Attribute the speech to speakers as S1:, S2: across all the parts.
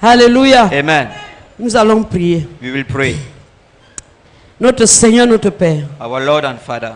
S1: Alléluia.
S2: Amen.
S1: Nous allons prier.
S2: We will pray.
S1: Notre Seigneur, notre Père,
S2: Our Lord and Father,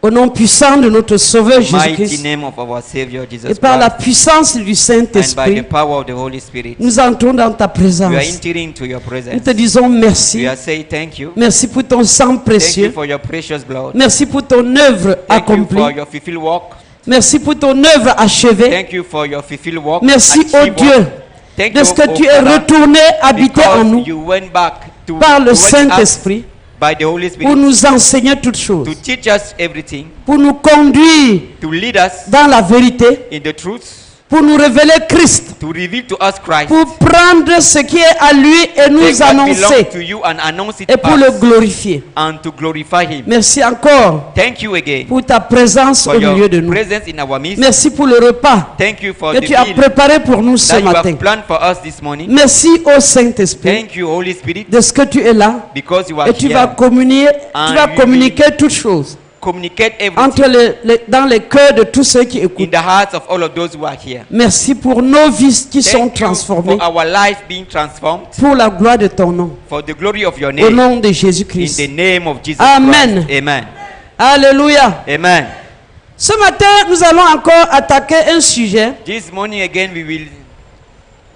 S1: au nom puissant de notre Sauveur
S2: mighty
S1: Jésus-Christ,
S2: name of our Savior Jesus
S1: et par la
S2: Christ,
S1: puissance du
S2: and by the
S1: Saint-Esprit,
S2: power of the Holy Spirit,
S1: nous entrons dans ta
S2: we are
S1: présence.
S2: entering into your
S1: Nous
S2: presence.
S1: te disons
S2: We
S1: merci.
S2: are saying thank you.
S1: Merci pour ton sang
S2: Thank you
S1: précieux.
S2: for your precious blood.
S1: Merci pour ton œuvre
S2: Thank you for
S1: accomplie.
S2: your fulfilled work.
S1: Merci pour ton œuvre achevée.
S2: Thank you for your fulfilled work.
S1: Merci, ô
S2: achieved
S1: Dieu,
S2: work. Thank
S1: de
S2: you,
S1: ce que
S2: O
S1: tu es
S2: Father,
S1: retourné habiter en
S2: because
S1: nous
S2: you went back to
S1: par le
S2: dwell in us
S1: Saint-Esprit
S2: by the Holy
S1: pour
S2: Spirit
S1: nous enseigner toutes choses,
S2: to teach us everything,
S1: pour nous conduire
S2: to lead us
S1: dans la vérité,
S2: in the truth,
S1: pour nous révéler Christ,
S2: to reveal to us Christ,
S1: pour prendre ce qui est à lui et
S2: take
S1: nous
S2: what belongs
S1: annoncer
S2: to you and announce it
S1: et
S2: to
S1: pour le
S2: us
S1: glorifier.
S2: and to glorify Him.
S1: Merci encore
S2: Thank you again
S1: pour ta présence
S2: for
S1: au milieu
S2: your
S1: de nous.
S2: presence in our midst.
S1: Merci pour le repas
S2: Thank you for
S1: que
S2: the
S1: tu as
S2: meal
S1: préparé pour nous ce
S2: that you
S1: matin.
S2: have planned for us this morning.
S1: Merci au Saint-Esprit
S2: Thank you, Holy Spirit,
S1: de ce que tu es là
S2: because you are
S1: et tu vas
S2: here. And
S1: communiquer toutes choses
S2: Communicate
S1: entre
S2: everything
S1: dans les cœurs de tous ceux qui
S2: in
S1: écoutent.
S2: the hearts of all of those who are here.
S1: Merci pour nos vies qui sont
S2: Thank you
S1: transformées
S2: for our life being transformed
S1: pour la gloire de ton nom.
S2: for the glory of your
S1: Au
S2: name.
S1: nom de
S2: In
S1: Jésus-Christ.
S2: the name of Jesus
S1: Amen.
S2: Christ. Amen.
S1: Alléluia.
S2: Amen.
S1: Ce matin, nous allons encore attaquer un sujet
S2: This morning again we will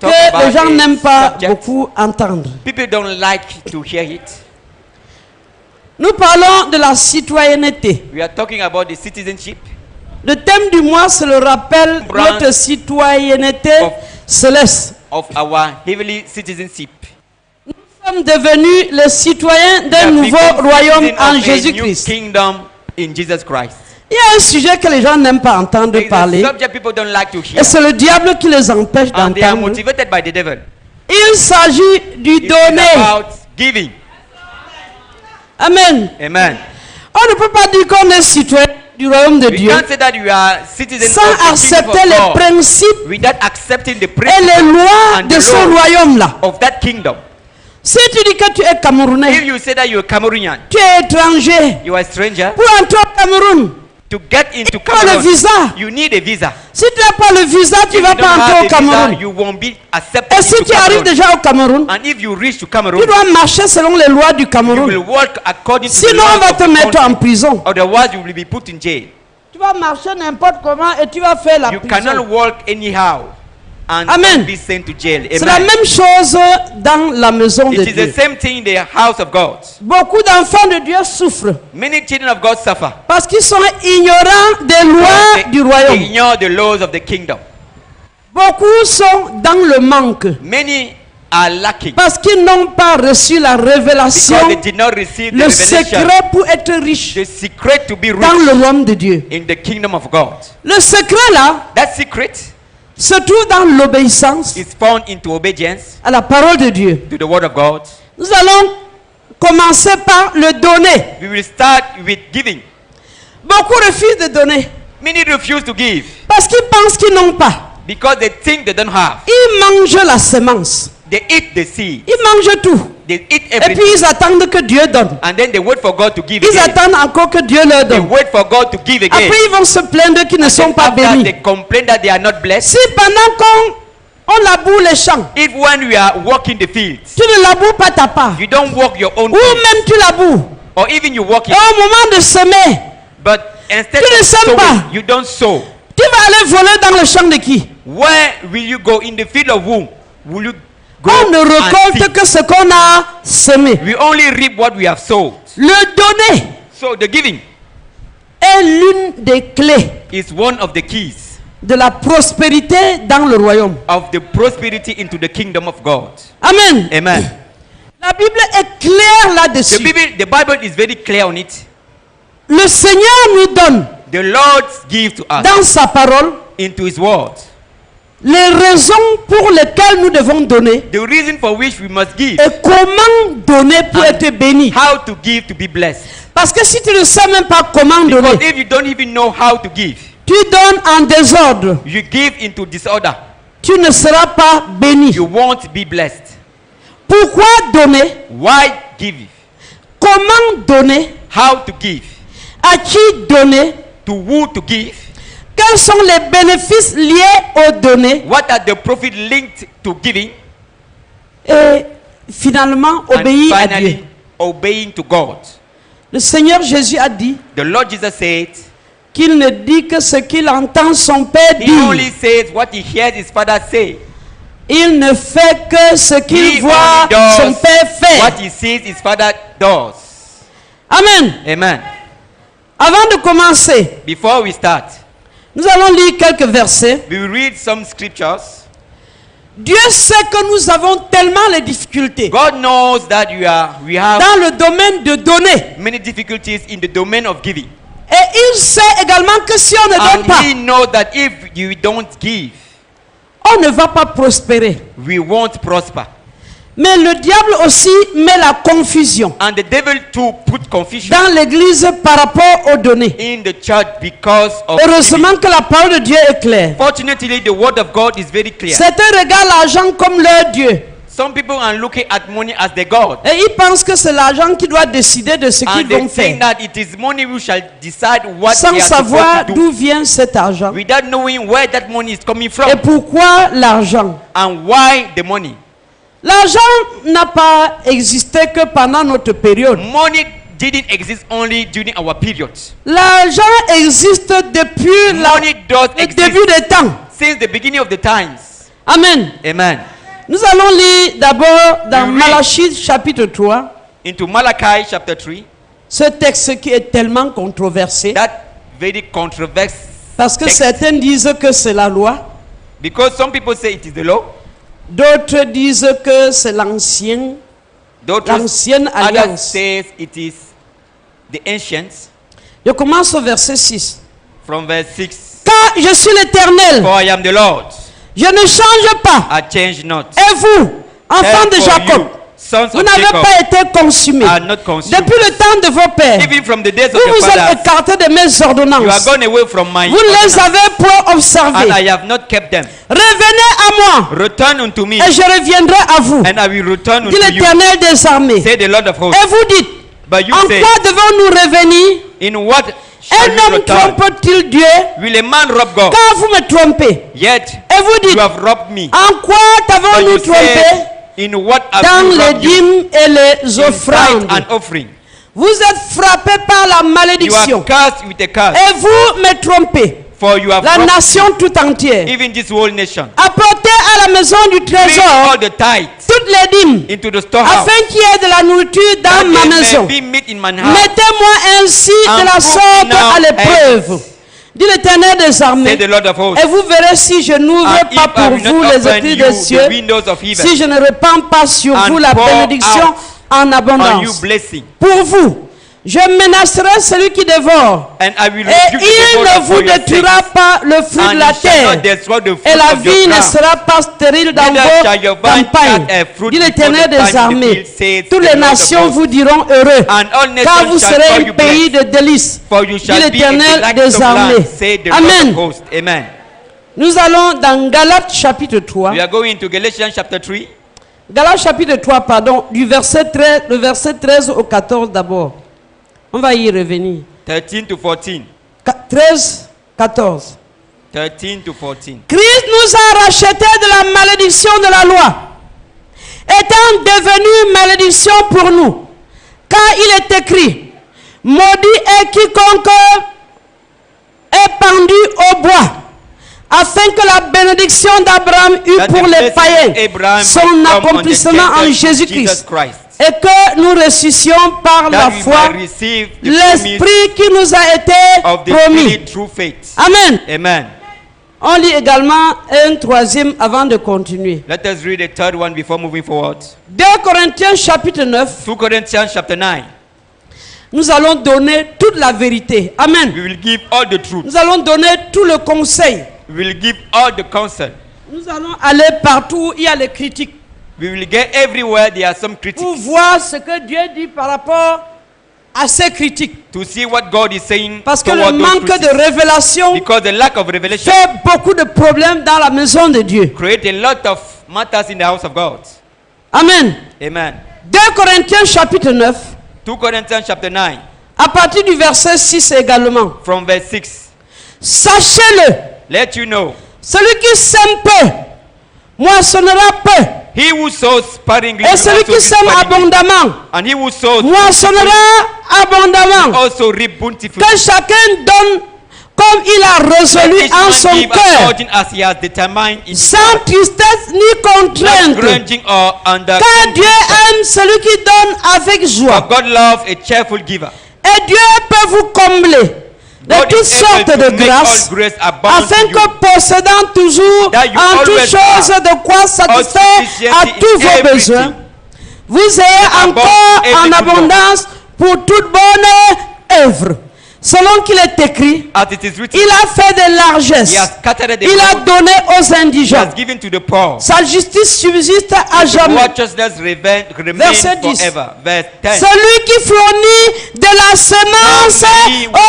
S2: talk
S1: que
S2: about
S1: les gens
S2: a
S1: n'aiment pas
S2: subject.
S1: beaucoup entendre.
S2: People don't like to hear it.
S1: Nous parlons de la citoyenneté.
S2: We are talking about the citizenship
S1: Le thème du mois, c'est le rappel de
S2: Brand
S1: notre citoyenneté
S2: of-
S1: céleste.
S2: of our heavenly citizenship.
S1: Nous sommes devenus les citoyens
S2: We
S1: d'un
S2: have
S1: nouveau
S2: become
S1: royaume
S2: citizens
S1: en
S2: of a new
S1: Jésus-Christ.
S2: kingdom in Jesus Christ.
S1: Il y a un sujet que les gens n'aiment pas entendre
S2: There is a
S1: parler,
S2: subject people don't like to hear,
S1: et c'est le diable qui les empêche
S2: and they are
S1: d'entendre.
S2: motivated by the devil.
S1: Il s'agit du
S2: It is
S1: donner.
S2: about giving.
S1: Amen.
S2: Amen.
S1: On ne peut pas dire qu'on est citoyen du royaume de
S2: We
S1: Dieu
S2: can't say that you are citizens
S1: sans
S2: of the kingdom
S1: accepter
S2: of
S1: les
S2: God
S1: principes
S2: without accepting the
S1: et les
S2: principles
S1: lois
S2: and
S1: de
S2: the
S1: ce
S2: laws
S1: royaume-là.
S2: of that kingdom.
S1: Si tu dis que tu es
S2: If
S1: Camerounais,
S2: you say that you're Cameroonian,
S1: tu es étranger,
S2: you are a stranger,
S1: pour entrer au Cameroun,
S2: to get into
S1: tu as le
S2: Cameroon,
S1: visa.
S2: you need a visa.
S1: Si tu n'as pas le visa, tu
S2: If
S1: ne vas
S2: you don't
S1: pas entrer au
S2: have a visa,
S1: Cameroun.
S2: you won't be accepted
S1: Et si
S2: into
S1: tu arrives
S2: Cameroon.
S1: déjà au Cameroun,
S2: And if you reach to
S1: tu
S2: Cameroon,
S1: dois marcher selon les lois du
S2: you will
S1: Cameroun.
S2: work according to the
S1: Sinon, on
S2: laws
S1: va
S2: of
S1: te
S2: the
S1: mettre en
S2: country.
S1: prison.
S2: Otherwise, you will be put in jail.
S1: Tu vas marcher n'importe comment et tu vas faire la
S2: You cannot
S1: prison.
S2: walk anyhow and
S1: Amen.
S2: not be sent to jail.
S1: C'est la
S2: Amen.
S1: même chose dans la maison de
S2: It is the
S1: Dieu.
S2: same thing in the house of God.
S1: Beaucoup d'enfants de Dieu souffrent
S2: Many children of God suffer.
S1: parce qu'ils sont ignorants des lois
S2: They
S1: du royaume.
S2: ignore the laws of the kingdom.
S1: Beaucoup sont dans le manque
S2: Many are lacking
S1: parce qu'ils n'ont pas reçu la révélation,
S2: because they did not receive the
S1: le
S2: revelation,
S1: secret pour être riche
S2: the secret to be
S1: dans
S2: rich
S1: le royaume de Dieu.
S2: in the kingdom of God.
S1: Le secret là
S2: That secret
S1: se trouve dans l'obéissance
S2: is found into obedience
S1: à la parole de Dieu.
S2: to the word of God.
S1: Nous allons commencer par le donner.
S2: We will start with giving.
S1: Beaucoup refusent de donner
S2: Many refuse to give
S1: parce qu'ils pensent qu'ils n'ont pas.
S2: because they think they don't have.
S1: Ils mangent la semence.
S2: They eat the seed.
S1: Ils mangent tout.
S2: They eat
S1: Et puis
S2: everything.
S1: ils attendent que Dieu donne.
S2: And then they wait for God to give
S1: Ils
S2: again.
S1: attendent encore que Dieu leur
S2: They
S1: donne.
S2: wait for God to give again.
S1: Après ils vont se plaindre qu'ils ne sont pas
S2: After
S1: bénis.
S2: they complain that they are not blessed.
S1: Si pendant qu'on laboure les champs,
S2: If when we are walking the fields,
S1: tu ne laboures pas ta part,
S2: you don't walk your own
S1: ou
S2: field,
S1: même tu laboures,
S2: or even you walk
S1: et
S2: it,
S1: au moment de semer,
S2: but instead
S1: Tu ne
S2: of
S1: sèmes
S2: sowing,
S1: pas.
S2: you don't sow.
S1: tu vas aller voler dans le champ de qui?
S2: Where will you go? In the field of whom will you go?
S1: On ne
S2: and
S1: récolte
S2: seek?
S1: que ce qu'on a semé.
S2: We only reap what we have sowed.
S1: Le donner
S2: So the giving
S1: est l'une des clés
S2: is one of the keys
S1: de la prospérité dans le royaume.
S2: of the prosperity into the kingdom of God.
S1: Amen.
S2: Amen.
S1: La Bible est claire là-dessus.
S2: The Bible is very clear on it.
S1: Le Seigneur nous donne
S2: The Lord gives to us
S1: dans sa parole
S2: into His word
S1: les raisons pour lesquelles nous devons donner
S2: the reason for which we must give,
S1: et comment donner pour
S2: And
S1: être béni.
S2: how to give to be blessed.
S1: Parce que si tu ne sais même pas comment
S2: Because
S1: donner,
S2: if you don't even know how to give,
S1: tu donnes en désordre,
S2: you give into disorder,
S1: tu ne seras pas béni.
S2: you won't be blessed.
S1: Pourquoi donner?
S2: Why give?
S1: Comment donner?
S2: How to give?
S1: À qui donner?
S2: To who to give?
S1: Quel quels sont les bénéfices liés aux données
S2: What are the profit linked to giving?
S1: et finalement
S2: And
S1: obéir à Dieu.
S2: finally, obeying to God.
S1: Le Seigneur Jésus a dit
S2: The Lord Jesus said,
S1: qu'il ne dit que ce qu'il entend son Père
S2: He
S1: dire.
S2: only says what he hears his Father say.
S1: Il ne fait que ce qu'il
S2: He
S1: voit
S2: only does
S1: son Père faire.
S2: what he sees his Father does.
S1: Amen.
S2: Amen.
S1: Avant de commencer,
S2: Before we start,
S1: nous allons lire quelques versets.
S2: we will read some scriptures.
S1: Dieu sait que nous avons tellement les difficultés
S2: God knows that we have
S1: dans le domaine de donner.
S2: many difficulties in the domain of giving.
S1: Et il sait également que si on ne donne
S2: And
S1: pas,
S2: He knows that if you don't give,
S1: on ne va pas prospérer.
S2: we won't prosper.
S1: Mais le diable aussi met la confusion
S2: And the devil too put confusion
S1: dans l'église par rapport aux données.
S2: in the church because of
S1: Heureusement
S2: giving.
S1: que la parole de Dieu est claire.
S2: Fortunately, the word of God is very clear.
S1: Certains regardent l'argent comme leur Dieu.
S2: Some people are looking at money as their God.
S1: Et ils pensent que c'est l'argent qui doit décider de ce qu'ils
S2: And they
S1: vont
S2: think
S1: faire.
S2: that it is money who shall decide what
S1: Sans
S2: they are
S1: savoir
S2: supposed to
S1: d'où
S2: do.
S1: vient cet argent.
S2: Without knowing where that money is coming
S1: Et
S2: from
S1: pourquoi l'argent.
S2: and why the money.
S1: L'argent n'a pas existé que pendant notre période.
S2: Money didn't exist only during our period.
S1: L'argent existe depuis
S2: Money does
S1: le
S2: exist
S1: début des temps.
S2: since the beginning of the times.
S1: Amen.
S2: Amen.
S1: Nous allons lire d'abord dans
S2: We read.
S1: Malachie chapitre 3,
S2: Into Malachi chapter 3,
S1: ce texte qui est tellement controversé.
S2: that very controversial,
S1: Parce que
S2: text.
S1: certains disent que c'est la loi,
S2: because some people say it is the law,
S1: d'autres disent que c'est l'ancienne
S2: others
S1: alliance.
S2: says it is the ancients.
S1: Je commence au verset 6.
S2: From verse 6,
S1: Car je suis l'Éternel,
S2: for I am the Lord,
S1: je ne change pas.
S2: I change not.
S1: Et vous, enfants de
S2: Therefore
S1: Jacob,
S2: you, sons
S1: vous
S2: of
S1: n'avez
S2: Jacob,
S1: pas été consumés.
S2: are not consumed.
S1: Depuis le temps de vos pères,
S2: Even from the days of
S1: vous
S2: your
S1: vous êtes
S2: fathers,
S1: écartés de mes
S2: you are
S1: ordonnances.
S2: gone away from my
S1: Vous ne les
S2: ordinance,
S1: avez point observées.
S2: and I have not kept them.
S1: Revenez à moi,
S2: Return unto me,
S1: et je reviendrai à vous,
S2: and I will return
S1: dit
S2: unto you,
S1: l'Éternel des armées.
S2: say the Lord of hosts.
S1: Et vous dites,
S2: But you
S1: en
S2: say,
S1: quoi devons-nous revenir?
S2: in what shall
S1: Un
S2: you
S1: homme
S2: return?
S1: trompe-t-il Dieu?
S2: Will a man rob God?
S1: Quand vous me trompez,
S2: Yet
S1: et vous dites,
S2: you have robbed me.
S1: en quoi
S2: But
S1: t'avons-nous
S2: you
S1: trompé?
S2: say, in what have
S1: Dans
S2: you
S1: les
S2: robbed you?
S1: dîmes et les
S2: In tithe
S1: offrandes.
S2: and offering.
S1: Vous êtes frappés par la
S2: You
S1: malédiction.
S2: are cursed with a curse,
S1: Et vous me trompez,
S2: for you have
S1: la
S2: robbed
S1: nation tout entière.
S2: even this whole nation.
S1: Apportez à la maison du
S2: Bring
S1: trésor
S2: all the tithes
S1: toutes les dîmes,
S2: into the storehouse,
S1: afin qu'il y ait de la nourriture
S2: that
S1: dans ma
S2: there
S1: maison.
S2: may be meat in my house.
S1: Mettez-moi ainsi de
S2: And
S1: la
S2: put
S1: sorte
S2: now
S1: à l'épreuve,
S2: hands,
S1: dit l'Éternel des
S2: say
S1: armées.
S2: the Lord of hosts.
S1: Et vous verrez si je n'ouvre
S2: And
S1: pas
S2: if I
S1: pour
S2: will
S1: vous
S2: not
S1: les
S2: open
S1: écrits
S2: you
S1: des
S2: the
S1: cieux,
S2: windows of heaven,
S1: si je ne répands pas sur
S2: and
S1: vous la
S2: pour
S1: bénédiction
S2: out
S1: en
S2: on you
S1: abondance.
S2: blessing,
S1: Pour vous, je menacerai celui qui dévore.
S2: and I will
S1: Et
S2: rebuke the
S1: il ne
S2: devourer
S1: vous
S2: for your
S1: détruira
S2: sakes,
S1: pas le fruit
S2: and
S1: de la
S2: he shall not
S1: terre.
S2: destroy the fruit
S1: Et la
S2: of your
S1: vie ne
S2: ground.
S1: sera pas stérile dans
S2: Neither
S1: vos
S2: shall your vine
S1: campagnes.
S2: cut a fruit
S1: Dit
S2: before
S1: l'Éternel
S2: the time
S1: des
S2: in the
S1: armées.
S2: field, says
S1: Toutes
S2: the
S1: les
S2: Lord of
S1: nations
S2: hosts.
S1: vous diront heureux,
S2: And all
S1: car
S2: nations
S1: vous
S2: shall
S1: serez
S2: call
S1: un
S2: you
S1: pays
S2: blessed,
S1: de délices.
S2: for you
S1: Dit
S2: shall be a
S1: l'Éternel
S2: delightsome
S1: des armées.
S2: land, say the Lord
S1: Amen.
S2: of hosts. Amen.
S1: Nous allons dans Galates chapitre 3.
S2: We are going to Galatians chapter 3.
S1: Galates chapitre 3, pardon, du verset 13, le verset 13 au 14 d'abord. On va y revenir.
S2: 13 to 14.
S1: 13, 14.
S2: 13 to 14.
S1: Christ nous a rachetés de la malédiction de la loi, étant devenu malédiction pour nous. Car il est écrit, maudit est quiconque est pendu au bois, afin que la bénédiction d'Abraham eût
S2: That
S1: pour
S2: the
S1: les
S2: blessing
S1: païens
S2: of Abraham
S1: son
S2: might come on the
S1: accomplissement en
S2: Gentiles through
S1: Jésus-Christ,
S2: Jesus Christ.
S1: et que nous ressuscions par la
S2: That we
S1: foi
S2: might receive the promise
S1: l'Esprit qui nous a été
S2: of the
S1: promis.
S2: Spirit through faith.
S1: Amen.
S2: Amen.
S1: On lit également un troisième avant de continuer.
S2: Let us read the third one before moving forward.
S1: 2 Corinthiens chapitre 9,
S2: 2 Corinthians chapter 9.
S1: nous allons donner toute la vérité. Amen.
S2: We will give all the truth.
S1: Nous allons donner tout le conseil.
S2: We will give all the counsel.
S1: Nous allons aller partout où il y a les critiques
S2: We will get everywhere there are some critics
S1: pour voir ce que Dieu dit par rapport à ces critiques.
S2: to see what God is saying
S1: Parce que
S2: toward
S1: le
S2: those
S1: manque de
S2: critics.
S1: révélation
S2: Because the lack of revelation
S1: fait beaucoup de problèmes dans la maison de Dieu.
S2: create a lot of matters in the house of God.
S1: Amen.
S2: Amen.
S1: 2 Corinthiens chapitre 9,
S2: 2 Corinthians chapter 9
S1: à partir du verset 6 également.
S2: from verse 6.
S1: Sachez-le,
S2: Let you know.
S1: celui qui sème peu, moissonnera peu.
S2: He who sows sparingly
S1: Et
S2: will
S1: celui
S2: also
S1: qui
S2: reap
S1: sème
S2: sparingly.
S1: abondamment,
S2: And he who sows
S1: moissonnera abondamment.
S2: also reap bountifully.
S1: Que chacun donne comme il a
S2: Let
S1: résolu
S2: each
S1: en
S2: man
S1: son
S2: give
S1: cœur,
S2: according as he has determined in his
S1: sans
S2: heart,
S1: tristesse ni
S2: not
S1: contrainte.
S2: grudging or under.
S1: Car Dieu aime celui qui donne avec
S2: For
S1: joie.
S2: God loves a cheerful giver.
S1: Et Dieu peut vous combler de
S2: God
S1: toutes
S2: is able
S1: sortes
S2: to
S1: de
S2: make
S1: grâces,
S2: all grace abound
S1: afin
S2: to you.
S1: que possédant toujours
S2: That you
S1: en toutes
S2: always
S1: choses
S2: have
S1: de quoi satisfaire
S2: sufficiency
S1: à
S2: in
S1: tous vos
S2: everything.
S1: besoins, vous ayez
S2: Above
S1: encore
S2: every
S1: en
S2: good
S1: abondance pour toute bonne œuvre. Selon qu'il est écrit,
S2: As it is written,
S1: il a fait de largesses,
S2: he has scattered the
S1: il a
S2: wealth,
S1: donné aux
S2: he
S1: indigents.
S2: has given to the poor.
S1: Sa justice subsiste à
S2: His
S1: jamais.
S2: righteousness remains
S1: Verset 10.
S2: forever. Verse 10.
S1: Celui qui fournit de la semence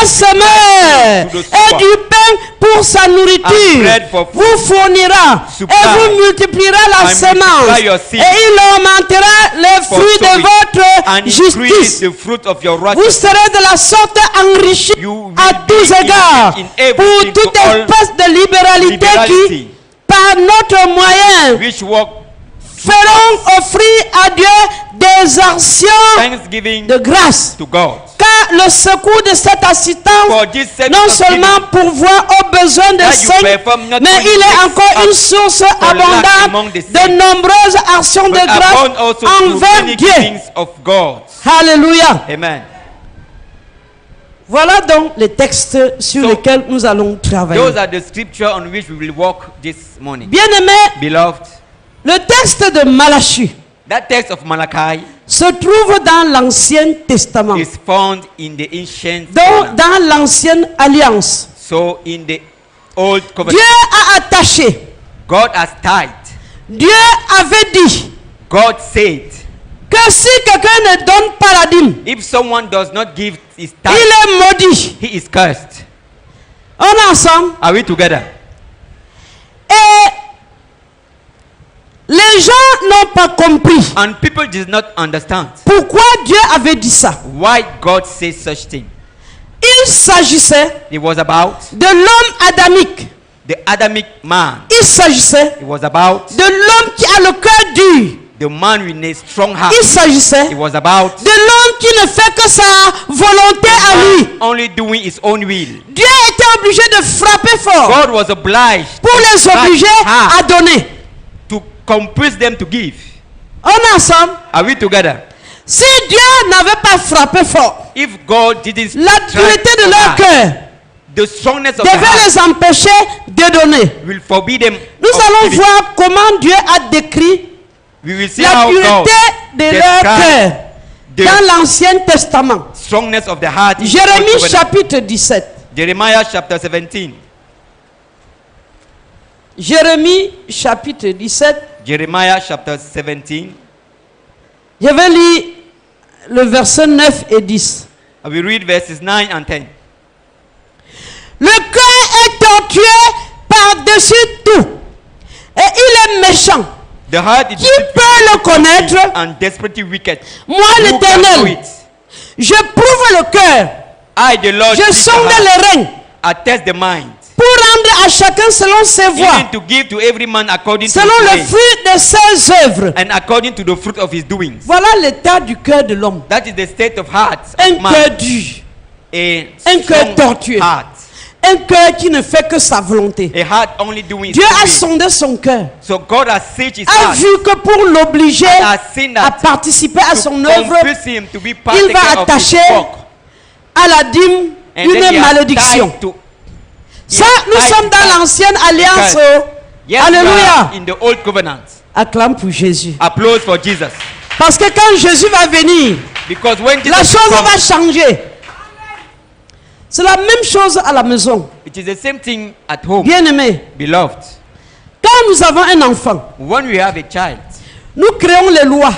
S1: au semeur et du pain pour sa
S2: And
S1: nourriture
S2: bread for food.
S1: vous fournira
S2: Supply.
S1: et vous multipliera la
S2: And
S1: semence
S2: multiply your seed.
S1: et il augmentera les
S2: For
S1: fruits de
S2: sowing.
S1: votre
S2: And increase
S1: justice.
S2: the fruit of your
S1: Vous
S2: righteousness.
S1: serez de la sorte enrichi
S2: You will
S1: à
S2: be
S1: tous égards
S2: in everything
S1: pour toute
S2: to all
S1: espèce de libéralité
S2: liberality.
S1: qui, par notre moyen,
S2: Which work
S1: feront offrir à Dieu des actions
S2: thanksgiving
S1: de grâce.
S2: to God.
S1: Car le secours de cette assistance
S2: For this service
S1: non
S2: of
S1: seulement pourvoit aux besoins des
S2: that you
S1: saints,
S2: perform not
S1: mais
S2: only
S1: il est
S2: makes
S1: encore
S2: up
S1: une source
S2: for lack
S1: abondante
S2: among the
S1: de
S2: saints,
S1: nombreuses actions de
S2: but abound
S1: grâce
S2: also through
S1: envers
S2: many
S1: Dieu.
S2: givings of God.
S1: Alléluia.
S2: Amen.
S1: Voilà donc les textes sur
S2: So,
S1: lesquels nous allons travailler.
S2: Those are the scripture on which we will walk this morning.
S1: Bien-aimés,
S2: Beloved,
S1: le texte de Malachie
S2: that text of Malachi
S1: se trouve dans l'Ancien Testament,
S2: is found in the ancient
S1: donc
S2: covenant.
S1: dans l'Ancienne Alliance.
S2: So in the old
S1: Dieu
S2: covenant,
S1: a attaché,
S2: God has tied.
S1: Dieu avait dit
S2: God said,
S1: que si quelqu'un ne donne pas la dîme,
S2: if someone does not give his
S1: il
S2: tithe,
S1: est maudit.
S2: he is cursed.
S1: On est ensemble.
S2: Are we together?
S1: Et les gens n'ont pas compris
S2: And people did not understand
S1: pourquoi Dieu avait dit ça.
S2: why God says such thing.
S1: Il s'agissait
S2: It was about
S1: de l'homme adamique.
S2: the Adamic man.
S1: Il s'agissait
S2: It was about
S1: de l'homme qui a le cœur dur.
S2: the man with a strong heart.
S1: Il s'agissait
S2: It was about
S1: de l'homme qui ne fait que sa volonté à lui.
S2: man only doing his own will.
S1: Dieu était obligé de frapper fort
S2: God was obliged
S1: pour les
S2: strike
S1: obliger à
S2: hard
S1: donner.
S2: to compel them to give.
S1: On est ensemble.
S2: Are we together?
S1: Si Dieu n'avait pas frappé fort,
S2: If God didn't
S1: la
S2: strike
S1: dureté de leur
S2: hard,
S1: cœur
S2: the strongness of the
S1: devait
S2: heart
S1: les empêcher de donner.
S2: will forbid them.
S1: Nous
S2: of
S1: allons
S2: giving.
S1: voir comment Dieu a décrit
S2: We will see
S1: la
S2: how God
S1: dureté de leur cœur
S2: the
S1: dans l'Ancien Testament.
S2: strongness of the heart. in the Old
S1: Jérémie
S2: Covenant.
S1: chapitre 17.
S2: Jeremiah chapter 17.
S1: Jérémie chapitre 17.
S2: Jeremiah chapter 17.
S1: Je vais lire le verset 9 et 10.
S2: I will read verses 9 and 10.
S1: Le cœur est tortueux par-dessus tout. Et il est méchant.
S2: The heart is
S1: Qui peut le connaître?
S2: and desperately wicked.
S1: Moi
S2: Who can know
S1: l'Éternel,
S2: it?
S1: je prouve le cœur.
S2: I, the Lord,
S1: Je
S2: seek the
S1: sonde
S2: heart.
S1: les reins
S2: I test the mind,
S1: pour rendre à chacun selon ses voies,
S2: even to give to every man according to
S1: selon
S2: his
S1: le
S2: ways,
S1: fruit de ses œuvres.
S2: and according to the fruit of his doings.
S1: Voilà l'état du cœur de l'homme.
S2: That is the state of heart
S1: Un
S2: of man.
S1: cœur dur,
S2: A
S1: un cœur
S2: strong
S1: tortueux.
S2: heart.
S1: un cœur qui ne fait que sa volonté.
S2: A heart only doing
S1: Dieu
S2: his
S1: a
S2: will.
S1: sondé son cœur,
S2: So God has searched his
S1: a
S2: heart
S1: vu que pour l'obliger
S2: and has seen
S1: à
S2: that
S1: participer à
S2: to
S1: son œuvre,
S2: convince him to be
S1: il
S2: partaker
S1: va
S2: of his
S1: attacher
S2: work.
S1: à la dîme
S2: And then he
S1: une
S2: has
S1: malédiction.
S2: tied to- he
S1: Ça,
S2: has
S1: nous
S2: tied
S1: sommes
S2: to that.
S1: dans l'ancienne alliance.
S2: Because- Yes, we
S1: Alléluia.
S2: are in the old covenant.
S1: Acclame pour Jésus.
S2: Applause for Jesus.
S1: Parce que quand Jésus va venir,
S2: Because when
S1: la
S2: Jesus
S1: chose
S2: comes,
S1: va changer. C'est la même chose à la maison.
S2: it is the same thing at home.
S1: Bien-aimés,
S2: Beloved,
S1: quand nous avons un enfant,
S2: when we have a child,
S1: nous créons les lois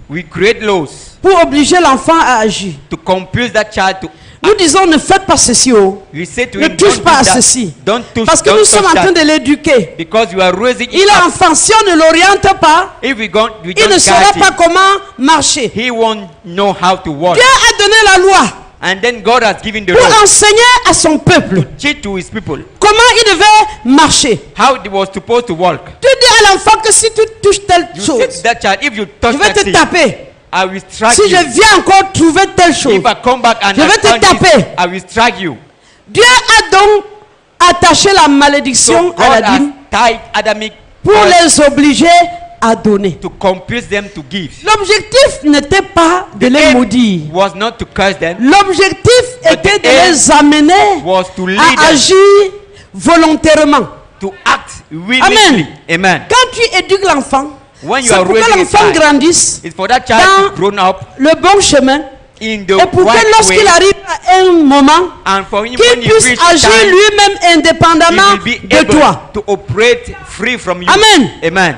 S2: we create laws
S1: pour obliger l'enfant à agir.
S2: to compel that child to.
S1: Nous disons ne faites pas ceci. Oh.
S2: We say to
S1: Ne
S2: him,
S1: touche
S2: don't
S1: pas à
S2: do that.
S1: ceci.
S2: Don't touch,
S1: Parce que
S2: don't
S1: nous sommes en
S2: touch
S1: train
S2: that.
S1: de l'éduquer.
S2: Because you are raising
S1: Il
S2: it
S1: est
S2: up.
S1: enfant. Si on ne l'oriente pas,
S2: If we
S1: il
S2: don't
S1: ne saura
S2: guide
S1: pas
S2: him,
S1: comment marcher.
S2: he won't know how to walk.
S1: Dieu a donné la loi.
S2: And then God has given the
S1: pour
S2: law
S1: enseigner à son peuple
S2: to teach to his people
S1: comment il devait marcher.
S2: how they was supposed to walk.
S1: Tu dis à l'enfant que si tu touches telle
S2: You say to
S1: chose,
S2: that child, if you
S1: je
S2: touch
S1: vais
S2: that
S1: te
S2: thing,
S1: taper.
S2: I will strike
S1: Si je
S2: you.
S1: viens encore trouver telle chose,
S2: If I come back and
S1: je vais
S2: I
S1: te
S2: found
S1: taper.
S2: it, I will strike you.
S1: Dieu a donc attaché la malédiction
S2: So
S1: à la
S2: God has
S1: dîme
S2: tied Adamic
S1: pour
S2: curse
S1: les obliger à donner.
S2: to compel them to give.
S1: L'objectif n'était pas de
S2: The
S1: les
S2: aim
S1: maudire.
S2: was not to curse them,
S1: L'objectif
S2: But
S1: était
S2: the
S1: de
S2: aim
S1: les amener
S2: was to lead
S1: à
S2: them
S1: agir volontairement.
S2: to act willingly.
S1: Amen.
S2: Amen.
S1: Quand tu éduques l'enfant,
S2: When you
S1: c'est
S2: are
S1: pour que
S2: raising a
S1: l'enfant
S2: child,
S1: grandisse
S2: it's for that child
S1: dans
S2: to grow up
S1: le bon chemin
S2: in the
S1: et pour
S2: right
S1: que lorsqu'il
S2: way,
S1: arrive à un moment,
S2: and for him
S1: qu'il
S2: when he
S1: puisse
S2: reach
S1: agir
S2: time,
S1: lui-même
S2: he
S1: indépendamment
S2: will be
S1: de
S2: able
S1: toi.
S2: to operate free from you.
S1: Amen.
S2: Amen.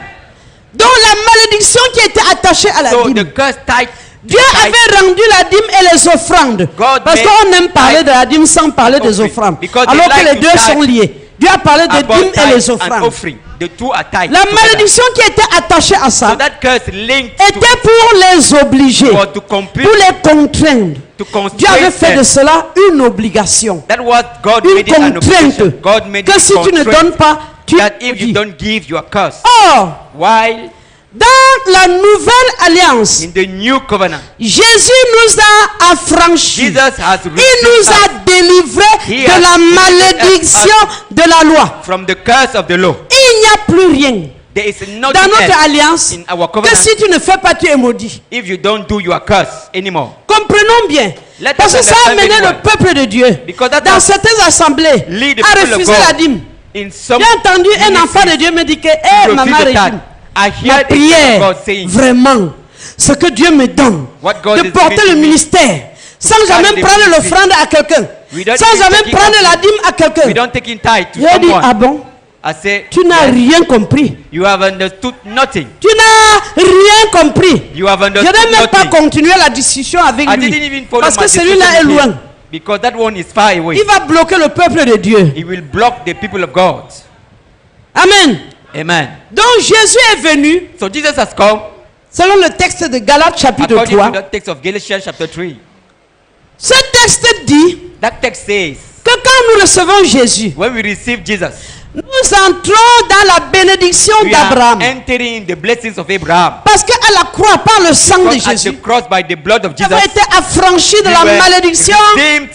S1: Donc la malédiction qui était attachée à la
S2: So
S1: dîme,
S2: the curse tied.
S1: Dieu avait rendu la dîme et les offrandes.
S2: God
S1: Parce
S2: made
S1: qu'on aime parler
S2: tithe
S1: de la dîme sans parler des
S2: offering.
S1: offrandes.
S2: Because
S1: Alors
S2: they
S1: que
S2: like
S1: les
S2: to
S1: deux
S2: tithe
S1: sont liés. Dieu a parlé de
S2: About
S1: dîme et les
S2: tithe and
S1: offrandes.
S2: offering. The two are tied
S1: La
S2: together.
S1: malédiction qui était attachée à ça
S2: So that curse linked to
S1: était pour les obliger,
S2: was to compel,
S1: pour les contraindre.
S2: to
S1: Dieu avait
S2: constrain
S1: fait de
S2: them.
S1: cela une obligation,
S2: That was God
S1: une
S2: made it an obligation.
S1: contrainte.
S2: God made
S1: Que
S2: it
S1: si tu ne
S2: constraint
S1: donnes pas, tu
S2: that if you
S1: dis.
S2: don't give, you are cursed.
S1: Or,
S2: While
S1: dans la nouvelle alliance,
S2: in the new covenant,
S1: Jésus nous a affranchis.
S2: Jesus has
S1: Il
S2: received
S1: nous
S2: us
S1: a délivrés
S2: He
S1: de
S2: has
S1: la
S2: delivered
S1: malédiction de la loi.
S2: from the curse of the law.
S1: Il n'y a plus rien
S2: There is
S1: dans
S2: nothing
S1: notre
S2: else
S1: alliance
S2: in our
S1: que
S2: covenant.
S1: si tu ne fais pas, tu es maudit.
S2: If you don't do, you are cursed anymore.
S1: Comprenons bien.
S2: Let
S1: Parce
S2: us
S1: que ça a
S2: understand
S1: amené
S2: very
S1: le
S2: well.
S1: peuple de Dieu
S2: Because that
S1: dans
S2: has
S1: certaines assemblées
S2: lead the
S1: à
S2: people of
S1: refuser
S2: God
S1: la dîme.
S2: In some
S1: J'ai entendu un enfant de Dieu me dire que, hé, maman
S2: refuse the
S1: Régine,
S2: tithe. I
S1: ma
S2: hear the
S1: prière,
S2: God saying
S1: vraiment, ce que Dieu me donne,
S2: what God
S1: de
S2: is
S1: porter
S2: giving
S1: le
S2: to me,
S1: ministère, sans
S2: carry
S1: jamais
S2: the
S1: prendre
S2: ministry.
S1: l'offrande à quelqu'un,
S2: We don't
S1: sans
S2: even
S1: jamais
S2: take it
S1: prendre
S2: up.
S1: la dîme à quelqu'un.
S2: we don't take in tithe to
S1: J'ai dit,
S2: someone.
S1: ah bon,
S2: I say,
S1: tu n'as
S2: yes,
S1: rien compris.
S2: you have understood nothing.
S1: Tu n'as rien compris.
S2: You have
S1: Je
S2: understood
S1: n'ai même pas
S2: nothing.
S1: continué la discussion avec
S2: I
S1: lui.
S2: didn't even follow
S1: Parce
S2: my
S1: que celui-là est
S2: discussion with
S1: loin.
S2: him, because that one is far away.
S1: Il va bloquer le peuple de Dieu.
S2: He will block the people of God.
S1: Amen.
S2: Amen.
S1: Donc Jésus est venu,
S2: So Jesus has come
S1: selon le texte de Galates chapitre
S2: according
S1: 3.
S2: to the text of Galatians chapter 3.
S1: Ce texte dit
S2: That text says,
S1: que quand nous recevons Jésus,
S2: when we receive Jesus,
S1: nous entrons dans la bénédiction
S2: we are
S1: d'Abraham.
S2: entering the blessings of Abraham.
S1: Parce qu'à la croix, par le sang de
S2: Because at the
S1: Jésus,
S2: cross by the blood of
S1: nous
S2: Jesus,
S1: avons été affranchis de
S2: we
S1: la
S2: were
S1: malédiction
S2: redeemed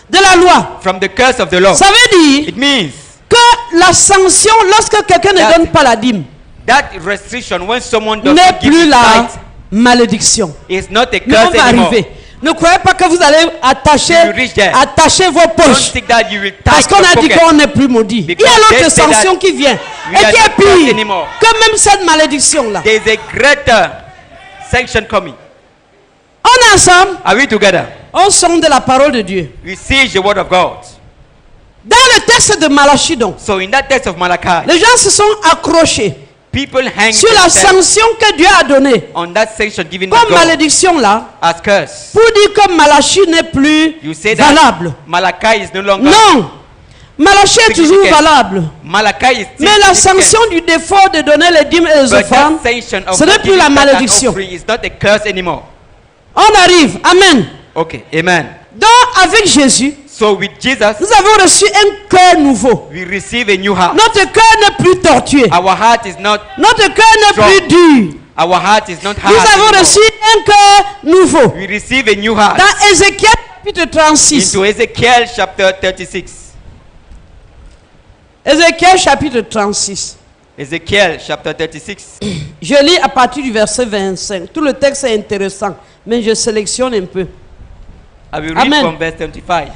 S1: de la loi.
S2: from the curse of the law.
S1: Ça veut dire
S2: It means
S1: que la sanction, lorsque quelqu'un ne
S2: That-
S1: donne pas la dîme,
S2: that restriction when someone does
S1: n'est
S2: not give
S1: plus
S2: his
S1: la
S2: tithe
S1: malédiction.
S2: is not a
S1: Mais on
S2: curse
S1: va
S2: anymore.
S1: arriver. Ne croyez pas que vous allez attacher,
S2: You will reach there.
S1: attacher vos
S2: Don't
S1: poches.
S2: think that you will
S1: Parce
S2: tie
S1: qu'on
S2: your
S1: a dit
S2: pocket.
S1: qu'on n'est plus maudit. Il y
S2: Because
S1: a
S2: they
S1: l'autre
S2: say that
S1: sanction qui vient.
S2: we
S1: Et
S2: are
S1: qui
S2: not
S1: est pire
S2: cursed anymore.
S1: que même cette malédiction-là.
S2: There is a greater sanction coming.
S1: On est ensemble.
S2: Are we together?
S1: On sonde la parole de Dieu.
S2: We see the word of God.
S1: Dans le texte de Malachie, donc,
S2: So in that text of Malachi,
S1: les gens se sont accrochés
S2: people hang
S1: sur la
S2: themselves
S1: sanction que Dieu a donnée
S2: on that sanction given by
S1: comme
S2: God
S1: malédiction là,
S2: as curse.
S1: pour dire que Malachie n'est plus
S2: You say that
S1: valable.
S2: Malachi is no longer.
S1: Non, Malachie est toujours
S2: Significant.
S1: valable.
S2: Malachi is still
S1: Mais la
S2: significant.
S1: sanction du défaut de donner les dîmes et les
S2: But
S1: offrandes,
S2: that sanction of
S1: ce n'est
S2: not
S1: plus
S2: giving
S1: la
S2: tithe and
S1: malédiction.
S2: offering is not a curse anymore.
S1: On arrive. Amen.
S2: Okay, amen.
S1: Donc, avec Jésus,
S2: So with Jesus,
S1: nous avons reçu un cœur nouveau.
S2: we receive a new heart.
S1: Notre cœur n'est plus tortueux.
S2: Our heart is not.
S1: Notre cœur n'est
S2: Strong.
S1: plus dur.
S2: Our heart is not hard.
S1: Nous avons
S2: anymore.
S1: reçu un cœur nouveau.
S2: We receive a new heart.
S1: Dans Ézéchiel chapitre 36.
S2: Into Ezekiel chapter 36.
S1: Ézéchiel chapitre 36.
S2: Ezekiel chapter 36.
S1: Je lis à partir du verset 25. Tout le texte est intéressant, mais je sélectionne un peu.
S2: I will read
S1: Amen.
S2: from verse 25.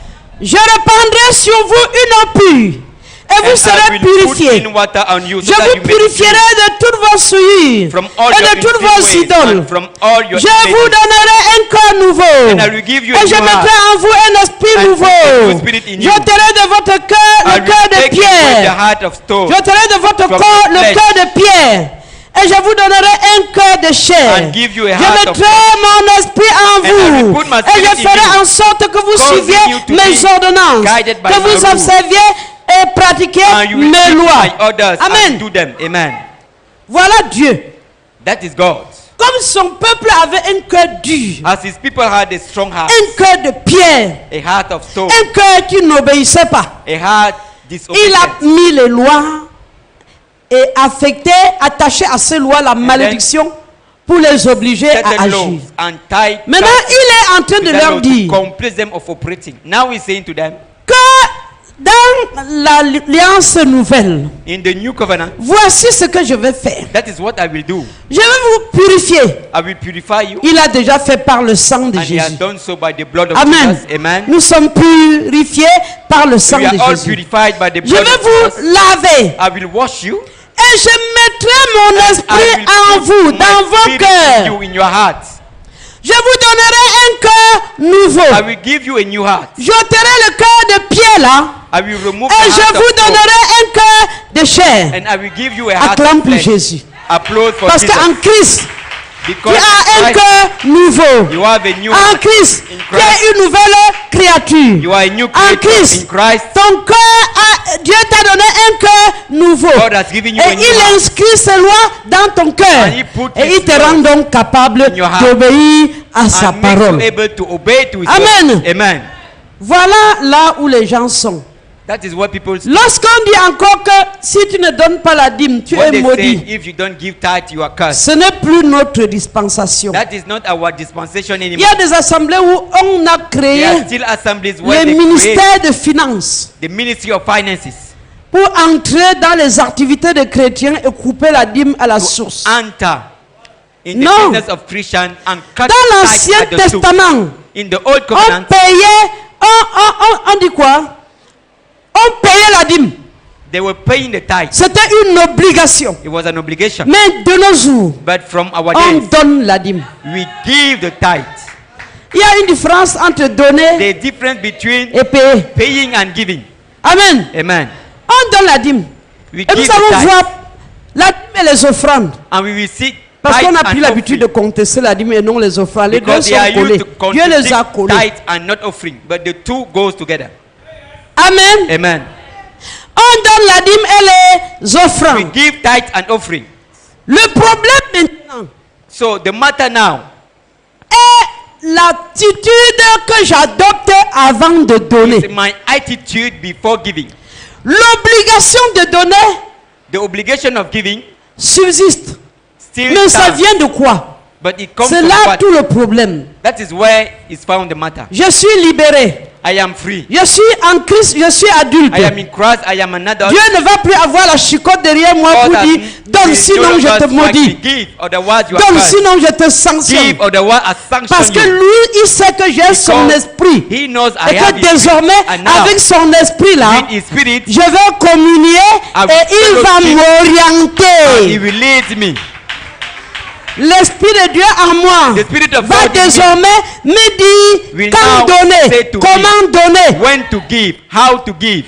S1: Je répandrai sur vous une eau pure, et vous
S2: And I
S1: serez
S2: will put
S1: purifiés.
S2: clean water on you,
S1: Je
S2: so that
S1: vous
S2: you may be
S1: purifierai
S2: clean
S1: de toutes vos souillures
S2: from all
S1: et
S2: your
S1: de toutes
S2: evil
S1: vos
S2: ways
S1: idoles.
S2: and from all your
S1: Je vous
S2: idols.
S1: donnerai un cœur nouveau.
S2: And I will give you a
S1: Et je
S2: new
S1: mettrai
S2: heart.
S1: en vous un esprit
S2: And
S1: nouveau.
S2: put a new spirit in you.
S1: J'ôterai de votre cœur
S2: I
S1: le
S2: will
S1: cœur de
S2: take away the
S1: pierre.
S2: heart of stone
S1: J'ôterai de votre
S2: from
S1: corps
S2: your
S1: le
S2: flesh.
S1: cœur de pierre. Et je vous donnerai un cœur de chair.
S2: and give you a
S1: Je
S2: heart of
S1: mettrai mon esprit en
S2: And I will
S1: vous.
S2: put my
S1: Et
S2: spirit
S1: je
S2: in
S1: ferai
S2: you,
S1: en sorte que vous
S2: causing
S1: suiviez
S2: you to
S1: mes
S2: be
S1: ordonnances.
S2: guided by
S1: Que
S2: my
S1: vous
S2: rules.
S1: observiez et pratiquiez
S2: and you will
S1: mes
S2: keep
S1: lois.
S2: my orders
S1: Amen.
S2: and do them. Amen.
S1: Voilà Dieu.
S2: That is God.
S1: Comme son peuple avait un cœur dur,
S2: As his people had a strong heart,
S1: un cœur de pierre,
S2: a heart of stone,
S1: un cœur qui n'obéissait pas,
S2: a heart
S1: il
S2: disobedient.
S1: a mis les lois et affecté, attaché à ces lois la malédiction pour les obliger à
S2: Certain
S1: agir.
S2: laws and tied
S1: Maintenant, il est en train de leur
S2: to
S1: dire
S2: compel them of operating. Now he's saying to them,
S1: que dans l'alliance nouvelle,
S2: in the new covenant,
S1: voici ce que je vais faire.
S2: that is what I will do.
S1: Je vais vous purifier.
S2: I will purify you,
S1: Il a déjà fait par le sang de
S2: and he has
S1: Jésus.
S2: done so by the blood of
S1: Amen.
S2: Jesus. Amen.
S1: Nous sommes purifiés par le sang
S2: We
S1: de
S2: are all
S1: Jésus.
S2: purified by the
S1: Je
S2: blood
S1: vais
S2: of Jesus.
S1: vous laver
S2: I will wash you.
S1: et je mettrai mon
S2: I
S1: esprit
S2: will
S1: en
S2: put
S1: vous,
S2: my
S1: dans vos
S2: spirit in
S1: cœurs.
S2: you, in your heart.
S1: Je vous donnerai un cœur
S2: I
S1: nouveau.
S2: will give you a new heart.
S1: J'ôterai le cœur de pierre là
S2: I will remove
S1: et
S2: the
S1: je
S2: heart
S1: vous
S2: of stone,
S1: donnerai un cœur de chair.
S2: and I will give you a heart
S1: Acclame
S2: of
S1: pour
S2: flesh.
S1: Jésus.
S2: Applause for
S1: Parce
S2: Jesus.
S1: qu'en Christ, tu
S2: Because
S1: as un
S2: in Christ,
S1: cœur nouveau.
S2: you have a new
S1: En
S2: heart.
S1: Christ,
S2: In
S1: tu es une nouvelle créature.
S2: You are a new
S1: En
S2: creature
S1: Christ,
S2: in Christ.
S1: ton cœur, Dieu t'a donné un cœur nouveau.
S2: God has given you
S1: Et
S2: a new
S1: il
S2: heart.
S1: inscrit ses lois dans ton cœur.
S2: And he put
S1: Et
S2: his
S1: il te
S2: laws
S1: rend donc capable
S2: in your heart.
S1: d'obéir à sa
S2: And makes you
S1: parole.
S2: able to obey to his
S1: Amen.
S2: word. Amen.
S1: Voilà là où les gens sont.
S2: That is what people say.
S1: Lorsqu'on dit encore que si tu ne donnes pas la dîme, tu
S2: What
S1: es
S2: they
S1: maudit.
S2: say, if you don't give tithe, you are cursed.
S1: Ce n'est plus notre dispensation.
S2: That is not our dispensation
S1: Il y
S2: anymore.
S1: a des assemblées où on a créé
S2: There are still assemblies where
S1: le
S2: they create
S1: ministère de finances
S2: the ministry of finances
S1: pour entrer dans les activités des chrétiens et couper la dîme à la source.
S2: enter in the
S1: Non.
S2: business of Christian and cut
S1: Dans
S2: tithe
S1: l'Ancien
S2: at the source.
S1: Testament,
S2: In the Old
S1: on
S2: Covenant,
S1: payait, on dit quoi? On payait la dîme.
S2: they were paying the tithe.
S1: C'était une obligation.
S2: It was an obligation.
S1: Mais de nos jours,
S2: But from our
S1: on
S2: days,
S1: donne la dîme.
S2: we give the tithe.
S1: Il y a une différence entre donner
S2: The difference between
S1: et payer.
S2: paying and giving.
S1: Amen.
S2: Amen.
S1: On donne la dîme.
S2: We
S1: Et nous
S2: give
S1: allons
S2: the tithe,
S1: voir la dîme et les offrandes.
S2: and we will see
S1: Parce
S2: tithe
S1: qu'on a pris
S2: and
S1: l'habitude de
S2: offering.
S1: contester la dîme et non les offrandes. Les deux
S2: Because they
S1: sont
S2: are
S1: collés.
S2: used to
S1: Dieu les a
S2: contradict
S1: collés.
S2: tithe and not offering, but the two goes together.
S1: Amen.
S2: Amen.
S1: On donne la dîme et les
S2: We
S1: offrandes.
S2: give tithe and offering.
S1: Le problème maintenant
S2: So the matter now
S1: est l'attitude que j'adopte avant de
S2: is
S1: donner.
S2: my attitude before giving.
S1: L'obligation de donner
S2: The obligation of giving
S1: subsiste.
S2: still
S1: Mais ça
S2: stands,
S1: vient de quoi?
S2: but it comes
S1: C'est
S2: from
S1: là
S2: what?
S1: tout le problème.
S2: That is where is found the matter.
S1: Je suis libéré.
S2: I am free.
S1: Je suis en Christ, je suis adulte.
S2: I am in Christ. I am an adult.
S1: Dieu ne va plus avoir la chicotte derrière moi
S2: God
S1: pour
S2: has
S1: dire donne
S2: no
S1: sinon je
S2: longer
S1: te
S2: strike me.
S1: maudis.
S2: Give, otherwise you are
S1: Donne
S2: cursed.
S1: sinon je te sanctionne.
S2: Give, otherwise I
S1: Parce
S2: sanction
S1: que
S2: you.
S1: lui, il sait que j'ai son
S2: Because
S1: esprit.
S2: He knows I
S1: Et
S2: have
S1: que
S2: His spirit.
S1: désormais,
S2: And now,
S1: avec son esprit là,
S2: with His spirit,
S1: je vais communier
S2: I will
S1: et il va
S2: fellowship and He
S1: m'orienter.
S2: will lead me.
S1: L'esprit de Dieu en moi
S2: The Spirit of
S1: va
S2: God in me
S1: désormais me dire
S2: will
S1: quand
S2: now say
S1: donner,
S2: to
S1: comment donner.
S2: When to give, how to give.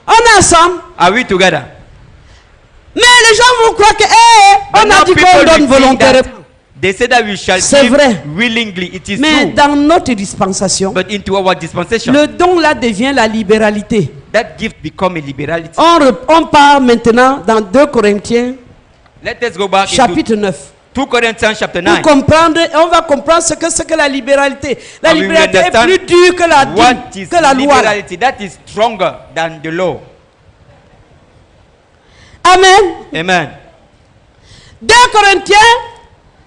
S1: On est ensemble.
S2: Are we together?
S1: Mais les gens vont croire que
S2: But
S1: on a
S2: now
S1: dit
S2: people
S1: qu'on donne
S2: will think
S1: volontairement.
S2: that they say that we shall
S1: C'est
S2: give
S1: vrai.
S2: willingly. It is
S1: Mais
S2: true.
S1: dans notre dispensation,
S2: But into our dispensation,
S1: le don là devient la libéralité.
S2: that gift become a liberality.
S1: On part maintenant dans 2 Corinthiens
S2: Let us go back into
S1: chapitre 9.
S2: 2 Corinthians chapter
S1: Pour
S2: 9.
S1: comprendre, on va comprendre ce que c'est que la libéralité. La
S2: And we will
S1: libéralité est
S2: understand
S1: plus dure que la,
S2: What
S1: dîme,
S2: is
S1: que la loi.
S2: liberality? That is stronger than the law.
S1: Amen.
S2: Amen.
S1: 2 Corinthiens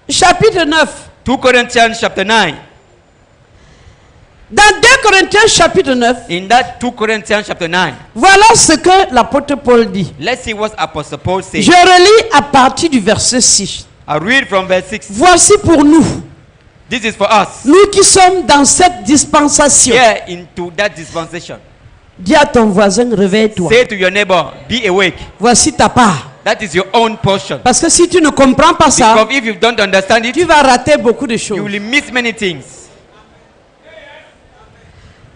S1: chapitre 9.
S2: 2 Corinthians chapter 9.
S1: Dans 2 Corinthiens chapitre 9,
S2: In that 2 Corinthians chapter 9,
S1: voilà ce que l'apôtre Paul dit.
S2: let's see what Apostle Paul says.
S1: Je relis à partir du verset 6.
S2: I read from verse 6.
S1: Voici pour nous,
S2: This is for us.
S1: nous qui sommes dans cette dispensation.
S2: Here into that dispensation.
S1: Dis à ton voisin, réveille-toi.
S2: Say to your neighbor, be awake.
S1: Voici ta part.
S2: That is your own portion.
S1: Parce que si tu ne comprends pas ça,
S2: Because if you don't understand
S1: tu
S2: it,
S1: vas rater beaucoup de
S2: you
S1: choses.
S2: will miss many things.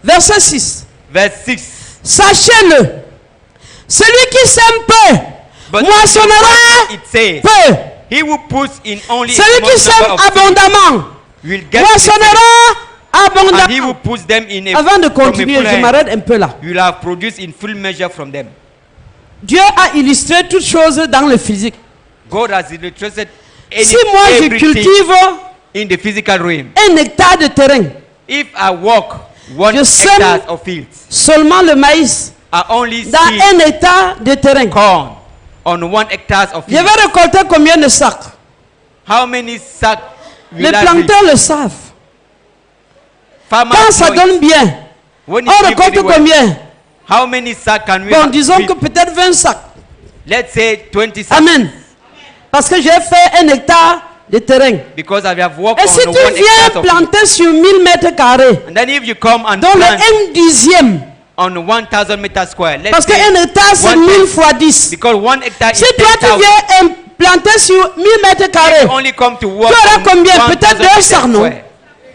S1: Verset 6.
S2: Verse 6.
S1: Sachez-le, celui qui sème peu,
S2: But
S1: moissonnera
S2: it says,
S1: peu.
S2: he who puts in only a
S1: Celui qui
S2: small
S1: sème
S2: number of seed
S1: abondamment,
S2: will get the
S1: moissonnera
S2: seed. And he who
S1: abondamment.
S2: puts them in a,
S1: Avant de
S2: from a
S1: continuer,
S2: full
S1: je
S2: hand
S1: m'arrête un peu là.
S2: will have produced in full measure from them.
S1: Dieu a illustré toutes choses dans le physique.
S2: God has illustrated
S1: Si moi je
S2: everything
S1: cultive
S2: in the physical realm.
S1: un hectare de terrain,
S2: If I walk 1
S1: Je sème
S2: hectare of fields,
S1: seulement le maïs
S2: I only
S1: dans
S2: see
S1: un hectare de terrain,
S2: corn on 1 hectare of
S1: je
S2: fields.
S1: vais récolter combien de sacs?
S2: How many sacks will
S1: Les
S2: I reap?
S1: planteurs le savent.
S2: Farmers
S1: Quand ça
S2: know it.
S1: donne bien,
S2: When
S1: on
S2: it's really
S1: récolte
S2: well,
S1: combien?
S2: how many sacks can we
S1: Bon, disons
S2: reap?
S1: que peut-être 20 sacs.
S2: Let's say 20 sacks.
S1: Amen. Parce que j'ai fait un hectare de terrain.
S2: Because I have walked
S1: Et si
S2: on
S1: tu
S2: 1
S1: viens
S2: hectare of fields.
S1: planter sur 1000 mètres carrés,
S2: And then if you come and
S1: dans le
S2: plant
S1: 1/10,
S2: on 1000 meters square, let's
S1: parce
S2: say
S1: qu'un hectare c'est
S2: 1
S1: 1000
S2: 1000,
S1: fois 10.
S2: because 1 hectare
S1: Si
S2: is
S1: toi tu
S2: 10,000.
S1: viens planter sur 1000 mètres
S2: If
S1: carrés,
S2: you only come to work
S1: Tu auras
S2: on
S1: combien?
S2: 1000
S1: Peut-être deux
S2: meters
S1: sacs, non?
S2: square.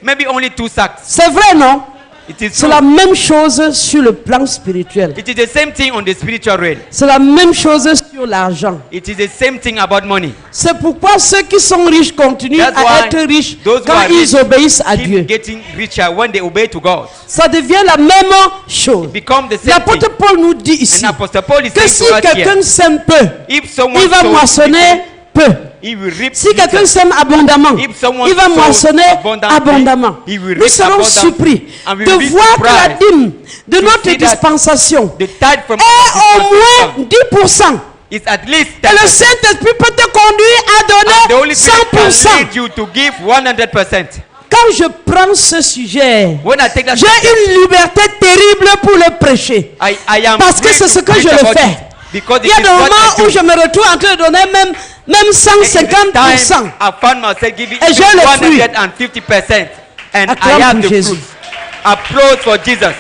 S2: Maybe only 2 sacks.
S1: c'est vrai, non?
S2: It is
S1: C'est
S2: true.
S1: la même chose sur le plan spirituel.
S2: It is the same thing on the spiritual realm.
S1: C'est la même chose sur l'argent.
S2: It is the same thing about money.
S1: C'est pourquoi ceux qui sont riches continuent
S2: That's
S1: à
S2: why
S1: être riches
S2: those who
S1: quand
S2: are
S1: ils
S2: rich
S1: obéissent à
S2: Keep
S1: Dieu.
S2: getting richer when they obey to God.
S1: Ça devient la même chose.
S2: Become the same thing.
S1: L'apôtre Paul nous dit ici
S2: And Apostle Paul is
S1: que si
S2: saying to us here,
S1: quelqu'un sème peu,
S2: if someone
S1: il va
S2: sows
S1: moissonner peu.
S2: he will reap
S1: Si quelqu'un
S2: little.
S1: sème abondamment,
S2: If someone
S1: il va
S2: sows
S1: moissonner
S2: abundantly,
S1: abondamment.
S2: he will
S1: Nous
S2: reap
S1: serons
S2: abundantly.
S1: surpris
S2: And we
S1: de
S2: will be
S1: voir que la
S2: surprised
S1: dîme de
S2: to
S1: notre
S2: see that
S1: dispensation
S2: The tithe from
S1: est au
S2: our
S1: moins
S2: dispensation
S1: 10%.
S2: is at least
S1: Et le
S2: 10%.
S1: Saint-Esprit peut te conduire à
S2: And the
S1: donner
S2: Holy Spirit can
S1: 100%.
S2: lead you to give 100%.
S1: Quand je prends ce sujet,
S2: When I take that
S1: j'ai
S2: subject,
S1: une liberté terrible pour le prêcher.
S2: I am
S1: Parce que
S2: free
S1: c'est
S2: to
S1: ce que
S2: preach
S1: je le
S2: about
S1: fais.
S2: it. Because
S1: Il
S2: it
S1: y a
S2: is
S1: des
S2: what
S1: moments
S2: I
S1: où
S2: do.
S1: je me retrouve en train de donner même
S2: It is the
S1: 150%.
S2: time I found myself giving
S1: Et j'ai le fruit.
S2: 150%. And
S1: Acclame
S2: I have
S1: pour
S2: the
S1: Jésus.
S2: fruit. Applause for Jesus.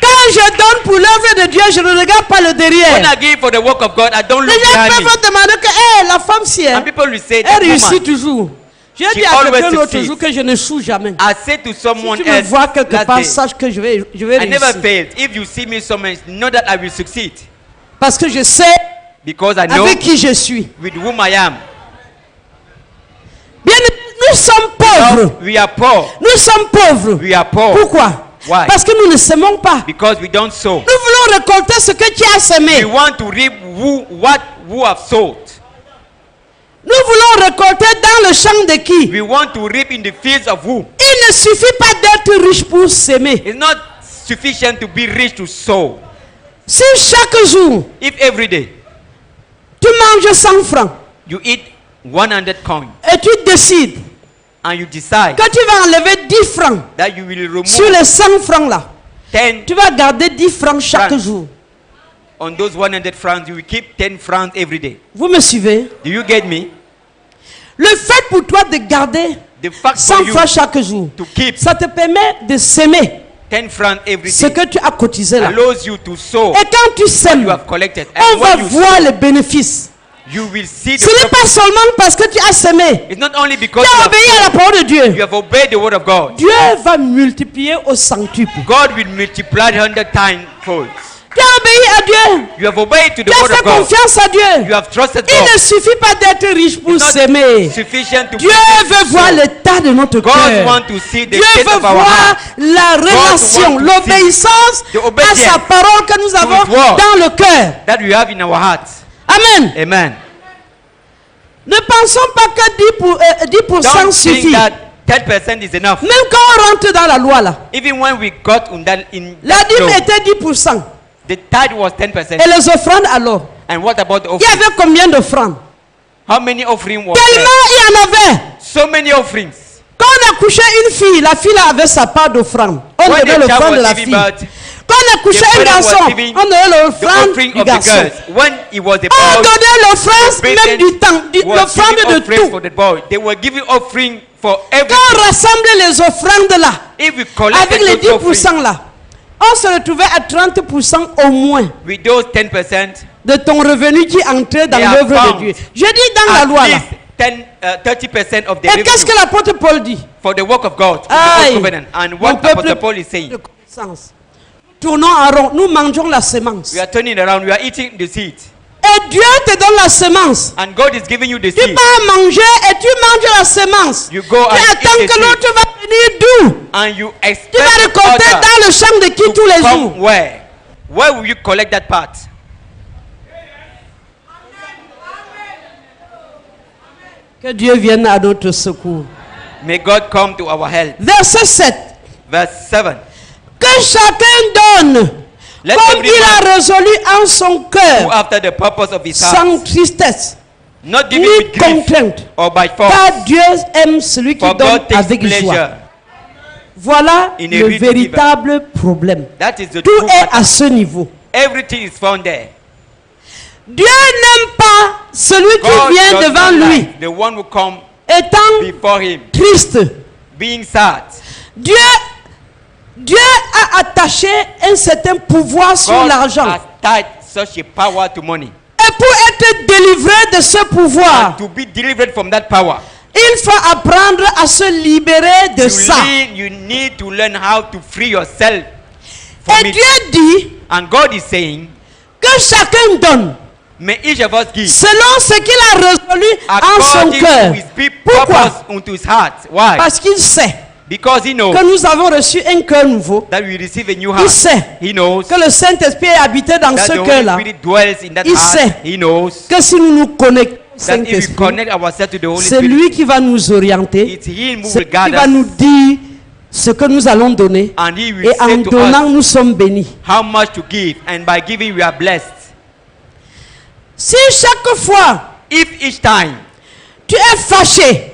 S1: Quand je donne pour l'œuvre de Dieu, je ne regarde pas le
S2: When
S1: derrière.
S2: I give for the work of God, I don't
S1: Les
S2: look
S1: gens
S2: behind me.
S1: peuvent demander que hey, la femme si
S2: And
S1: elle,
S2: people will say,
S1: elle
S2: that
S1: réussit
S2: woman,
S1: toujours. J'ai
S2: she
S1: dit à
S2: always
S1: quelqu'un l'autre
S2: succeeds.
S1: jour que je ne choue jamais.
S2: I say to someone
S1: Si tu me
S2: else,
S1: vois quelque
S2: last
S1: part,
S2: day,
S1: sache que je vais
S2: I never
S1: réussir.
S2: failed. If you see me somewhere, know that I will succeed.
S1: Parce que je sais
S2: Because I know
S1: avec qui je suis.
S2: with whom I am.
S1: Bien, nous sommes pauvres.
S2: Now, we are poor.
S1: Nous sommes pauvres.
S2: We are poor.
S1: Pourquoi?
S2: Why?
S1: Parce que nous ne semons pas.
S2: Because we don't sow.
S1: Nous voulons récolter ce que tu as
S2: We
S1: semé.
S2: want to reap who have sowed.
S1: Nous voulons récolter dans le champ de qui?
S2: We want to reap in the fields of who?
S1: Il ne suffit pas d'être riche pour s'aimer.
S2: It's not sufficient to be rich to sow.
S1: Si chaque jour,
S2: If every day
S1: tu manges 100 francs
S2: you eat 100 coins
S1: et tu décides
S2: and you decide
S1: que tu vas enlever 10 francs
S2: that you will remove
S1: sur les 100 francs là,
S2: 10
S1: tu vas garder 10 francs chaque
S2: Francs.
S1: jour.
S2: on those 100 francs, you will keep 10 francs every day.
S1: Vous me suivez?
S2: Do you get me?
S1: Le fait pour toi de garder
S2: The fact
S1: 100
S2: for you
S1: francs chaque jour,
S2: to keep
S1: ça te permet de s'aimer
S2: 10 francs every
S1: ce
S2: day
S1: que tu as cotisé là.
S2: allows you to sow
S1: Et quand tu
S2: what
S1: sèmes,
S2: you have collected.
S1: on
S2: And
S1: va
S2: when you
S1: voir
S2: sow,
S1: les bénéfices.
S2: you will see the
S1: Ce n'est
S2: profit.
S1: pas seulement parce que tu as semé.
S2: It's not only because
S1: Tu as
S2: you
S1: obéi à la
S2: have,
S1: parole de
S2: you
S1: Dieu.
S2: have obeyed the word of God.
S1: Dieu va multiplier au centuple.
S2: God will multiply 100 times fold.
S1: Tu as obéi à Dieu.
S2: You have obeyed to the
S1: Tu as
S2: word
S1: fait
S2: of God.
S1: confiance à Dieu.
S2: You have trusted
S1: Il
S2: God.
S1: ne suffit pas d'être riche pour
S2: It's not
S1: s'aimer.
S2: sufficient to
S1: Dieu
S2: be
S1: veut voir
S2: sow.
S1: l'état de notre
S2: God
S1: cœur.
S2: wants to see the
S1: Dieu
S2: state
S1: veut
S2: of our
S1: voir
S2: heart.
S1: la relation,
S2: wants to
S1: l'obéissance
S2: the
S1: à
S2: obedience
S1: sa parole que nous avons
S2: His word.
S1: dans le cœur.
S2: That we have in our hearts.
S1: Amen.
S2: Amen.
S1: Ne pensons pas que 10%
S2: Don't
S1: suffit.
S2: think that 10% is enough.
S1: Même quand on rentre dans la loi là,
S2: Even when we got in that
S1: la dîme
S2: law,
S1: était 10%.
S2: the tithe was 10%.
S1: Et les offrandes alors?
S2: And what about the
S1: Il y
S2: offering?
S1: avait combien d'offrandes?
S2: How many offerings was
S1: Tellement
S2: there?
S1: il y en avait.
S2: So many offerings.
S1: Quand on a couché une fille, la fille là avait sa part d'offrande. On
S2: When
S1: donnait
S2: the child
S1: l'offrande de
S2: was
S1: la
S2: giving
S1: fille.
S2: birth,
S1: Quand on a couché
S2: the
S1: un
S2: parent was
S1: garçon,
S2: giving
S1: on donnait
S2: the
S1: l'offrande
S2: offering
S1: du
S2: of the
S1: garçon.
S2: girls. When it was the
S1: On
S2: boy,
S1: donnait l'offrande
S2: the
S1: même du temps,
S2: was
S1: l'offrande
S2: giving
S1: de
S2: offering for
S1: tout.
S2: the boy. They were giving offering for
S1: Quand
S2: everything.
S1: on rassemblait les offrandes là,
S2: If we
S1: avec
S2: collected
S1: les
S2: those offerings
S1: 10% là, on se retrouvait à 30% au moins
S2: with those 10%,
S1: de ton revenu qui entrait dans
S2: They are
S1: l'œuvre de
S2: found
S1: Dieu. Je dis dans la
S2: at
S1: loi là.
S2: least 30% of the
S1: Et qu'est-ce
S2: revenue
S1: que l'apôtre Paul dit?
S2: for the work of God, in the
S1: Aïe.
S2: Old Covenant. And
S1: Mon
S2: what
S1: peuple
S2: Apostle Paul is saying,
S1: de connaissance. Tournons en rond, nous mangeons la sémence.
S2: we are turning around, we are eating the seed.
S1: Et Dieu te donne la sémence.
S2: And God is giving you the
S1: Tu
S2: seed.
S1: vas manger et tu manges la sémence.
S2: You go
S1: Tu
S2: and
S1: attends
S2: eat the
S1: que
S2: seed.
S1: l'autre va venir d'où?
S2: And you
S1: Tu
S2: expect
S1: vas
S2: the
S1: récolter
S2: other
S1: dans le champ de qui
S2: to
S1: tous les
S2: come
S1: jours?
S2: where? Where will you collect that part?
S1: Que Dieu vienne à notre secours.
S2: May God come to our help.
S1: Verset 7.
S2: Verse 7.
S1: Que chacun donne
S2: Let
S1: comme
S2: every
S1: il
S2: man
S1: a résolu en son
S2: go
S1: cœur,
S2: after the purpose of his heart,
S1: sans tristesse,
S2: not giving
S1: ni
S2: with grief
S1: contrainte.
S2: or by force.
S1: Car Dieu aime celui qui
S2: For
S1: donne
S2: God takes
S1: avec joie.
S2: pleasure.
S1: Voilà
S2: In a
S1: le
S2: real
S1: véritable problème.
S2: That is the
S1: Tout
S2: true
S1: est
S2: matter.
S1: à ce niveau.
S2: Everything is found there.
S1: Dieu n'aime pas celui
S2: God
S1: qui vient
S2: does
S1: devant
S2: not
S1: lui
S2: like the one who come
S1: étant
S2: before him,
S1: triste.
S2: being sad.
S1: Dieu a attaché un certain pouvoir sur
S2: God
S1: l'argent.
S2: has tied such a power to money.
S1: Et pour être délivré de ce pouvoir,
S2: And to be delivered from that power,
S1: il faut apprendre à se libérer de ça.
S2: you need to learn how to free yourself from
S1: Et
S2: it.
S1: Dieu dit
S2: And God is saying,
S1: que chacun donne
S2: may each of us give
S1: selon ce qu'il a résolu en son
S2: according
S1: cœur.
S2: to his purpose
S1: Pourquoi?
S2: unto his heart. Why?
S1: Parce qu'il sait
S2: Because he knows
S1: que nous avons reçu un cœur nouveau.
S2: that we receive a new
S1: Il
S2: heart.
S1: sait
S2: He knows
S1: que le Saint-Esprit est habité dans
S2: that
S1: ce
S2: the Holy
S1: cœur-là.
S2: Spirit dwells in that
S1: Il
S2: heart.
S1: sait
S2: He knows
S1: Que si nous nous connectons au
S2: that if we
S1: Saint-Esprit,
S2: connect ourselves to the Holy
S1: c'est
S2: Spirit,
S1: lui qui va nous orienter.
S2: it's him who
S1: C'est
S2: will
S1: lui
S2: guide
S1: qui va
S2: us,
S1: nous dire ce que nous allons donner.
S2: and he will
S1: Et en
S2: say to
S1: donnant,
S2: us
S1: nous sommes bénis.
S2: how much to give, and by giving we are blessed.
S1: Si chaque fois
S2: If each time
S1: tu es fâché,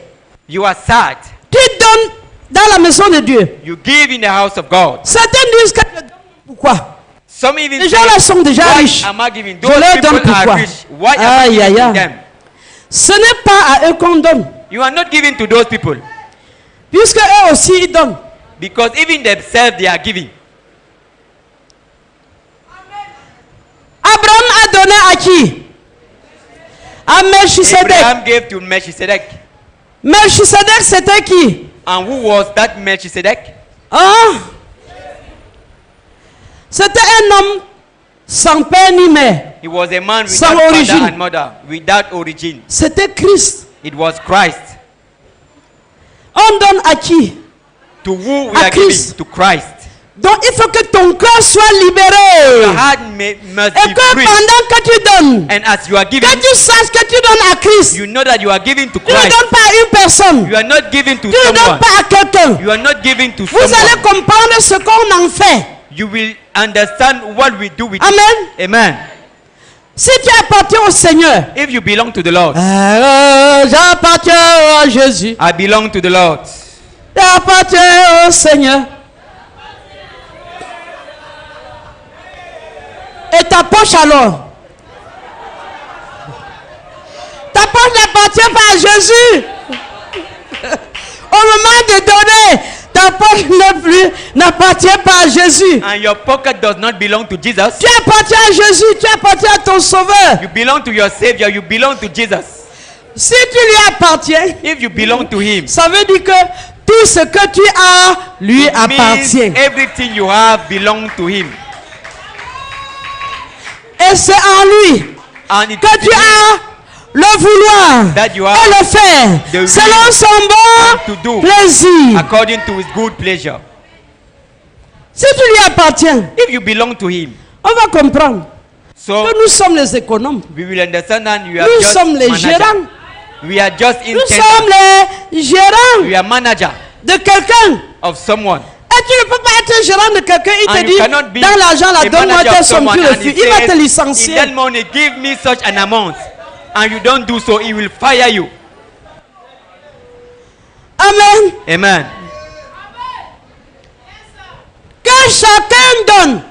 S2: you are sad,
S1: tu donnes dans la maison de Dieu.
S2: you give in the house of God.
S1: Certains disent que je donne pourquoi?
S2: Some even
S1: Les gens là sont déjà
S2: why
S1: riches.
S2: am I giving?
S1: Je
S2: Those
S1: leur donne
S2: people are
S1: pourquoi?
S2: rich. Why am I
S1: Aïe,
S2: giving
S1: aïe,
S2: to
S1: aïe.
S2: them?
S1: Ce n'est pas à eux qu'on donne,
S2: You are not giving to those people,
S1: puisque eux aussi ils donnent.
S2: because even themselves they are giving.
S1: Abraham a donné à qui? À Melchisedec.
S2: Abraham gave to Melchizedek.
S1: Melchisedec c'était qui?
S2: And who was that Melchizedek?
S1: Hein? C'était un homme sans père ni mère.
S2: He was a man
S1: Sans
S2: without
S1: origine.
S2: father and mother, without origin.
S1: C'était Christ.
S2: It was Christ.
S1: On donne à qui?
S2: To who we
S1: À
S2: are giving?
S1: Christ.
S2: To Christ.
S1: Donc il faut que ton cœur soit libéré.
S2: Your heart must
S1: Et
S2: be
S1: que
S2: free.
S1: pendant que tu donnes,
S2: And as you are giving,
S1: que tu saches que tu donnes à Christ.
S2: you know that you are giving to
S1: Tu ne
S2: Christ.
S1: donnes pas à une personne.
S2: You are not giving to
S1: Tu ne donnes
S2: someone.
S1: pas à quelqu'un.
S2: You are not giving to
S1: Vous allez
S2: someone.
S1: comprendre ce qu'on en fait.
S2: You will understand what we do with it.
S1: Amen.
S2: Amen.
S1: Si tu appartiens au Seigneur,
S2: If you belong to the Lord,
S1: j'appartiens à Jésus.
S2: I belong to the Lord.
S1: J'appartiens au Seigneur. Et ta poche alors? Ta poche n'appartient pas à Jésus. Au moment de donner, ta poche n'appartient pas à Jésus.
S2: And your pocket does not belong to Jesus.
S1: Tu appartiens à Jésus, tu appartiens à ton Sauveur.
S2: You belong to your Savior. You belong to Jesus.
S1: Si tu lui appartiens,
S2: If you belong to Him,
S1: ça veut dire que tout ce que tu as lui
S2: it means
S1: appartient.
S2: everything you have belongs to Him.
S1: Et c'est en lui
S2: And it
S1: que tu as le vouloir
S2: that you
S1: et
S2: have
S1: le faire
S2: the
S1: selon
S2: will
S1: son
S2: to
S1: bon
S2: do
S1: plaisir.
S2: according to His good pleasure.
S1: Si tu lui appartiens,
S2: If you belong to Him,
S1: on va comprendre
S2: so
S1: que nous sommes les économes.
S2: we will understand that you are
S1: Nous
S2: just
S1: sommes les
S2: manager.
S1: gérants.
S2: We are just
S1: Nous sommes
S2: intendants.
S1: les gérants
S2: We are manager
S1: de quelqu'un.
S2: of someone.
S1: Et tu ne peux pas être gérant de quelqu'un. Il
S2: And
S1: te
S2: you
S1: dit,
S2: cannot be
S1: dans l'argent là,
S2: a
S1: donne-moi
S2: manager
S1: tes
S2: of
S1: sommes,
S2: someone
S1: tu
S2: and
S1: refuses.
S2: he
S1: Il va te
S2: says, in
S1: licencier.
S2: that money, give me such an amount. And you don't do so, he will fire you.
S1: Amen.
S2: Amen.
S1: Que chacun donne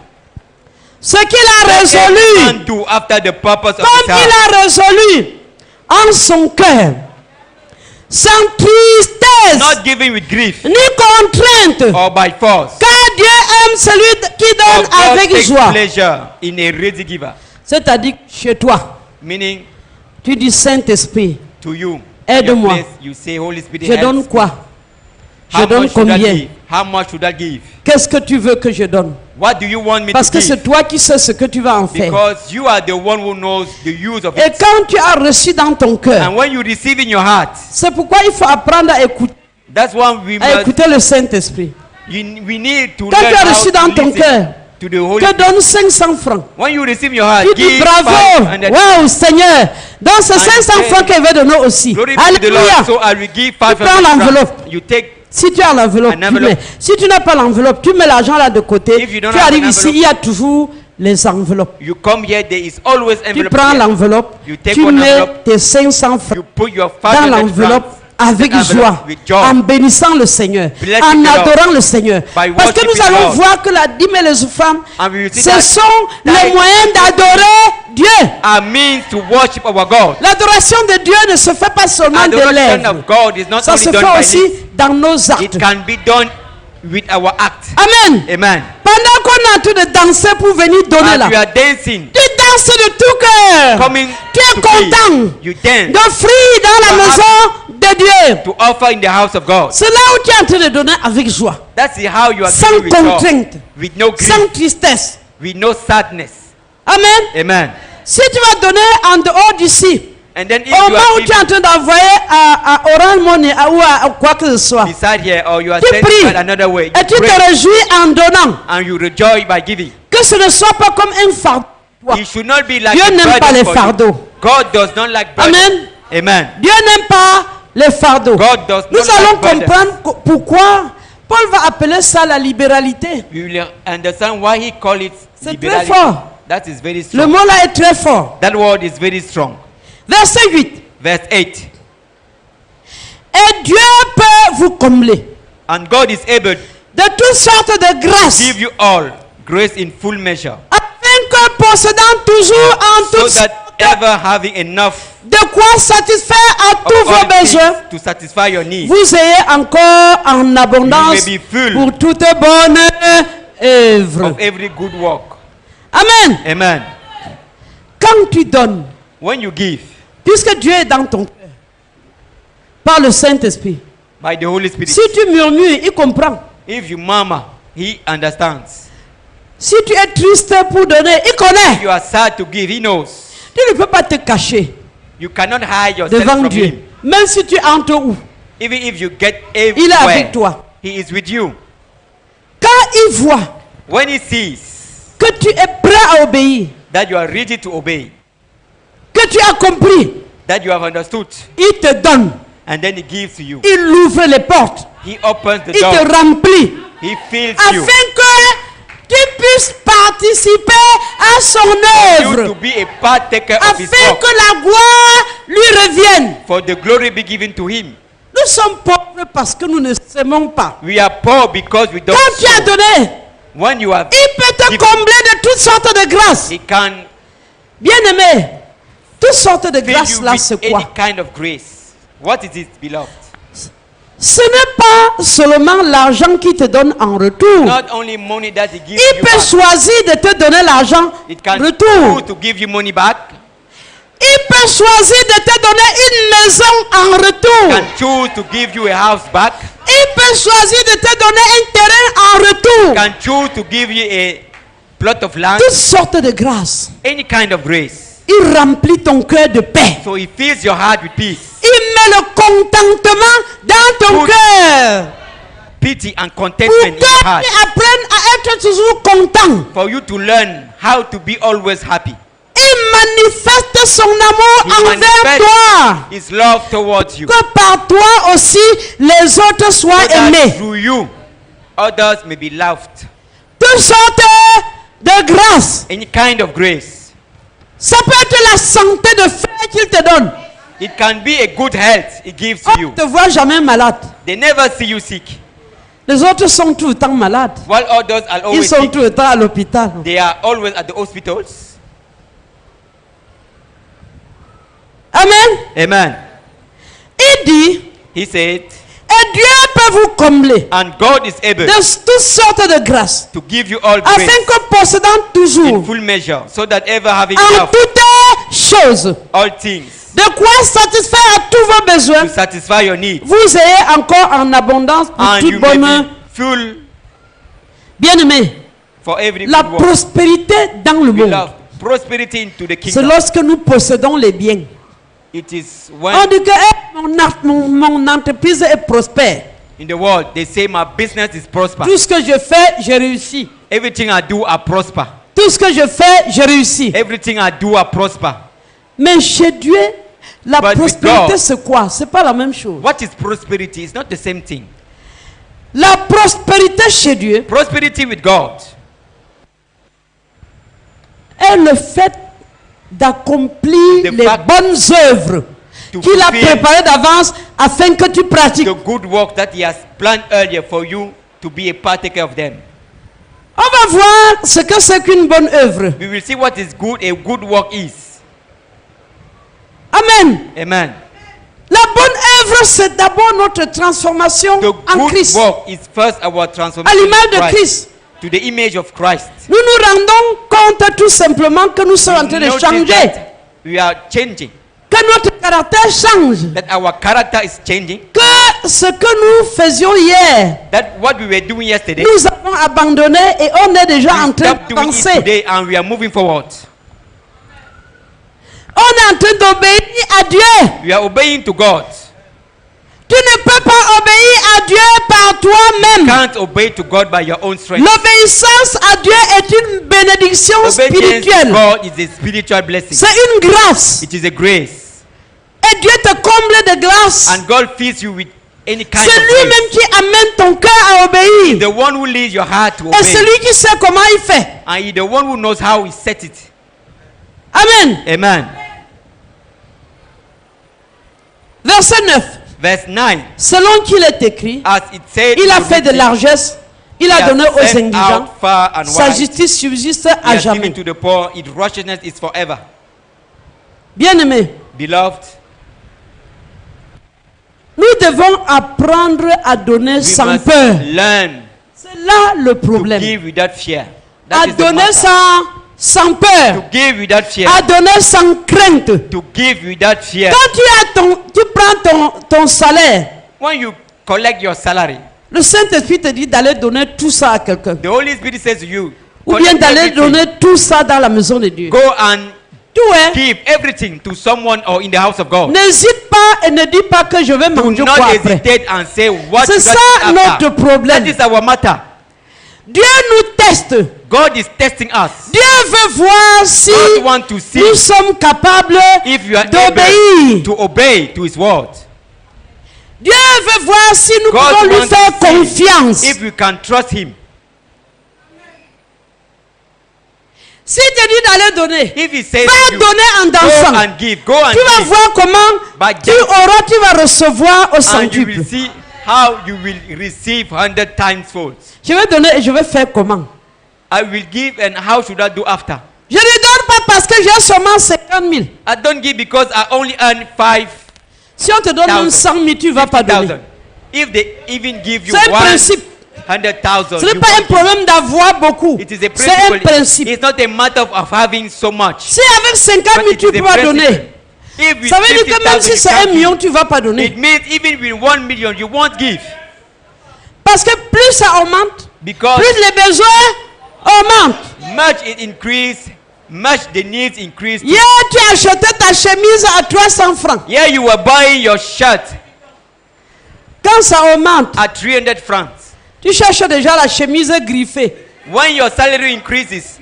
S1: ce qu'il a
S2: Let every
S1: résolu,
S2: man do after the purpose of
S1: comme
S2: his heart.
S1: il a résolu en son cœur, sans tristesse
S2: Not giving with grief
S1: ni contrainte,
S2: or by force.
S1: car Dieu aime celui qui
S2: For
S1: donne
S2: God
S1: avec
S2: takes
S1: joie.
S2: pleasure in a ready giver.
S1: C'est-à-dire chez toi,
S2: Meaning
S1: tu dis Saint-Esprit,
S2: to you.
S1: Aide-moi.
S2: Your place, you say, Holy Spirit,
S1: je
S2: help
S1: donne
S2: me.
S1: quoi? Je
S2: How
S1: donne
S2: much should I
S1: combien?
S2: give? How much should I give?
S1: Qu'est-ce que tu veux que je donne?
S2: What do you want me
S1: Parce
S2: to
S1: que c'est
S2: give?
S1: toi qui sais ce que tu vas en faire.
S2: Because you are the one who knows the use of
S1: Et
S2: it.
S1: quand tu as reçu dans ton cœur,
S2: And when you receive in your heart,
S1: c'est pourquoi il faut apprendre à écouter,
S2: that's why we must.
S1: le Saint-Esprit.
S2: We need to
S1: Quand
S2: learn
S1: tu as
S2: how
S1: reçu
S2: to
S1: dans ton
S2: listen.
S1: cœur,
S2: to the Holy
S1: te
S2: Spirit.
S1: donne 500 francs.
S2: When you receive your heart,
S1: Tu dis
S2: give
S1: bravo,
S2: 500.
S1: waouh Seigneur. Donc c'est
S2: And
S1: 500
S2: then,
S1: francs qu'elle veut donner aussi.
S2: Glory be to the
S1: Alléluia.
S2: Lord. So I will give
S1: prends
S2: 500
S1: l'enveloppe.
S2: francs. You take.
S1: Si tu as l'enveloppe,
S2: An
S1: tu
S2: envelope.
S1: mets. Si tu n'as pas l'enveloppe, tu mets l'argent là de côté.
S2: If you don't
S1: Tu
S2: have
S1: arrives
S2: an
S1: ici,
S2: envelope,
S1: il y a toujours les enveloppes.
S2: You come here, there is always
S1: Tu
S2: envelope.
S1: prends
S2: here.
S1: l'enveloppe,
S2: You take
S1: tu
S2: one
S1: mets
S2: envelope.
S1: tes 500 francs
S2: You put your
S1: dans
S2: 500
S1: l'enveloppe
S2: francs
S1: avec
S2: in the envelope
S1: joie,
S2: with joy.
S1: en bénissant le Seigneur,
S2: Blessing
S1: en
S2: the Lord.
S1: adorant le Seigneur.
S2: By
S1: Parce que nous
S2: worshiping the
S1: allons
S2: Lord.
S1: voir que la dîme et les offrandes,
S2: And we will see
S1: ce
S2: that
S1: sont
S2: that
S1: les moyens d'adorer Dieu.
S2: are means to worship our God.
S1: L'adoration de Dieu ne se fait pas seulement de
S2: Adoration
S1: lèvres.
S2: of God is not
S1: Ça
S2: only
S1: se
S2: done
S1: fait
S2: by
S1: aussi
S2: lips.
S1: dans nos
S2: It
S1: actes.
S2: can be done with our act.
S1: Amen.
S2: Amen.
S1: Pendant qu'on est en train de danser pour venir donner
S2: As
S1: là,
S2: we are dancing,
S1: tu danses de tout cœur.
S2: coming
S1: Tu es
S2: to
S1: content
S2: give, you dance
S1: d'offrir dans la
S2: You are
S1: maison de Dieu.
S2: to offer in the house of God.
S1: C'est là où tu es en train de donner avec joie,
S2: That's how you are
S1: sans
S2: giving with joy,
S1: contrainte,
S2: with no grief,
S1: sans tristesse.
S2: with no sadness.
S1: Amen.
S2: Amen.
S1: Si tu vas donner en dehors d'ici,
S2: And then if
S1: au
S2: you
S1: moment où
S2: are
S1: tu es en train d'envoyer à Orange Money ou à quoi que ce soit,
S2: beside here or you are
S1: tu
S2: sending
S1: pries
S2: it another way,
S1: et
S2: you
S1: tu te
S2: pray
S1: réjouis en donnant.
S2: and you rejoice by giving.
S1: Que ce ne soit pas comme un fardeau.
S2: It should not be like
S1: Dieu
S2: a
S1: n'aime pas
S2: burden
S1: les
S2: for you.
S1: fardeaux.
S2: God does not like burden.
S1: Amen.
S2: Amen.
S1: Dieu n'aime pas les fardeaux.
S2: God does
S1: Nous
S2: not
S1: allons
S2: like burden.
S1: comprendre pourquoi Paul va appeler ça la libéralité.
S2: We will understand why he called it
S1: C'est
S2: liberality.
S1: très fort.
S2: That is very
S1: Le
S2: strong.
S1: mot là est très fort.
S2: That word is very strong.
S1: Verset 8.
S2: Verse 8.
S1: Et Dieu peut vous combler
S2: And God is able to
S1: de toutes sortes de grâces,
S2: give you all grace in full measure,
S1: afin que possédant toujours en
S2: so
S1: toutes
S2: that
S1: sortes
S2: ever having enough
S1: de quoi satisfaire à
S2: of
S1: tous vos
S2: all
S1: besoins,
S2: things to satisfy your needs,
S1: vous ayez encore en abondance
S2: You may be full
S1: pour toute bonne œuvre.
S2: of every good work.
S1: Amen.
S2: Amen.
S1: Quand tu donnes,
S2: When you give
S1: puisque Dieu est dans ton cœur, par le Saint-Esprit,
S2: by the Holy Spirit,
S1: si tu murmures, il comprend.
S2: if you murmur, He understands.
S1: Si tu es triste pour donner, il
S2: If
S1: connaît.
S2: you are sad to give, He knows.
S1: Tu ne peux pas te cacher
S2: You cannot hide yourself
S1: devant
S2: from
S1: Dieu.
S2: Him.
S1: Même si tu entres où,
S2: Even if you get
S1: il est avec
S2: everywhere,
S1: toi.
S2: He is with you.
S1: Quand il voit
S2: When He sees
S1: que tu es prêt à obéir,
S2: that you are ready to obey,
S1: que tu as compris,
S2: that you have understood,
S1: il te donne.
S2: and then He gives to you.
S1: Il ouvre les portes.
S2: He opens the
S1: Il
S2: door.
S1: te remplit.
S2: He fills you.
S1: Afin que tu puisses participer à son
S2: You to
S1: œuvre.
S2: be a partaker of His
S1: Afin
S2: work.
S1: que la gloire lui revienne.
S2: For the glory be given to Him.
S1: Nous sommes pauvres parce que nous ne s'aimons pas.
S2: We are poor because we don't
S1: Quand tu as
S2: sow.
S1: donné,
S2: When you have,
S1: il peut te
S2: Give-
S1: combler de toutes sortes de grâces.
S2: He can
S1: Bien-aimé, toutes sortes de
S2: fill
S1: grâces
S2: you
S1: là,
S2: with
S1: c'est
S2: any
S1: quoi?
S2: kind of grace. What is it, beloved?
S1: Ce n'est pas seulement l'argent qu'il te donne en retour.
S2: Not only money that He gives
S1: Il
S2: you
S1: peut
S2: back.
S1: choisir de te donner l'argent
S2: It
S1: en
S2: can
S1: retour.
S2: choose to give you money back.
S1: Il peut choisir de te donner une maison en retour.
S2: Can choose to give you a house back.
S1: Il peut choisir de te donner un terrain en retour.
S2: Can choose to give you a plot of land.
S1: Toutes sortes de grâces.
S2: Any kind of grace.
S1: Il remplit ton cœur de paix.
S2: So He fills your heart with peace,
S1: Il met le contentement dans ton
S2: Good.
S1: cœur.
S2: pity, and
S1: Pour
S2: contentment
S1: que
S2: in your heart.
S1: tu apprennes à être toujours content.
S2: For you to learn how to be always happy.
S1: Il manifeste son amour
S2: He
S1: envers
S2: manifests
S1: toi.
S2: His love towards you.
S1: Que par toi aussi les autres soient
S2: So that
S1: aimés.
S2: through you, others may be loved.
S1: Toutes sortes de grâces.
S2: Any kind of grace.
S1: Ça peut être la santé de fer qu'il te donne.
S2: It can be a good health He gives to
S1: On ne
S2: you.
S1: te voit jamais malade.
S2: They never see you sick.
S1: Les autres sont tout le temps malades.
S2: While others are
S1: Ils
S2: always
S1: sont
S2: sick,
S1: tout le temps à l'hôpital.
S2: they are always at the hospitals.
S1: Amen.
S2: Amen.
S1: Il dit,
S2: He said,
S1: et Dieu peut vous combler
S2: and God is able
S1: de toutes sortes de grâces,
S2: to give you all
S1: afin
S2: grace
S1: que possédant
S2: in
S1: toujours
S2: full measure, so that ever having
S1: en
S2: enough
S1: toutes choses,
S2: all things
S1: de quoi satisfaire à tous vos besoins,
S2: to satisfy your needs,
S1: vous ayez encore en abondance pour
S2: and
S1: toute
S2: you may
S1: bonne.
S2: be full
S1: Bien-aimé,
S2: for every
S1: la
S2: good work.
S1: prospérité dans le monde,
S2: Beloved, prosperity into the
S1: c'est
S2: kingdom.
S1: lorsque nous possédons les biens.
S2: It is
S1: On
S2: when
S1: dit que mon entreprise est prospère.
S2: in the world they say my business is prosper.
S1: Tout ce que je fais, je réussis.
S2: Everything I do, I prosper.
S1: Tout ce que je fais, je réussis.
S2: Everything I do, I prosper.
S1: Mais chez Dieu, la
S2: But with
S1: prospérité,
S2: God,
S1: c'est quoi? C'est pas la même chose.
S2: What is prosperity? It's not the same thing.
S1: La prospérité chez Dieu
S2: Prosperity with God
S1: est le fait d'accomplir
S2: The
S1: les
S2: fact
S1: bonnes œuvres
S2: to
S1: qu'il a
S2: fulfill
S1: préparées d'avance afin que tu pratiques.
S2: the good work that He has planned earlier for you to be a partaker of them.
S1: On va voir ce que c'est qu'une bonne œuvre.
S2: We will see what is good, a good work is.
S1: Amen.
S2: Amen.
S1: La bonne œuvre, c'est d'abord notre transformation
S2: The
S1: en
S2: good
S1: Christ,
S2: work is first our
S1: à
S2: transformation
S1: l'image de
S2: to Christ,
S1: Christ.
S2: to the image of Christ.
S1: Nous nous rendons compte tout simplement que nous sommes en train de
S2: Notice
S1: changer,
S2: that we are changing,
S1: que notre caractère change,
S2: that our character is changing,
S1: que ce que nous faisions hier,
S2: that what we were doing yesterday,
S1: nous avons abandonné et on est déjà en
S2: we
S1: train
S2: stop
S1: de
S2: doing it
S1: penser.
S2: today and we are moving forward.
S1: On est en train d'obéir à Dieu.
S2: We are obeying to God.
S1: Tu ne peux pas obéir à Dieu par toi-même.
S2: Can't obey to God by your own strength.
S1: L'obéissance à Dieu est une bénédiction
S2: Obedience to
S1: spirituelle.
S2: God is a spiritual blessing.
S1: C'est une grâce.
S2: It is a grace.
S1: Et Dieu te comble de grâce.
S2: And God fills you with any kind
S1: C'est
S2: of
S1: lui-même
S2: grace.
S1: qui amène ton cœur à obéir.
S2: The one who leads your heart to
S1: Et
S2: obey.
S1: c'est lui qui sait comment il fait.
S2: And He the one who knows how He set it.
S1: Amen.
S2: Amen.
S1: Verset 9.
S2: Verse 9.
S1: Selon qu'il est écrit,
S2: As it said,
S1: il a
S2: in the
S1: fait de
S2: written,
S1: largesse, il
S2: He
S1: a
S2: has
S1: donné aux
S2: sent
S1: indigents.
S2: out far and
S1: Sa
S2: wide.
S1: justice subsiste
S2: He
S1: à
S2: has given
S1: jamais.
S2: to the poor. His righteousness is forever.
S1: Bien-aimés,
S2: Beloved,
S1: nous devons apprendre à donner
S2: we
S1: sans
S2: must
S1: peur.
S2: learn
S1: C'est là le
S2: to
S1: problème.
S2: give without fear. That
S1: À
S2: is the
S1: donner
S2: matter.
S1: sans peur.
S2: To give without fear.
S1: À donner sans crainte.
S2: To give without fear.
S1: Quand tu prends ton salaire,
S2: When you collect your salary,
S1: le Saint-Esprit te dit d'aller donner tout ça à quelqu'un.
S2: the Holy Spirit says to you,
S1: Ou bien
S2: collect
S1: d'aller
S2: everything.
S1: donner tout ça dans la maison de Dieu.
S2: Go and
S1: Tout est.
S2: give everything to someone or in the house of God.
S1: N'hésite pas et ne dis pas que je vais
S2: Do
S1: manger
S2: not
S1: quoi après.
S2: hesitate and say what
S1: C'est
S2: should I
S1: ça
S2: eat after.
S1: notre problème.
S2: That is our matter.
S1: Dieu nous teste.
S2: God is testing us.
S1: Dieu veut voir si
S2: God wants to see
S1: nous sommes capables
S2: if you are
S1: d'obéir.
S2: able to obey to His word.
S1: Dieu veut voir si nous
S2: God
S1: pouvons lui
S2: wants
S1: faire
S2: to see
S1: confiance.
S2: if you can trust Him.
S1: S'il te dit d'aller donner,
S2: If He says
S1: va
S2: to you,
S1: donner en
S2: go
S1: dansant.
S2: and give, go and
S1: Tu vas
S2: give,
S1: voir comment
S2: By
S1: tu vas recevoir au
S2: and you
S1: centuple.
S2: will see how you will receive 100 times fold.
S1: Je vais donner et je vais faire comment?
S2: I will give, and how should I do after?
S1: Je ne donne pas parce que j'ai seulement 50 000.
S2: I don't give because I only earn 5,000.
S1: Si on te donne même 100 000, tu ne vas pas donner.
S2: If they even give you
S1: C'est un principe.
S2: 100,000,
S1: Ce n'est
S2: you
S1: pas un
S2: won't give.
S1: problème d'avoir beaucoup.
S2: It is a
S1: C'est un
S2: principle.
S1: principe.
S2: It's not a matter of having so much.
S1: Si avec 50
S2: But
S1: 000
S2: it
S1: tu
S2: is a
S1: peux pas
S2: principle.
S1: donner,
S2: If with
S1: ça veut dire que même
S2: 50,000
S1: si
S2: you
S1: c'est 1
S2: can't
S1: million,
S2: give,
S1: tu ne vas pas donner.
S2: it means even with 1 million you won't give.
S1: Parce que plus ça augmente,
S2: Because
S1: plus les besoins augmentent.
S2: much it increase, much the needs increase.
S1: Hier, tu as acheté ta chemise à 300 francs.
S2: Here you were buying your shirt
S1: Quand ça augmente,
S2: at 300 francs.
S1: tu cherches déjà la chemise griffée.
S2: When your salary increases,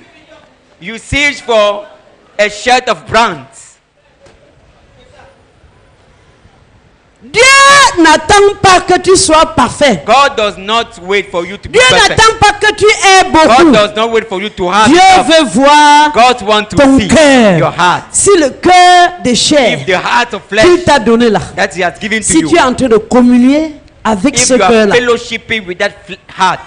S2: you search for a shirt of brands.
S1: Dieu n'attend pas que tu sois parfait.
S2: God does not wait for you to be
S1: Dieu
S2: perfect.
S1: n'attend pas que tu aies beaucoup.
S2: God does not wait for you to have
S1: Dieu
S2: enough.
S1: veut voir
S2: God wants to
S1: ton
S2: see
S1: cœur.
S2: your heart.
S1: Si le cœur de chair
S2: If the heart of
S1: qu'il
S2: flesh
S1: t'a donné là,
S2: that He has given to
S1: si
S2: you,
S1: tu es en train de communier avec
S2: if
S1: ce
S2: you are
S1: cœur-là,
S2: fellowshipping with that heart,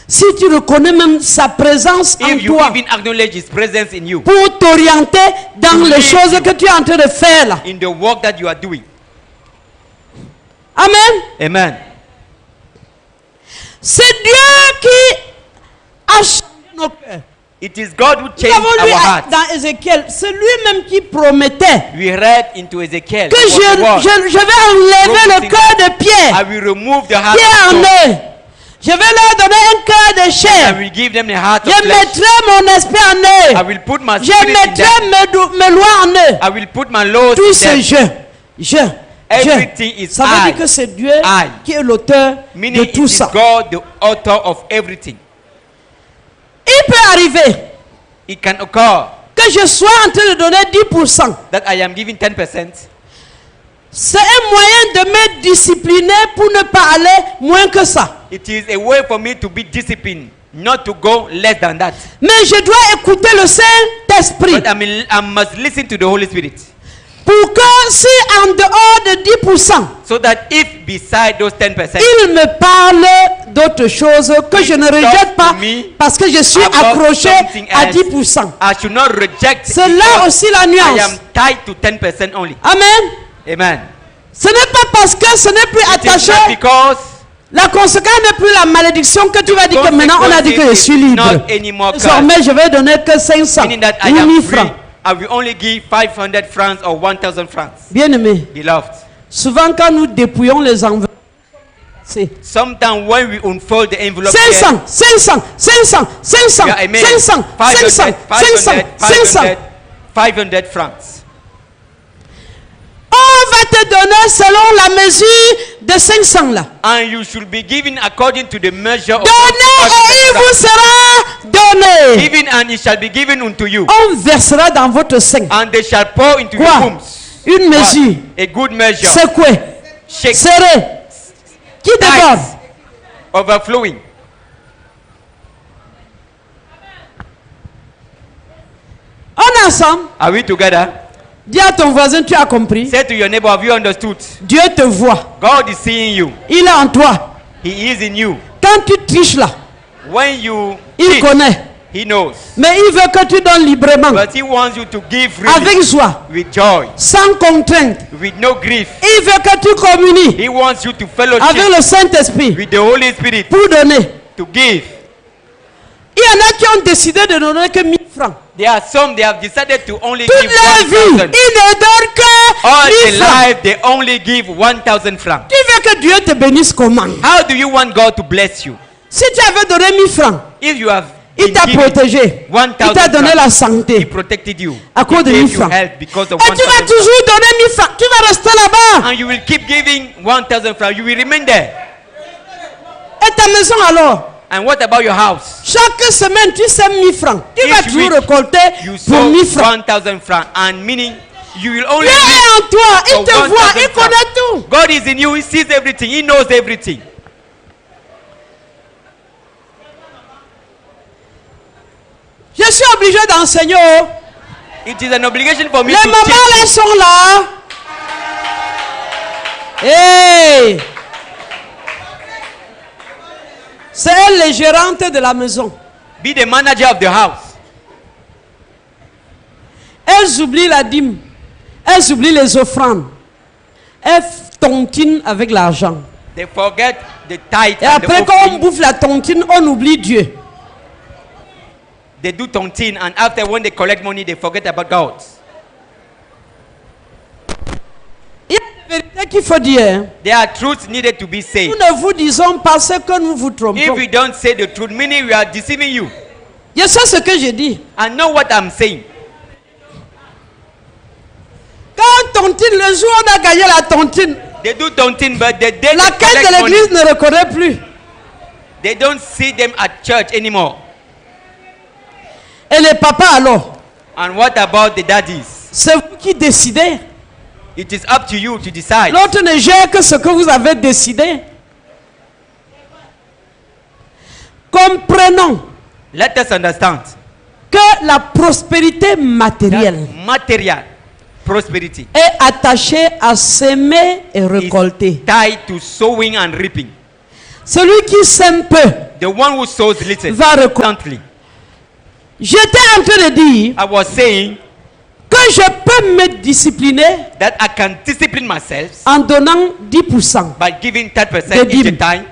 S1: si tu reconnais même sa présence en
S2: if you
S1: toi
S2: even acknowledge His presence in you,
S1: pour t'orienter dans
S2: To
S1: les
S2: lead
S1: choses
S2: you.
S1: que tu es en train de faire là.
S2: in the work that you are doing.
S1: Amen.
S2: Amen.
S1: C'est Dieu qui a changé nos cœurs.
S2: It is God who
S1: Nous
S2: changed
S1: avons lu
S2: our heart.
S1: dans Ézéchiel, c'est lui-même qui promettait
S2: We read into Ezekiel
S1: que
S2: what the word.
S1: je vais enlever le cœur de
S2: I
S1: Pierre
S2: will remove the heart
S1: qui est en
S2: of stone.
S1: eux. Je vais leur donner un cœur de
S2: I
S1: chair.
S2: will give them the heart of
S1: Je
S2: flesh.
S1: mettrai mon esprit en eux.
S2: I will put my
S1: Je
S2: spirit in
S1: mettrai
S2: them.
S1: mes lois en eux.
S2: I will put my laws
S1: Tout
S2: in
S1: c'est
S2: them.
S1: je.
S2: Everything is
S1: Ça veut
S2: I.
S1: dire que c'est Dieu
S2: I.
S1: qui est l'auteur
S2: Meaning
S1: de
S2: it
S1: tout
S2: is
S1: ça.
S2: God, the author of everything.
S1: arriver
S2: it can occur
S1: que je sois en train de donner 10%.
S2: that I am giving 10%.
S1: C'est un moyen de me discipliner pour ne pas aller moins que ça.
S2: It is a way for me to be disciplined, not to go less than that.
S1: Mais je dois écouter le Saint-Esprit.
S2: But I must listen to the Holy Spirit.
S1: Pour que si en dehors de 10%,
S2: So that if beside those 10%,
S1: il me parle d'autre chose que je ne rejette pas parce que je suis accroché à 10%.
S2: I should not reject
S1: C'est là
S2: because
S1: aussi la
S2: I
S1: nuance.
S2: am tied to 10% only.
S1: Amen.
S2: Amen.
S1: Ce n'est pas parce que ce n'est plus
S2: It is
S1: attaché.
S2: not because
S1: La conséquence n'est plus la malédiction que tu vas dire que maintenant on a dit que je suis libre.
S2: not anymore cursed.
S1: Désormais, je vais donner que 500
S2: Meaning that I
S1: ou
S2: am
S1: 1000
S2: free.
S1: francs.
S2: I will only give 500 francs or 1,000 francs.
S1: Bien-aimé,
S2: Beloved,
S1: souvent quand nous dépouillons les enveloppes, c'est
S2: sometimes when we unfold the envelope here,
S1: 500, 500, 500, 500,
S2: yeah, amen.
S1: 500, 500, 500, 500.
S2: 500 francs.
S1: On va te donner selon la mesure de 500 là.
S2: And you should be given according to the measure of
S1: Donnez et il vous sera donné.
S2: given, and it shall be given unto you,
S1: On versera dans votre sein.
S2: and they shall pour into your
S1: Quoi?
S2: wombs.
S1: Une mesure.
S2: A good measure,
S1: Secouée.
S2: shake,
S1: Serrée. Qui déborde.
S2: tight, overflowing.
S1: On est ensemble.
S2: Are we together?
S1: Dis à ton voisin, tu as compris.
S2: Say to your neighbor, have you understood?
S1: Dieu te voit.
S2: God is seeing you.
S1: Il est en toi.
S2: He is in you.
S1: Quand tu triches là,
S2: When you
S1: il
S2: cheat,
S1: connaît.
S2: he knows.
S1: Mais il veut que tu donnes librement.
S2: But he wants you to give freely,
S1: Avec joie.
S2: with joy,
S1: Sans contrainte.
S2: with no grief.
S1: Il veut que tu communies
S2: He wants you to
S1: avec
S2: fellowship
S1: le Saint-Esprit
S2: with the Holy Spirit,
S1: pour donner.
S2: to give.
S1: Il y en a qui ont décidé de ne donner que 1000 francs.
S2: There are some, they have decided to only
S1: Toute
S2: give
S1: leur vie,
S2: 1,000.
S1: ils ne donnent que
S2: All
S1: 1000
S2: their
S1: francs.
S2: life, they only give 1,000 francs.
S1: Tu veux que Dieu te bénisse comment?
S2: How do you want God to bless you?
S1: Si tu avais donné 1000 francs,
S2: If you have
S1: il
S2: been
S1: t'a
S2: given
S1: protégé.
S2: 1,000
S1: Il t'a donné
S2: francs,
S1: la
S2: He
S1: santé
S2: protected you.
S1: à cause
S2: He
S1: de
S2: gave
S1: 1000
S2: you
S1: francs.
S2: health because of
S1: Et tu vas
S2: 1,000 francs.
S1: toujours donner 1000 francs. Tu vas rester là-bas.
S2: And you will keep giving 1,000 francs. You will remain there.
S1: Et ta maison alors?
S2: And what about your house?
S1: Chaque semaine, tu sèmes 1000 francs. Tu vas
S2: Each
S1: toujours
S2: week,
S1: récolter
S2: You
S1: pour
S2: sow
S1: 1000 francs.
S2: 1,000 francs. And meaning you will only
S1: Dieu
S2: reap
S1: est en toi. Il
S2: for
S1: te voit.
S2: 1,000
S1: Il
S2: francs.
S1: connaît tout.
S2: God is in you. He sees everything. He knows everything.
S1: Je suis obligé d'enseigner. Oh.
S2: It is an obligation for me
S1: Les
S2: to
S1: mamans
S2: teach
S1: là
S2: you.
S1: sont là. Hey. C'est elle les gérantes de la maison.
S2: Be the manager of the house.
S1: Elles oublient la dîme. Elles oublient les offrandes. Elles tontinent avec l'argent.
S2: They forget the tithe
S1: Et
S2: and
S1: après,
S2: the
S1: quand on
S2: offering.
S1: bouffe la tontine, on oublie Dieu.
S2: They do tontine, and after when they collect money, they forget about God.
S1: Il y a des vérités qu'il faut dire. Hein.
S2: There are truths needed to be said.
S1: Nous ne vous disons pas ce que nous vous trompons.
S2: If we don't say the truth, meaning we are deceiving you.
S1: Je sais ce que j'ai dit.
S2: I know what I'm saying.
S1: Quand tontine, le jour où on a gagné la tontine,
S2: They do tontine, but the day
S1: la
S2: they
S1: caisse
S2: collect
S1: de
S2: money,
S1: l'église ne reconnaît plus.
S2: they don't see them at church anymore.
S1: Et les papas alors,
S2: And what about the daddies?
S1: c'est vous qui décidez.
S2: It is up to you to decide.
S1: L'autre ne gère que ce que vous avez décidé. Comprenons
S2: Let us understand
S1: que la prospérité matérielle
S2: that material prosperity
S1: est attachée à s'aimer et
S2: is
S1: récolter.
S2: tied to sowing and reaping.
S1: Celui qui sème peu
S2: The one who sows little
S1: va récolter.
S2: constantly.
S1: J'étais en train de dire
S2: I was saying
S1: que je peux me discipliner
S2: that I can discipline myself
S1: en donnant 10%.
S2: by giving 10%
S1: The
S2: each
S1: dîme.
S2: time.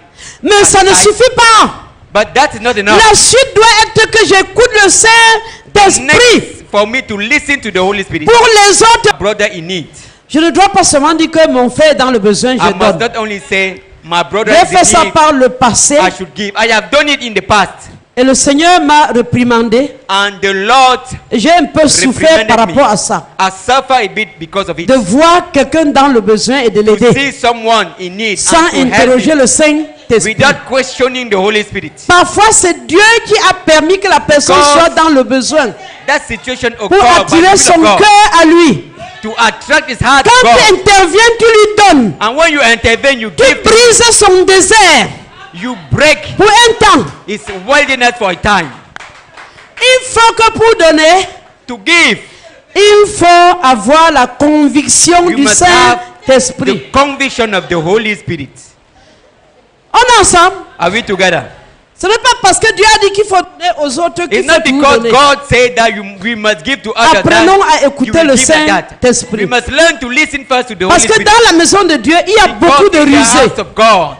S1: Mais ça ne
S2: I-
S1: suffit pas.
S2: But that is not enough.
S1: La suite doit être que j'écoute le Saint-Esprit
S2: Next, for me to listen to the Holy Spirit.
S1: pour les autres.
S2: Brother in need.
S1: Je ne dois pas seulement dire que mon frère est dans le besoin,
S2: I
S1: je
S2: must
S1: donne.
S2: not only say my brother
S1: J'ai
S2: is
S1: fait ça
S2: in need,
S1: par le passé
S2: I should give. I have done it in the past.
S1: et le Seigneur m'a réprimandé.
S2: And the Lord
S1: J'ai un peu souffert par
S2: reprimanded me.
S1: rapport à ça.
S2: I suffer a bit because of it.
S1: De voir quelqu'un dans le besoin et de
S2: To
S1: l'aider
S2: see someone in need
S1: sans
S2: and to help
S1: interroger
S2: him
S1: le Saint-Esprit. Saint-Esprit.
S2: without questioning the Holy Spirit.
S1: Parfois, c'est Dieu qui a permis que la personne
S2: Because
S1: soit dans le besoin
S2: That situation
S1: pour
S2: occurred by
S1: attirer
S2: the
S1: son
S2: will of God,
S1: cœur à lui.
S2: to attract his heart to
S1: Quand tu
S2: God.
S1: interviens, tu lui donnes.
S2: And when you intervene, you
S1: Tu
S2: give,
S1: brises son désert
S2: you break
S1: pour un temps.
S2: his wilderness for a time.
S1: Il faut que pour donner,
S2: To give,
S1: il faut avoir la conviction
S2: you
S1: du
S2: must have
S1: Saint-Esprit.
S2: the conviction of the Holy Spirit.
S1: On est ensemble.
S2: Are we together?
S1: Ce n'est pas parce que Dieu a dit qu'il faut donner aux autres qu'il
S2: It's
S1: faut
S2: not
S1: tout
S2: because
S1: donner.
S2: God said that we must give to others
S1: Apprenons à
S2: that you
S1: écouter
S2: will
S1: le
S2: give like that.
S1: Saint-Esprit.
S2: We must learn to listen first to the Holy
S1: Parce que
S2: Spirit.
S1: dans la maison de Dieu, il y a beaucoup
S2: Because
S1: de
S2: in the
S1: rusés.
S2: house of God,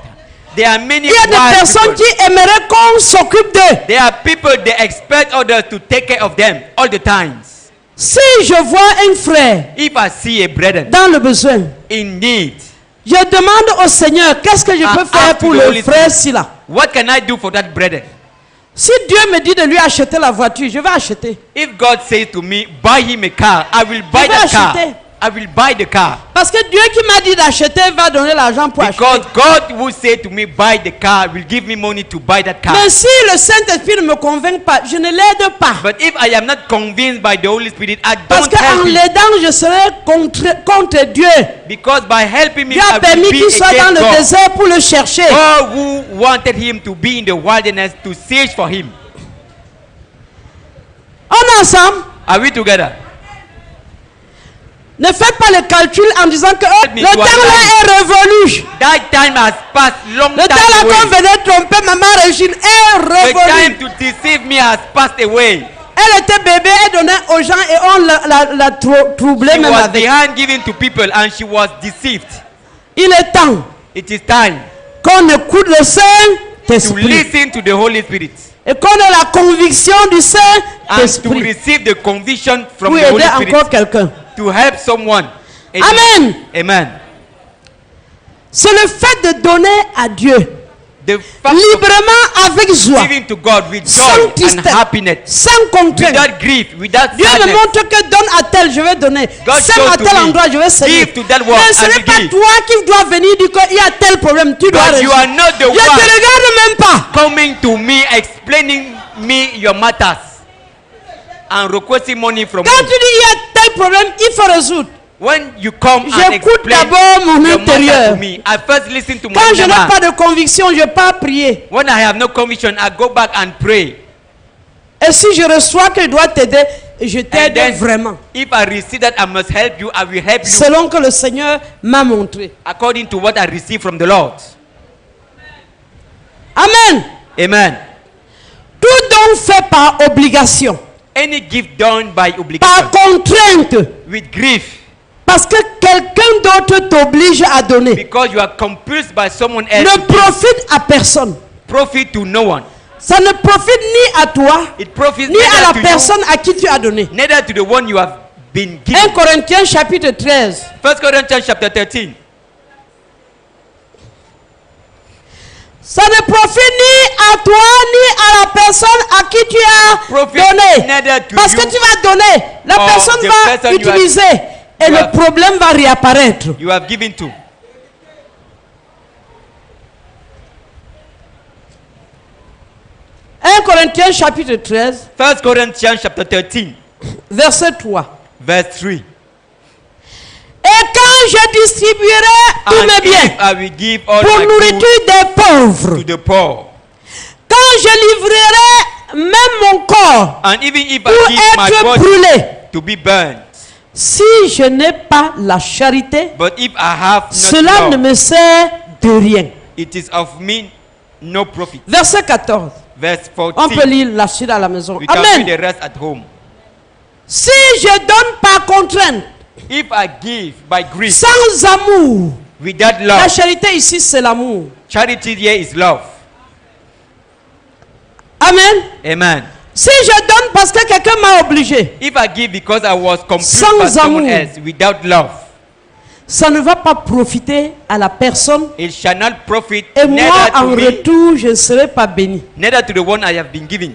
S2: there are many
S1: Il y a des
S2: wise
S1: personnes
S2: people.
S1: qui aimeraient qu'on s'occupe d'eux.
S2: There are people they expect others to take care of them all the times.
S1: Si je vois un frère
S2: If I see a brother
S1: dans le besoin,
S2: in need,
S1: je demande au Seigneur, qu'est-ce que je peux faire
S2: ask
S1: pour
S2: the
S1: le
S2: Holy
S1: frère
S2: Spirit.
S1: là.
S2: what can I do for that brother?
S1: Si Dieu me dit de lui acheter la voiture, je vais acheter.
S2: If God says to me, buy him a car, I will buy
S1: vais
S2: that car.
S1: acheter.
S2: I will buy the car.
S1: Parce que Dieu qui m'a dit d'acheter va donner l'argent pour
S2: Because
S1: acheter.
S2: God will say to me, buy the car, will give me money to buy that car.
S1: Mais si le Saint-Esprit ne me convainc pas, je ne l'aide pas.
S2: But if I am not convinced by the Holy Spirit, I
S1: Parce
S2: don't
S1: qu'en
S2: help him.
S1: l'aidant, je serai contre Dieu.
S2: Because by helping me,
S1: Dieu a
S2: I
S1: permis
S2: will
S1: qu'il
S2: be
S1: soit dans
S2: against
S1: le
S2: God.
S1: désert pour le chercher.
S2: God who wanted him to be in the wilderness to search for him.
S1: On est ensemble.
S2: Are we together?
S1: Ne faites pas le calcul en disant que
S2: Let me
S1: le temps
S2: do a
S1: là est révolu.
S2: That time has passed long
S1: Le temps là
S2: time
S1: qu'on
S2: away.
S1: venait tromper maman Régine est
S2: The
S1: révolu.
S2: time to deceive me has passed away.
S1: Elle était bébé, elle donnait aux gens et on la troublait
S2: She
S1: même
S2: was
S1: avec.
S2: behind giving to people and she was deceived.
S1: Il est temps
S2: It is time
S1: qu'on écoute le
S2: to
S1: Saint-Esprit
S2: listen to the Holy Spirit
S1: et qu'on ait la conviction du
S2: and to
S1: Saint-Esprit
S2: receive the conviction from
S1: pour
S2: the Holy
S1: aider
S2: Spirit
S1: encore quelqu'un.
S2: to help someone.
S1: Amen.
S2: Amen.
S1: C'est le fait de donner à Dieu
S2: The fact of
S1: librement avec joie,
S2: giving to God with
S1: sans
S2: joy and
S1: tristesse,
S2: happiness,
S1: sans contrainte.
S2: without grief, without
S1: Dieu me
S2: sadness.
S1: montre que donne à tel, je vais donner.
S2: God
S1: Sème
S2: shows
S1: à
S2: to
S1: tel
S2: me.
S1: endroit, je vais saigner.
S2: Give to that one
S1: Mais ce
S2: and
S1: n'est
S2: you
S1: pas
S2: give.
S1: toi qui dois venir dire qu'il y a tel problème. Tu dois
S2: But you
S1: résoudre.
S2: are not the
S1: Je ne te
S2: one
S1: regarde même pas.
S2: coming to me, explaining me your matters and requesting money from
S1: Quand
S2: me.
S1: tu dis il y a tel problème, il faut résoudre.
S2: When you come and
S1: J'écoute
S2: explain
S1: d'abord mon
S2: your matter
S1: intérieur.
S2: to me, I first listen to my
S1: Quand je
S2: inner
S1: n'ai
S2: man.
S1: pas de conviction, je pars prier.
S2: When I have no conviction, I go back and pray.
S1: Et si je reçois que je dois t'aider, je
S2: And
S1: t'aide
S2: then,
S1: vraiment.
S2: if I receive that I must help you, I will help you
S1: Selon que le Seigneur m'a montré.
S2: according to what I receive from the Lord.
S1: Amen.
S2: Amen.
S1: Tout don fait par obligation,
S2: Any gift done by
S1: par
S2: obligation,
S1: contrainte,
S2: with grief,
S1: parce que quelqu'un d'autre t'oblige à donner,
S2: because you are compelled by someone else,
S1: ne
S2: to give,
S1: profite à personne.
S2: profit to no one.
S1: Ça ne profite ni à toi,
S2: It profits
S1: ni à la
S2: neither to
S1: personne à qui tu as donné.
S2: you, neither to the one you have been
S1: 1
S2: given.
S1: Corinthiens chapitre 13.
S2: 1 Corinthians chapter 13.
S1: Ça ne profite ni à toi, ni à la personne à qui tu as
S2: Profit
S1: donné.
S2: neither to
S1: Parce que
S2: you
S1: tu vas donner, la
S2: or
S1: personne
S2: the
S1: va
S2: person you
S1: utiliser et
S2: you
S1: le
S2: have-
S1: problème va réapparaître.
S2: you have given to.
S1: 1 Corinthiens chapitre 13,
S2: 1 Corinthians chapter 13,
S1: verset 3.
S2: verse 3.
S1: Et quand je distribuerai tous
S2: And
S1: mes
S2: if
S1: biens
S2: I will give all
S1: pour
S2: my goods
S1: nourriture des pauvres,
S2: to the poor,
S1: quand je livrerai même mon corps
S2: and even if
S1: pour
S2: I give my
S1: être
S2: body
S1: brûlé,
S2: to be burned,
S1: si je n'ai pas la charité,
S2: but if I have not
S1: cela ne
S2: love,
S1: me sert de rien.
S2: it is of me no profit.
S1: Verset 14.
S2: Verse
S1: On peut
S2: 14.
S1: lire la suite à la maison.
S2: We can read
S1: Amen.
S2: the rest at home.
S1: Si je donne par contrainte,
S2: If I give by grief,
S1: sans amour,
S2: without
S1: la
S2: love,
S1: charité ici c'est l'amour.
S2: charity here is love.
S1: Amen.
S2: Amen.
S1: Si je donne parce que quelqu'un m'a obligé,
S2: If I give because I was compelled
S1: Sans
S2: by someone
S1: amour.
S2: else, without love,
S1: ça ne va pas profiter à la personne.
S2: it shall not profit
S1: Et moi,
S2: neither
S1: en
S2: to me,
S1: retour, je ne serai pas béni.
S2: neither to the one I have been given.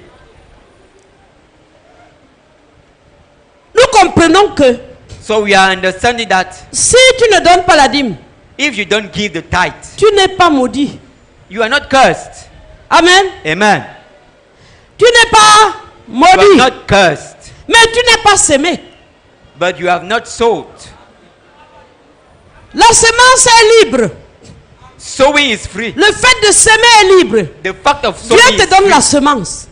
S1: Nous comprenons que
S2: So we are understanding that
S1: si tu ne donnes pas la dîme,
S2: if you don't give the tithe,
S1: tu n'es pas maudit.
S2: You are not cursed.
S1: Amen.
S2: Amen.
S1: Tu n'es pas
S2: You are
S1: maudit,
S2: not cursed,
S1: mais tu n'es pas semé.
S2: but you have not sowed.
S1: La semence est libre.
S2: Sowing is free.
S1: Le fait de semer est libre.
S2: The fact of sowing
S1: Dieu te
S2: is
S1: donne
S2: free.
S1: la semence.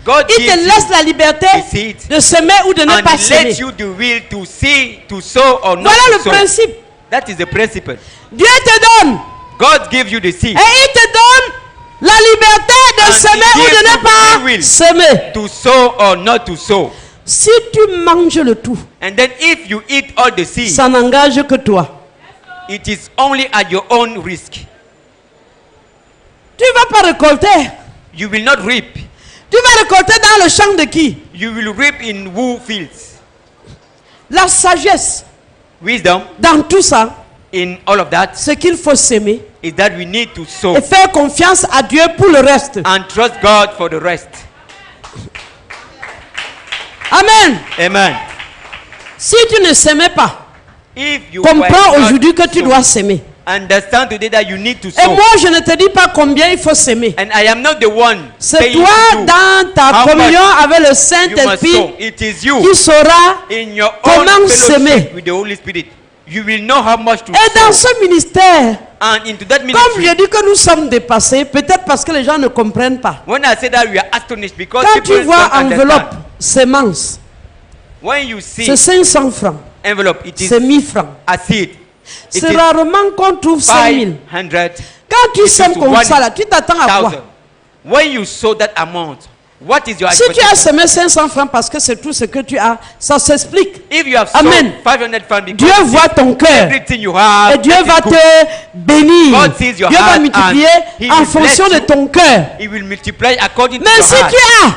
S2: God
S1: Il te
S2: gives
S1: laisse
S2: you
S1: la liberté
S2: the seed,
S1: de semer ou de ne
S2: and
S1: pas
S2: He lets
S1: semer.
S2: you the will to see, to sow or not
S1: Voilà
S2: to
S1: le
S2: sow.
S1: principe.
S2: That is the principle.
S1: Dieu te donne
S2: God gives you the seed
S1: et il te donne la liberté de
S2: And
S1: semer
S2: he
S1: ou
S2: gives
S1: de
S2: you
S1: ne
S2: free
S1: pas
S2: will.
S1: semer.
S2: to sow or not to sow.
S1: Si tu manges le tout,
S2: And then if you eat all the seed,
S1: ça n'engage que toi.
S2: it is only at your own risk.
S1: Tu ne vas pas récolter.
S2: You will not reap.
S1: Tu vas récolter dans le champ de qui?
S2: You will reap in who fields.
S1: La sagesse
S2: Wisdom
S1: dans tout ça,
S2: in all of that
S1: ce qu'il faut s'aimer
S2: is that we need to sow
S1: et faire confiance à Dieu pour le reste.
S2: and trust God for the rest.
S1: Amen.
S2: Amen.
S1: Si tu ne s'aimais pas,
S2: If you
S1: comprends
S2: were not
S1: aujourd'hui que tu
S2: sow,
S1: dois s'aimer.
S2: understand today that you need to
S1: Et
S2: sow.
S1: moi, je ne te dis pas combien il faut s'aimer.
S2: And I am not the one
S1: C'est
S2: paying
S1: toi
S2: you.
S1: dans ta
S2: How
S1: communion
S2: much
S1: avec le
S2: You must
S1: Saint-Esprit
S2: sow. It is you
S1: qui saura.
S2: in your
S1: comment
S2: own
S1: s'aimer.
S2: fellowship with the Holy Spirit. You will know how much to
S1: Et dans
S2: sow.
S1: ce ministère,
S2: And into that
S1: comme
S2: ministry,
S1: je dis que nous sommes dépassés, peut-être parce que les gens ne comprennent pas.
S2: when I say that, we are astonished because
S1: Quand
S2: people
S1: tu vois
S2: don't
S1: enveloppe,
S2: understand.
S1: sémence,
S2: When you see
S1: c'est 500 francs,
S2: envelope, it
S1: c'est
S2: is
S1: 1000 francs.
S2: a seed. It
S1: C'est
S2: is
S1: rarement qu'on trouve 5000.
S2: 500,000.
S1: Quand tu
S2: It
S1: sèmes
S2: is
S1: comme ça, là, tu t'attends à quoi?
S2: When you sow that amount, what is your
S1: Si tu as
S2: expectation?
S1: semé 500 francs parce que c'est tout ce que tu as, ça s'explique.
S2: If you have sown
S1: Amen.
S2: 500 francs because
S1: Dieu voit ton cœur.
S2: everything you have,
S1: Et Dieu
S2: that is
S1: va
S2: good,
S1: te bénir.
S2: God sees your
S1: Dieu va
S2: heart
S1: multiplier
S2: and He
S1: en
S2: will
S1: fonction
S2: bless
S1: de
S2: you.
S1: ton cœur.
S2: He will multiply according to
S1: Mais
S2: your
S1: si
S2: heart.
S1: tu as,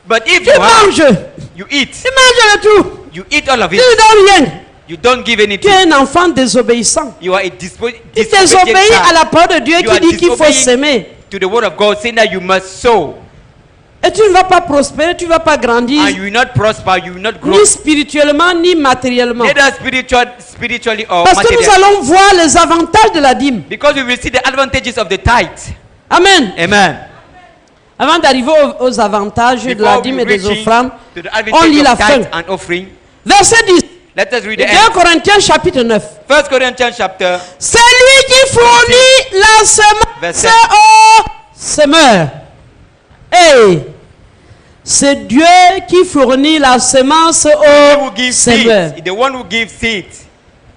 S2: But if
S1: tu
S2: you have,
S1: manges,
S2: you eat.
S1: tu manges le tout.
S2: You eat all of
S1: Tu
S2: it.
S1: ne donnes rien.
S2: You don't give
S1: Tu
S2: anything.
S1: es un enfant désobéissant.
S2: You are a
S1: Tu
S2: disobedient
S1: désobéis à
S2: child
S1: la parole de Dieu
S2: You
S1: qui
S2: are
S1: dit qu'il faut
S2: disobeying
S1: s'aimer.
S2: to the word of God, saying that you must sow,
S1: Et tu ne vas pas prospérer, tu ne vas pas grandir,
S2: and you will not prosper, you will not grow,
S1: ni spirituellement, ni matériellement.
S2: neither spiritually or
S1: Parce que nous
S2: materially.
S1: allons voir les avantages de la dîme.
S2: Because we will see the advantages of the tithe.
S1: Amen.
S2: Amen.
S1: Avant d'arriver aux avantages de la
S2: Before
S1: dîme
S2: we
S1: et des
S2: reaching
S1: offrandes,
S2: to the
S1: on
S2: advantage
S1: lit la
S2: of
S1: fin.
S2: tithe and offering,
S1: Verset 10.
S2: let us read the
S1: 2
S2: end.
S1: Corinthiens chapitre 9.
S2: 1 Corinthians chapter,
S1: C'est lui qui fournit la semence
S2: Verset.
S1: au semeur. Hey, c'est Dieu qui fournit la semence
S2: he
S1: au
S2: will give
S1: semeur.
S2: seed, the one who gives seed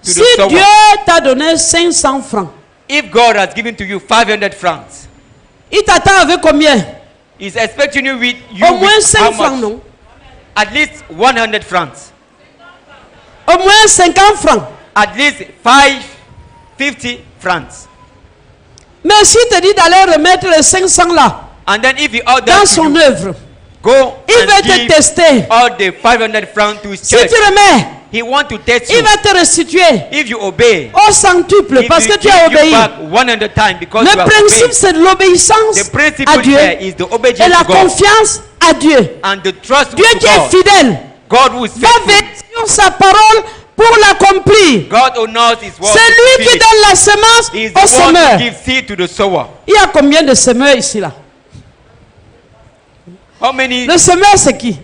S2: to
S1: Si
S2: the sower.
S1: Dieu t'a donné 500 francs,
S2: If God has given to you 500 francs,
S1: il t'attend avec combien?
S2: He's expecting you with
S1: Au moins
S2: with
S1: 5
S2: how
S1: francs,
S2: much?
S1: non?
S2: At least 100 francs.
S1: Au moins 50 francs.
S2: At least 50 francs.
S1: Mais s'il te dit d'aller remettre les 500 là
S2: And then if he orders
S1: dans
S2: to
S1: son
S2: you,
S1: œuvre,
S2: go
S1: il va
S2: and
S1: te
S2: give
S1: tester.
S2: all the 500 francs to his
S1: Si
S2: church.
S1: tu remets,
S2: He wants to test
S1: il
S2: you.
S1: va te restituer
S2: If you obey,
S1: au centuple
S2: if
S1: parce
S2: he
S1: que tu
S2: gives
S1: as
S2: you
S1: obéi.
S2: back 100 times because
S1: Le
S2: you have
S1: principe,
S2: obeyed.
S1: c'est de l'obéissance
S2: The principle
S1: à Dieu
S2: here is the
S1: et
S2: obedience
S1: la
S2: to God
S1: confiance à Dieu.
S2: and the trust
S1: Dieu
S2: to
S1: qui est
S2: God.
S1: fidèle
S2: God who is
S1: va
S2: faithful.
S1: veiller sur sa parole pour l'accomplir.
S2: God honors his word.
S1: C'est
S2: to
S1: lui qui
S2: fulfill it.
S1: donne la semence
S2: He is
S1: au
S2: the one
S1: semeur.
S2: who gives seed to the sower.
S1: Il y a combien de semeurs ici là?
S2: How many
S1: Le semeur c'est qui?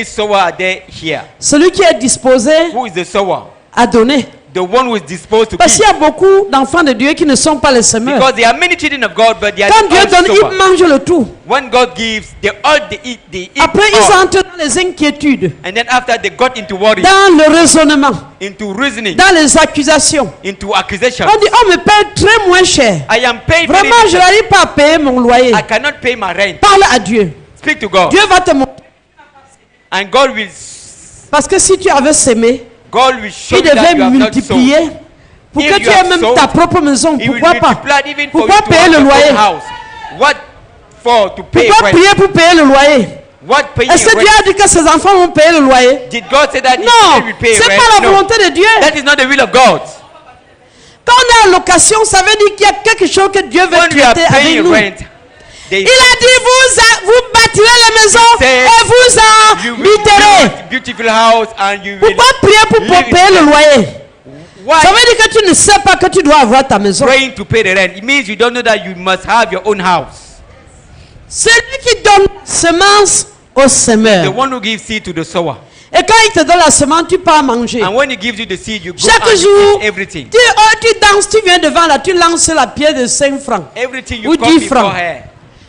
S2: sowers are there here?
S1: Celui qui est disposé
S2: Who is the sower?
S1: à donner.
S2: The one who is disposed to
S1: Parce qu'il
S2: give.
S1: y a beaucoup d'enfants de Dieu qui ne sont pas les semeurs.
S2: Because there are many children of God, but they are
S1: Quand Dieu
S2: not
S1: donne,
S2: sowers.
S1: ils mangent le tout.
S2: When God gives, they eat
S1: Après, ils
S2: all.
S1: entrent dans les inquiétudes,
S2: And then after they got into worry,
S1: dans le raisonnement,
S2: into reasoning,
S1: dans les accusations.
S2: into accusation.
S1: On dit, on me paye très moins cher.
S2: I am paying very
S1: Vraiment, je
S2: little.
S1: n'arrive pas à payer mon loyer.
S2: I cannot pay my rent.
S1: Parle à Dieu.
S2: Speak to God.
S1: Dieu va te montrer.
S2: And God will
S1: Parce que si tu avais sémé,
S2: show
S1: il
S2: you that
S1: devait
S2: you have not
S1: multiplier
S2: sown.
S1: pour
S2: If
S1: que
S2: you
S1: tu aies
S2: have
S1: même
S2: sown,
S1: ta propre maison.
S2: He will
S1: Pourquoi pas?
S2: multiply even for
S1: Pourquoi
S2: you to
S1: payer
S2: have
S1: le
S2: your
S1: loyer?
S2: own house. What for? To pay
S1: Pourquoi
S2: rent.
S1: prier pour payer le loyer?
S2: What paying
S1: Est-ce que Dieu
S2: rent?
S1: a dit que ses enfants vont payer le loyer?
S2: Did God say that
S1: Non,
S2: he will pay
S1: c'est
S2: rent?
S1: pas la
S2: No.
S1: volonté de Dieu.
S2: That is not the will of God.
S1: Quand on est en location, ça veut dire qu'il y a quelque chose que Dieu veut
S2: When we are
S1: traiter avec
S2: paying
S1: nous.
S2: rent, they
S1: Il a dit, vous bâtirez les maisons
S2: said,
S1: et vous
S2: you will
S1: habiterez.
S2: build beautiful house and you will
S1: Pourquoi prier pour
S2: live in
S1: payer le
S2: them.
S1: loyer?
S2: Why
S1: Ça veut dire que tu ne sais pas que tu dois avoir ta maison.
S2: praying to pay the rent? It means you don't know that you must have your own house.
S1: C'est lui qui donne semence au
S2: The
S1: semeur.
S2: one who gives seed to the sower.
S1: Et quand il te donne la semence, tu pars manger.
S2: And when he gives you the seed, you go
S1: Chaque
S2: and
S1: jour,
S2: eat everything.
S1: tu danses, tu viens devant là, tu lances la pierre de 5 francs.
S2: Everything
S1: Ou
S2: you
S1: 10
S2: come before
S1: francs.
S2: her.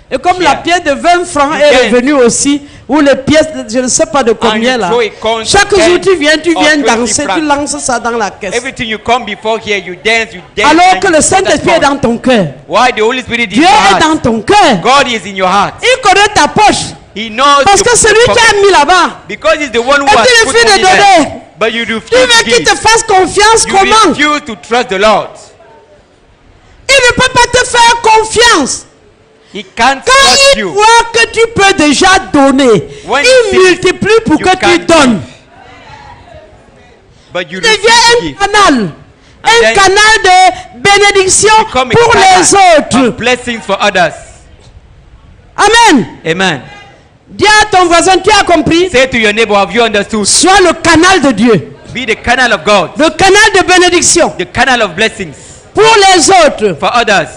S1: Et comme la
S2: Yeah.
S1: pierre de 20 francs
S2: You
S1: est
S2: can.
S1: revenue aussi, ou les pièces, je ne sais pas de
S2: And
S1: combien
S2: you
S1: là.
S2: throw a coin to
S1: Chaque
S2: 10
S1: jour, tu viens
S2: or 20
S1: danser, tu
S2: francs.
S1: lances ça dans la caisse.
S2: Everything you come before here, you dance.
S1: Alors
S2: and
S1: que
S2: you
S1: le
S2: throw that
S1: Saint-Esprit est
S2: coin.
S1: dans ton cœur.
S2: Why the Holy Spirit is in
S1: Dieu
S2: your
S1: est
S2: heart?
S1: dans ton cœur.
S2: God is in your heart.
S1: Il connaît ta poche.
S2: He knows
S1: Parce
S2: your
S1: que celui qui
S2: pocket.
S1: a mis là-bas,
S2: Because he's the one who
S1: Et
S2: has
S1: tu
S2: put
S1: refuses de
S2: money there.
S1: donner.
S2: But you refuse
S1: tu veux
S2: to
S1: qu'il
S2: give.
S1: te fasse confiance
S2: You
S1: comment?
S2: refuse to trust the Lord.
S1: Il ne peut pas te faire confiance.
S2: He can't
S1: Quand
S2: trust
S1: il
S2: you.
S1: voit que tu peux déjà donner,
S2: When
S1: il
S2: he sees
S1: multiplie pour
S2: you
S1: que tu
S2: can't
S1: donnes.
S2: But you
S1: Tu
S2: refuse to
S1: deviens
S2: give.
S1: un canal. Un
S2: then
S1: canal de bénédiction
S2: Become a
S1: pour les
S2: canal
S1: autres.
S2: of blessings for others.
S1: Amen.
S2: Amen.
S1: Dis à ton voisin, tu as compris?
S2: Say to your neighbor, have you understood?
S1: Sois le canal de Dieu.
S2: Be the canal of God.
S1: Le canal de bénédiction
S2: The canal of blessings
S1: pour les autres.
S2: for others.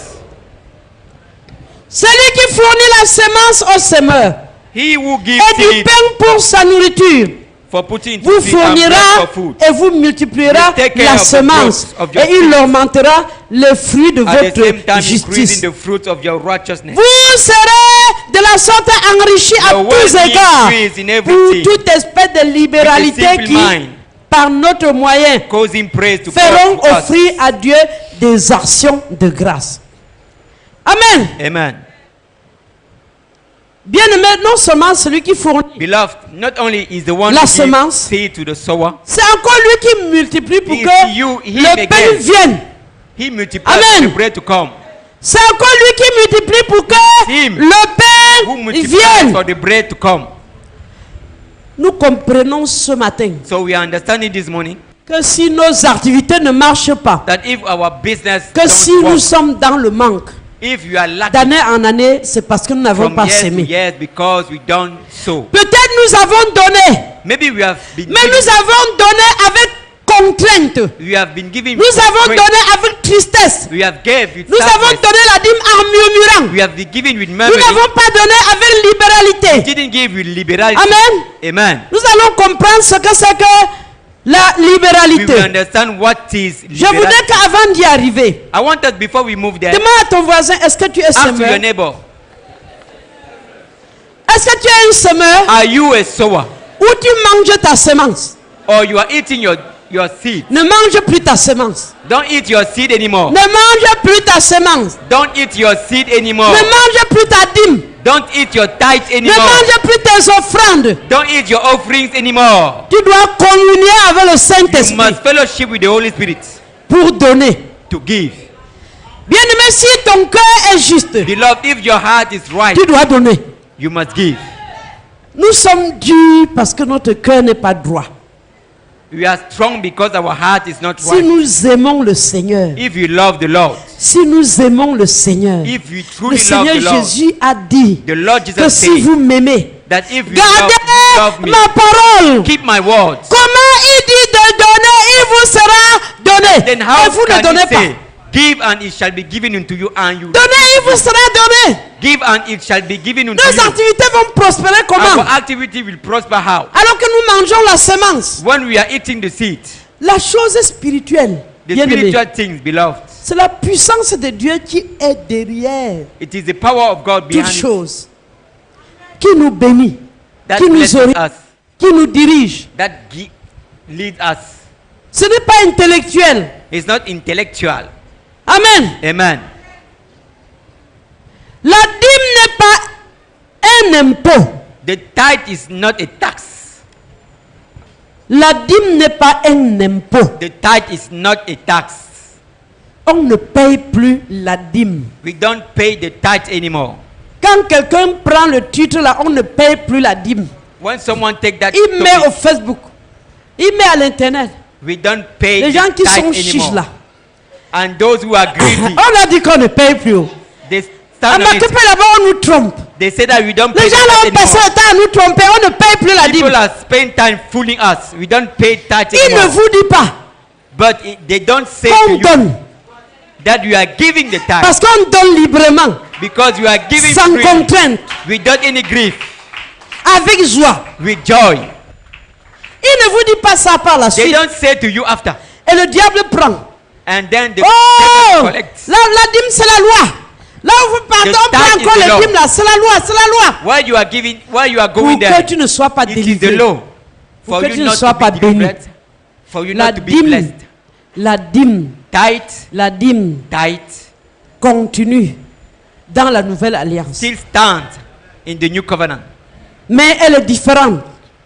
S1: Celui qui fournit la semence au semeur
S2: He who gives
S1: et du
S2: seed
S1: pain pour sa nourriture
S2: for putting into
S1: vous
S2: seed and bread
S1: fournira
S2: for food.
S1: et vous multipliera
S2: Will take care
S1: la
S2: of the
S1: semence
S2: growth of your
S1: et il
S2: seed.
S1: augmentera le fruit de
S2: At the same time,
S1: votre justice.
S2: increasing the fruits of your righteousness.
S1: Vous serez de la sorte enrichis à
S2: Your
S1: tous
S2: wealth will
S1: égards
S2: increase in
S1: pour
S2: everything.
S1: toute espèce de libéralité
S2: simple
S1: qui,
S2: mind.
S1: par notre moyen,
S2: Causing praise to
S1: feront
S2: God. to us.
S1: offrir à Dieu des actions de grâce. Amen.
S2: Amen.
S1: Bien aimé, non seulement celui qui fournit,
S2: Beloved, not only is the one
S1: La
S2: who
S1: semence.
S2: gives seed to the sower,
S1: c'est encore lui qui multiplie pour
S2: He
S1: que
S2: is you, him
S1: le pain
S2: again.
S1: vienne.
S2: he multiplies
S1: Amen.
S2: the bread to come.
S1: C'est encore lui qui multiplie pour que
S2: Him
S1: le
S2: Who
S1: pain
S2: multiplies
S1: vienne.
S2: for the bread to come.
S1: Nous comprenons ce matin
S2: So we are understanding this morning
S1: que si nos activités ne marchent pas,
S2: that if our business
S1: que si
S2: don't
S1: nous
S2: work,
S1: sommes dans le manque,
S2: if you are lacking
S1: d'année en année, c'est parce que nous n'avons
S2: from
S1: pas
S2: years to
S1: sémé.
S2: years because we don't sow.
S1: Peut-être nous avons donné,
S2: Maybe we have been
S1: mais
S2: giving,
S1: nous avons donné avec contrainte.
S2: we have been giving
S1: Nous avons
S2: with
S1: donné avec tristesse.
S2: we have gave with
S1: Nous avons
S2: sadness.
S1: donné la dîme en murmurant.
S2: We have been giving with
S1: Nous
S2: murmuring.
S1: n'avons pas donné avec
S2: We
S1: libéralité.
S2: didn't give with liberality.
S1: Amen.
S2: Amen.
S1: Nous allons comprendre ce que c'est que la
S2: We will
S1: libéralité.
S2: understand what is
S1: Je voudrais
S2: liberality.
S1: qu'avant d'y arriver,
S2: I want us before we move there,
S1: demande à ton voisin, est-ce que tu es
S2: ask to
S1: semeur?
S2: your neighbor,
S1: Est-ce que tu es un semeur
S2: are you a sower
S1: ou tu manges ta semence?
S2: or you are eating your seed?
S1: Ne mange plus ta semence.
S2: Don't eat your seed anymore.
S1: Ne mange plus ta semence.
S2: Don't eat your seed anymore.
S1: Ne mange plus ta dîme.
S2: Don't eat your tithe
S1: Ne
S2: anymore.
S1: mange plus tes offrandes.
S2: Don't eat your offerings anymore.
S1: Tu dois communier avec le
S2: You
S1: Saint-Esprit
S2: must fellowship with the Holy Spirit
S1: pour donner.
S2: to give.
S1: Bien aimé, si ton cœur est juste,
S2: Beloved, if your heart is right,
S1: tu dois donner.
S2: you must give.
S1: Nous sommes durs parce que notre cœur n'est pas droit.
S2: We are strong because our heart is not
S1: Si
S2: right.
S1: nous aimons le Seigneur,
S2: If you love the Lord,
S1: si nous aimons le Seigneur,
S2: if you
S1: le
S2: truly love
S1: Seigneur
S2: the Lord,
S1: Jésus a dit
S2: the Lord
S1: que
S2: Jesus
S1: si
S2: said
S1: vous m'aimez,
S2: that if you
S1: gardez
S2: love me,
S1: ma parole.
S2: keep my words,
S1: Comment il dit de donner, il vous sera donné.
S2: then
S1: Et
S2: how
S1: vous ne
S2: can
S1: donnez
S2: he
S1: pas.
S2: say, give and it shall be given unto you, and you
S1: Donnez, il vous sera donné.
S2: give and it shall be given unto
S1: Nos
S2: you?
S1: activités vont prospérer comment?
S2: Our activity will prosper how?
S1: Alors que nous mangeons la semence.
S2: When we are eating the seed,
S1: La chose spirituelle,
S2: the
S1: bien aimé,
S2: spiritual things, beloved,
S1: c'est la puissance de Dieu qui est derrière
S2: it is the power of God
S1: toutes
S2: behind it
S1: choses, qui nous bénit,
S2: that
S1: qui nous
S2: blesses
S1: oriente,
S2: us,
S1: qui nous dirige.
S2: that leads us.
S1: Ce n'est pas intellectuel.
S2: It's not intellectual.
S1: Amen.
S2: Amen.
S1: La dîme n'est pas un impôt.
S2: The tithe is not a tax.
S1: La dîme n'est pas un impôt.
S2: The tithe is not a tax.
S1: On ne paye plus la dîme.
S2: We don't pay the tithe anymore.
S1: Quand quelqu'un prend le titre là, on ne paye plus la dîme.
S2: When someone take that
S1: Il met
S2: topic,
S1: au Facebook. Il met à l'internet.
S2: we don't pay
S1: Les gens
S2: the
S1: qui
S2: tithe
S1: sont chiches
S2: anymore.
S1: là.
S2: And those who are greedy,
S1: On a dit qu'on ne paye plus.
S2: they
S1: À
S2: stand on it.
S1: m'occuper là-bas, on nous trompe.
S2: They say that we don't pay
S1: Les
S2: the
S1: gens là
S2: tithe
S1: ont passé
S2: anymore.
S1: le temps à nous tromper. On ne paye plus la dîme.
S2: People are spending time fooling us. We don't pay tithe
S1: Il ne
S2: anymore.
S1: vous dit pas.
S2: they don't say
S1: qu'on
S2: to you
S1: donne.
S2: that you are giving the tithe.
S1: Parce qu'on donne librement,
S2: Because you are giving
S1: sans
S2: freely,
S1: contrainte,
S2: without any grief,
S1: avec joie.
S2: with joy.
S1: Il ne vous dit pas ça par la
S2: They
S1: suite.
S2: don't say to you after.
S1: Et le diable prend.
S2: And then the
S1: Oh,
S2: devil collects.
S1: la dîme c'est la loi. Là où vous partez,
S2: The
S1: on prend
S2: tithe
S1: encore
S2: is the
S1: le
S2: law.
S1: dîme là. C'est la loi, c'est la loi.
S2: While you are giving, while you are
S1: Pour
S2: going
S1: que
S2: there,
S1: tu ne sois pas
S2: it is the
S1: délivré.
S2: law
S1: Pour
S2: for
S1: que
S2: you
S1: tu ne
S2: not
S1: sois
S2: to
S1: pas
S2: be
S1: béni.
S2: delivered, for you
S1: La
S2: not to be
S1: dîme,
S2: blessed.
S1: la dîme,
S2: Tithe
S1: continue dans la nouvelle alliance.
S2: still stands in the new covenant,
S1: Mais elle est différente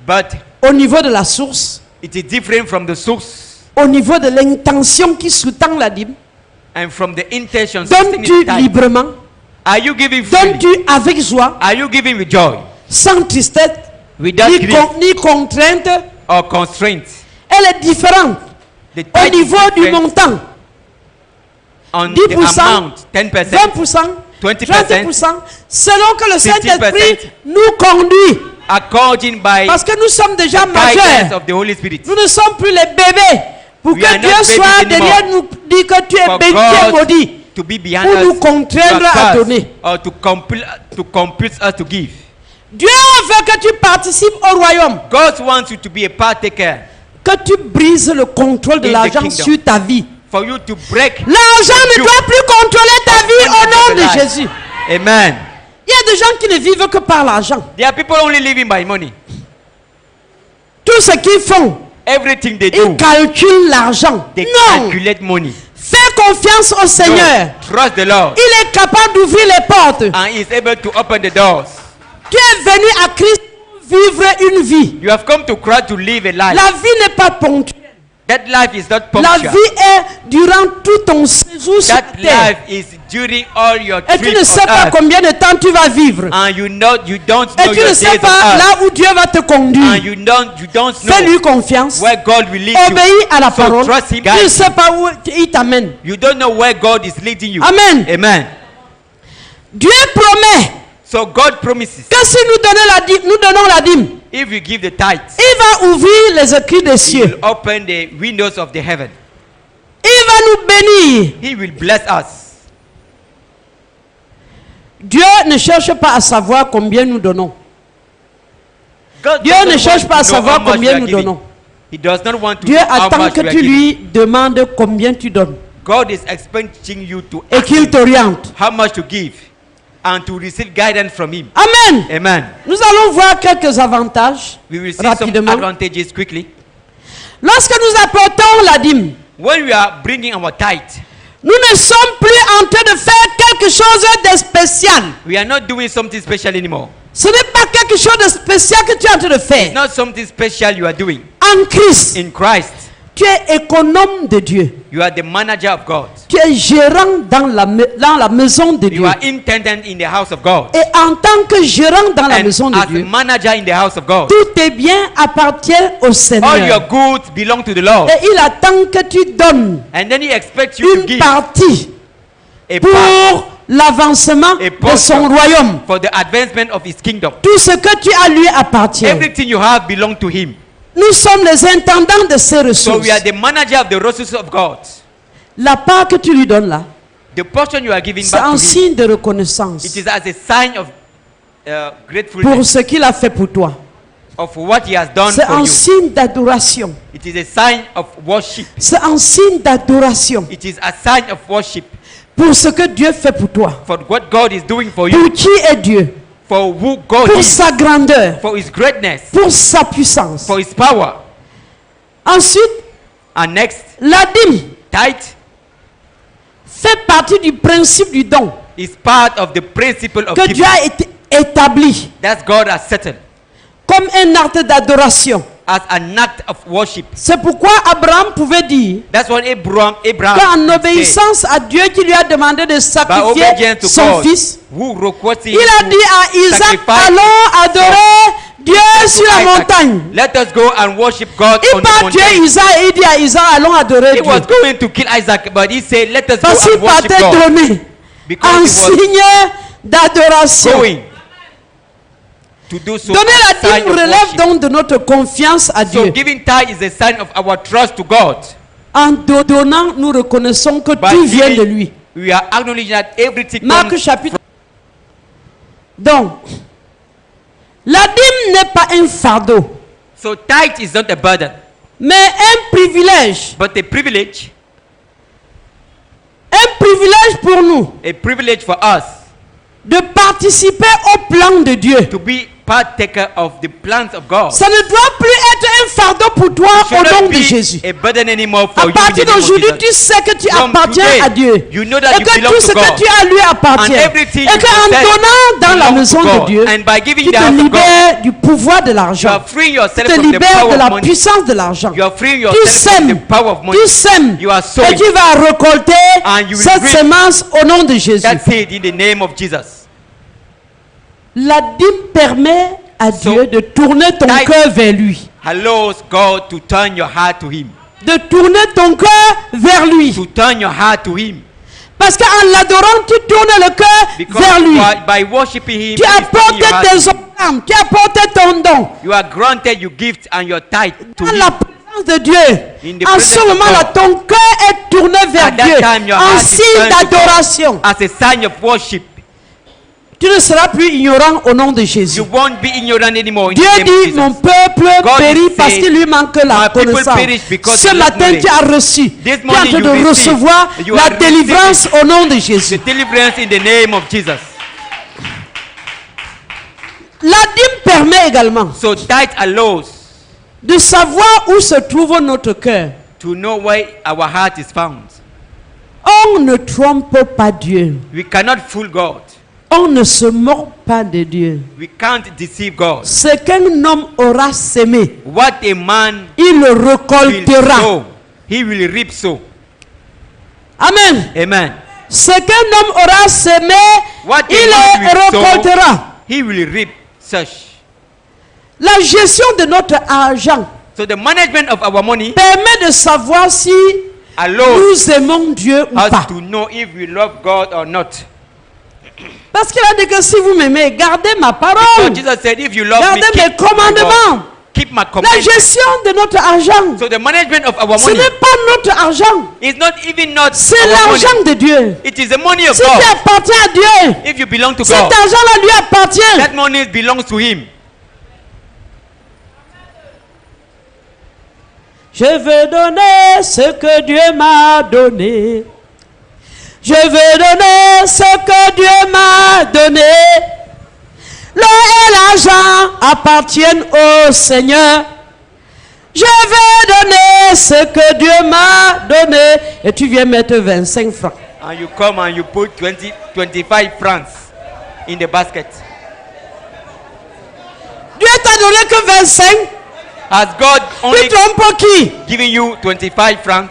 S2: but
S1: au niveau de la source,
S2: it is different from the source
S1: au niveau de l'intention qui sous-tend la dîme.
S2: and from the intention. sustaining
S1: Donnes-tu
S2: the tithe.
S1: librement?
S2: Are you giving freely?
S1: Donnes-tu avec joie,
S2: Are you giving with joy,
S1: sans tristesse,
S2: without
S1: ni,
S2: grief
S1: ni contrainte?
S2: or constraint?
S1: Elle est différente
S2: The
S1: au
S2: tithe is
S1: niveau du
S2: different
S1: montant.
S2: on
S1: 10%,
S2: the amount, 10%,
S1: 20%,
S2: 20%,
S1: 30%, selon que le
S2: 50%,
S1: Saint-Esprit nous conduit.
S2: according by
S1: Parce que nous sommes déjà
S2: the guidance
S1: majeurs.
S2: of the Holy Spirit.
S1: Nous ne sommes plus les bébés. Pour
S2: We
S1: que
S2: are
S1: Dieu
S2: not
S1: soit
S2: babies
S1: derrière
S2: anymore.
S1: nous, dit que tu es
S2: For
S1: béni, tu es
S2: God
S1: maudit.
S2: to be behind
S1: Pour nous
S2: us,
S1: contraindre
S2: to
S1: à
S2: curse,
S1: donner.
S2: or to compel us to give.
S1: Dieu veut que tu participes au royaume.
S2: God wants you to be a partaker,
S1: Que tu brises le contrôle de
S2: In the
S1: l'argent
S2: kingdom.
S1: sur ta vie.
S2: for you to break.
S1: L'argent ne
S2: You-
S1: doit plus contrôler ta vie au nom de
S2: life.
S1: Jésus.
S2: Amen.
S1: Il y a des gens qui ne vivent que par l'argent.
S2: There are people only living by money.
S1: Tout ce qu'ils font,
S2: Everything they
S1: ils
S2: do,
S1: calculent l'argent.
S2: they
S1: Non.
S2: calculate money.
S1: Fais confiance au Seigneur.
S2: No, trust the Lord,
S1: Il est capable d'ouvrir les portes.
S2: and He is able to open the doors.
S1: Tu es venu à Christ pour vivre une vie.
S2: You have come to Christ to live a life.
S1: La vie n'est pas ponctuelle.
S2: That life is not
S1: La
S2: punctual.
S1: vie est durant tout ton séjour sur
S2: That
S1: terre.
S2: life is during all your
S1: Et tu
S2: trips
S1: ne sais
S2: on
S1: pas
S2: earth.
S1: combien de temps tu vas vivre.
S2: And you don't
S1: Et
S2: know
S1: tu
S2: your
S1: ne sais
S2: days
S1: pas
S2: on earth.
S1: là où Dieu va te
S2: And
S1: conduire.
S2: you don't
S1: Fais-lui
S2: know
S1: confiance.
S2: where God will lead
S1: Obéis
S2: you.
S1: à la
S2: So
S1: parole.
S2: trust Him.
S1: Tu ne
S2: Guide
S1: sais pas où il t'amène.
S2: you. You don't know where God is leading you.
S1: Amen.
S2: Amen.
S1: Dieu promet
S2: So God promises,
S1: que si nous donnons la dîme,
S2: if you give the tithe,
S1: il va ouvrir les écrits des
S2: He
S1: cieux.
S2: will open the windows of the heaven.
S1: Il va nous bénir.
S2: He will bless us.
S1: Dieu ne cherche pas à savoir combien nous donnons.
S2: God
S1: Dieu
S2: doesn't
S1: ne cherche
S2: want
S1: pas à
S2: to know
S1: savoir
S2: how much we
S1: combien
S2: are
S1: nous
S2: giving.
S1: donnons.
S2: He does not want to
S1: Dieu
S2: know how
S1: attend
S2: much
S1: que
S2: we are
S1: tu
S2: giving.
S1: lui demandes combien tu donnes
S2: God is expecting you to
S1: et
S2: ask
S1: qu'il
S2: Him
S1: t'oriente.
S2: how much to give and to receive guidance from Him.
S1: Amen.
S2: Amen.
S1: Nous allons voir quelques avantages
S2: We will see some
S1: rapidement.
S2: advantages quickly.
S1: Lorsque nous apportons la dîme,
S2: When we are bringing our tithe,
S1: nous ne sommes plus en train de faire quelque chose de spécial.
S2: we are not doing something special anymore.
S1: Ce n'est pas quelque chose de spécial que tu es en train de
S2: It's
S1: faire.
S2: not something special you are doing.
S1: En Christ,
S2: In Christ,
S1: tu es économe de Dieu.
S2: you are the manager of God.
S1: Tu es gérant dans la maison de
S2: You
S1: Dieu.
S2: are intendant in the house of God.
S1: Et en tant que gérant dans la
S2: And
S1: maison de
S2: as a
S1: Dieu,
S2: manager in the house of God,
S1: tous tes biens appartiennent au
S2: all your
S1: Seigneur.
S2: goods belong to the Lord.
S1: Et il attend que tu donnes
S2: And then He expects you to
S1: une
S2: give
S1: partie
S2: a part
S1: pour l'avancement
S2: Et
S1: de
S2: pour
S1: son
S2: ça.
S1: royaume.
S2: for the advancement of His kingdom.
S1: Tout ce que tu as lui appartient.
S2: Everything you have belongs to Him.
S1: Nous sommes les intendants de ces
S2: So
S1: ressources.
S2: we are the manager of the resources of God.
S1: La part que tu lui donnes là,
S2: The portion you are giving
S1: c'est
S2: back
S1: un
S2: to Him,
S1: signe de reconnaissance
S2: it is as a sign of
S1: pour
S2: gratefulness
S1: ce qu'il a fait pour toi.
S2: of what He has done
S1: C'est
S2: for
S1: un
S2: you.
S1: signe d'adoration.
S2: It is a sign of worship.
S1: C'est un signe d'adoration
S2: It is a sign of worship
S1: pour ce que Dieu fait pour toi.
S2: for what God is doing for you,
S1: Pour qui est Dieu?
S2: for who God
S1: Pour
S2: is,
S1: sa grandeur,
S2: for His greatness,
S1: pour sa puissance.
S2: for His power.
S1: Ensuite,
S2: And next,
S1: la dîme
S2: tithe
S1: fait partie du principe du don
S2: is part of the principle of
S1: que Dieu
S2: giving.
S1: a été établi
S2: That's God has settled
S1: comme un acte d'adoration.
S2: as an act of worship.
S1: C'est pourquoi Abraham pouvait dire
S2: That's what Abraham
S1: qu'en
S2: said.
S1: obéissance à Dieu qui lui a demandé de
S2: By
S1: sacrifier
S2: obedience to
S1: son
S2: God,
S1: fils,
S2: who requested
S1: il a dit à Isaac,
S2: sacrifice
S1: allons adorer Dieu sur la montagne.
S2: Let us go and worship God
S1: Il
S2: on the
S1: part tuer
S2: mountain.
S1: Isaac et il dit à Isaac, allons adorer
S2: He was
S1: Dieu.
S2: going to kill Isaac, but he said, let us
S1: Parce
S2: go
S1: qu'il
S2: and worship
S1: partait
S2: God.
S1: donner en
S2: Because he was
S1: signe d'adoration.
S2: going to do so.
S1: Donner
S2: as a
S1: la
S2: sign
S1: dîme
S2: of
S1: relève
S2: worship.
S1: donc de notre confiance à
S2: So
S1: Dieu.
S2: giving tithe is a sign of our trust to God.
S1: En donnant, nous reconnaissons que
S2: By
S1: tout vient de
S2: giving,
S1: lui.
S2: we are acknowledging that everything
S1: Marc
S2: comes.
S1: chapitre. Donc, la dîme n'est pas un fardeau,
S2: So tithe is not a burden,
S1: mais un privilège.
S2: but a privilege
S1: Un privilège pour nous
S2: for us
S1: de participer au plan de Dieu.
S2: to be partaker of the plans of God.
S1: Ça ne doit plus être un fardeau pour toi
S2: It
S1: au
S2: should
S1: nom
S2: not
S1: de
S2: be
S1: Jésus.
S2: a burden anymore
S1: À
S2: for you in
S1: partir
S2: the name of
S1: d'aujourd'hui,
S2: Jesus.
S1: tu sais que tu
S2: From
S1: appartiens
S2: today,
S1: à Dieu.
S2: you know that
S1: Et
S2: you
S1: que
S2: belong
S1: tout
S2: to
S1: ce que
S2: God.
S1: tu as lui appartient.
S2: And
S1: Et
S2: everything you
S1: qu'en
S2: possess
S1: donnant dans la
S2: belongs
S1: maison
S2: to
S1: de
S2: God.
S1: Dieu,
S2: And by giving
S1: tu
S2: the house
S1: te
S2: of God,
S1: libères du pouvoir de
S2: you
S1: l'argent.
S2: are freeing
S1: Tu
S2: yourself
S1: te
S2: from the
S1: libères
S2: power
S1: de
S2: of
S1: la
S2: money.
S1: puissance de l'argent.
S2: You are freeing
S1: Tu
S2: yourself from the
S1: sèmes.
S2: power of money.
S1: Tu sèmes.
S2: You are
S1: Et
S2: sowing.
S1: tu vas récolter
S2: And you will
S1: cette
S2: reap.
S1: semence au nom de Jésus.
S2: That's it in the name of Jesus.
S1: La dîme permet à
S2: So,
S1: Dieu de tourner ton
S2: tithe-
S1: cœur vers lui.
S2: Allows God to turn your heart to Him.
S1: De tourner ton cœur vers lui.
S2: To turn your heart to Him.
S1: Parce qu'en l'adorant, tu tournes le cœur
S2: Because
S1: vers lui.
S2: by worshiping Him,
S1: Tu
S2: He is turning
S1: apportes
S2: your heart
S1: tes
S2: to Him.
S1: offrandes, tu apportes ton don.
S2: You are granted your gift and your tithe to
S1: Dans
S2: Him.
S1: la présence de Dieu.
S2: In the
S1: En
S2: presence
S1: ce
S2: of
S1: moment-là,
S2: God.
S1: ton cœur est tourné vers
S2: At
S1: Dieu.
S2: that time, your
S1: En
S2: heart is
S1: signe
S2: turned to God
S1: d'adoration.
S2: as a sign of worship.
S1: Tu ne seras plus ignorant au nom de Jésus.
S2: You won't be ignorant anymore in
S1: Dieu
S2: the name of
S1: dit, mon
S2: Jesus.
S1: peuple
S2: God
S1: périt
S2: is
S1: parce
S2: saying,
S1: qu'il lui manque la
S2: "My people
S1: connaissance.
S2: perish because
S1: Ce
S2: they lack
S1: matin, tu as reçu.
S2: This
S1: Tu es en
S2: morning
S1: train
S2: you
S1: de
S2: receive.
S1: recevoir
S2: You
S1: la
S2: are
S1: délivrance au nom de
S2: The
S1: Jésus.
S2: deliverance in the name of Jesus.
S1: La dîme permet également
S2: So tithe allows
S1: de savoir où se trouve notre cœur.
S2: to know where our heart is found.
S1: On ne trompe pas Dieu.
S2: We cannot fool God.
S1: On ne se moque pas de Dieu.
S2: We can't deceive God.
S1: Ce qu'un homme aura sémé,
S2: What a man
S1: il le
S2: will
S1: récoltera.
S2: sow, he will reap so.
S1: Amen.
S2: Amen.
S1: Ce qu'un homme aura sémé,
S2: What a
S1: il
S2: man
S1: le
S2: will sow,
S1: récoltera.
S2: he will reap such.
S1: La gestion de notre argent
S2: So the management of our money
S1: permet de savoir si
S2: allows
S1: nous aimons Dieu ou
S2: us
S1: pas.
S2: to know if we love God or not.
S1: Parce qu'il a dit que si vous m'aimez, gardez ma
S2: So
S1: parole.
S2: Jesus said, if you love me,
S1: Gardez mes
S2: keep my word.
S1: commandements.
S2: Keep my
S1: La
S2: commandments.
S1: gestion de notre argent,
S2: So the management of our
S1: ce
S2: money
S1: n'est pas notre argent.
S2: is not even not
S1: C'est
S2: our
S1: l'argent
S2: money.
S1: de Dieu.
S2: It is the money of
S1: Si tu
S2: God.
S1: appartiens à Dieu,
S2: If you belong to
S1: cet
S2: God,
S1: argent-là lui appartient.
S2: that money belongs to Him.
S1: Je veux donner ce que Dieu m'a donné. Je veux donner ce que Dieu m'a donné. L'or et l'argent appartiennent au Seigneur. Je veux donner ce que Dieu m'a donné. Et tu viens mettre 25 francs.
S2: And you come and you put 25 francs in the basket.
S1: Dieu t'a donné que 25.
S2: Has God
S1: Tu
S2: only
S1: trompes qui?
S2: given you 25 francs?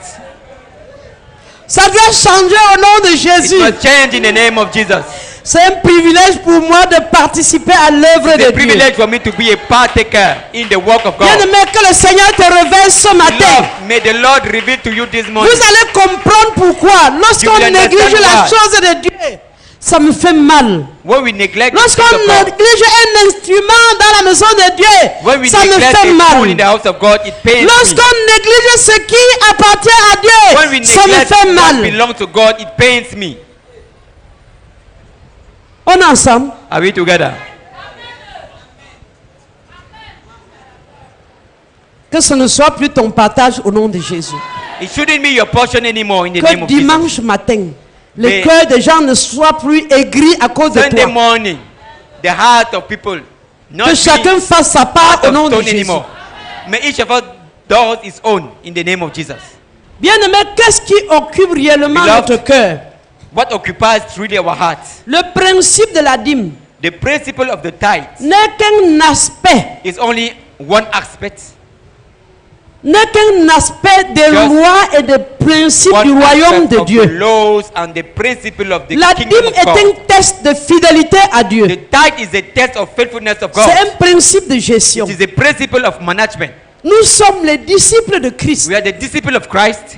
S1: Ça doit changer au nom de
S2: It
S1: Jésus.
S2: must change in the name of Jesus.
S1: C'est un privilège pour moi de participer à l'œuvre
S2: It's
S1: de
S2: a
S1: Dieu.
S2: privilege for me to be a partaker in the work of God.
S1: Bien-aimé, que le Seigneur te révèle ce matin.
S2: Lord, may the Lord reveal to you this
S1: Vous
S2: morning.
S1: allez comprendre pourquoi. Lorsqu'on
S2: You will
S1: néglige
S2: understand
S1: la
S2: why.
S1: chose de Dieu, ça me fait mal.
S2: When we neglect the
S1: Lorsqu'on
S2: things of God,
S1: néglige un instrument dans la maison de Dieu,
S2: when we
S1: ça me
S2: neglect
S1: fait
S2: a tool in the
S1: mal.
S2: house of God, it pains me.
S1: Lorsqu'on néglige ce qui appartient à
S2: When we
S1: Dieu, ça me
S2: neglect
S1: fait
S2: what
S1: mal.
S2: belongs to God, it pains me.
S1: On est ensemble.
S2: Are we together?
S1: Que ce ne soit plus ton partage au nom de Jésus.
S2: It shouldn't be your portion anymore in the
S1: Que
S2: name of Jesus.
S1: dimanche matin, le
S2: Mais-
S1: cœur des gens ne soit plus aigri à cause de
S2: Sunday
S1: toi.
S2: morning, the heart of people not
S1: Que
S2: be
S1: chacun fasse sa part
S2: heart
S1: au
S2: of
S1: nom de
S2: stone
S1: Jésus.
S2: anymore. May each of us does his own in the name of Jesus.
S1: Bien-aimé, qu'est-ce qui occupe réellement
S2: Beloved,
S1: notre cœur?
S2: What occupies truly our hearts?
S1: Le principe de la dîme
S2: The principle of the tithe
S1: n'est qu'un aspect,
S2: is only one aspect.
S1: n'est qu'un aspect des
S2: Just
S1: lois et des principes
S2: One
S1: du royaume
S2: aspect
S1: de
S2: of the
S1: Dieu.
S2: laws and the principle of the
S1: La
S2: kingdom
S1: dîme
S2: of
S1: est
S2: God.
S1: un test de fidélité à Dieu.
S2: The tithe is a test of faithfulness of God.
S1: C'est un principe de gestion.
S2: It is a principle of management.
S1: Nous sommes les disciples de Christ.
S2: We are the disciple of Christ.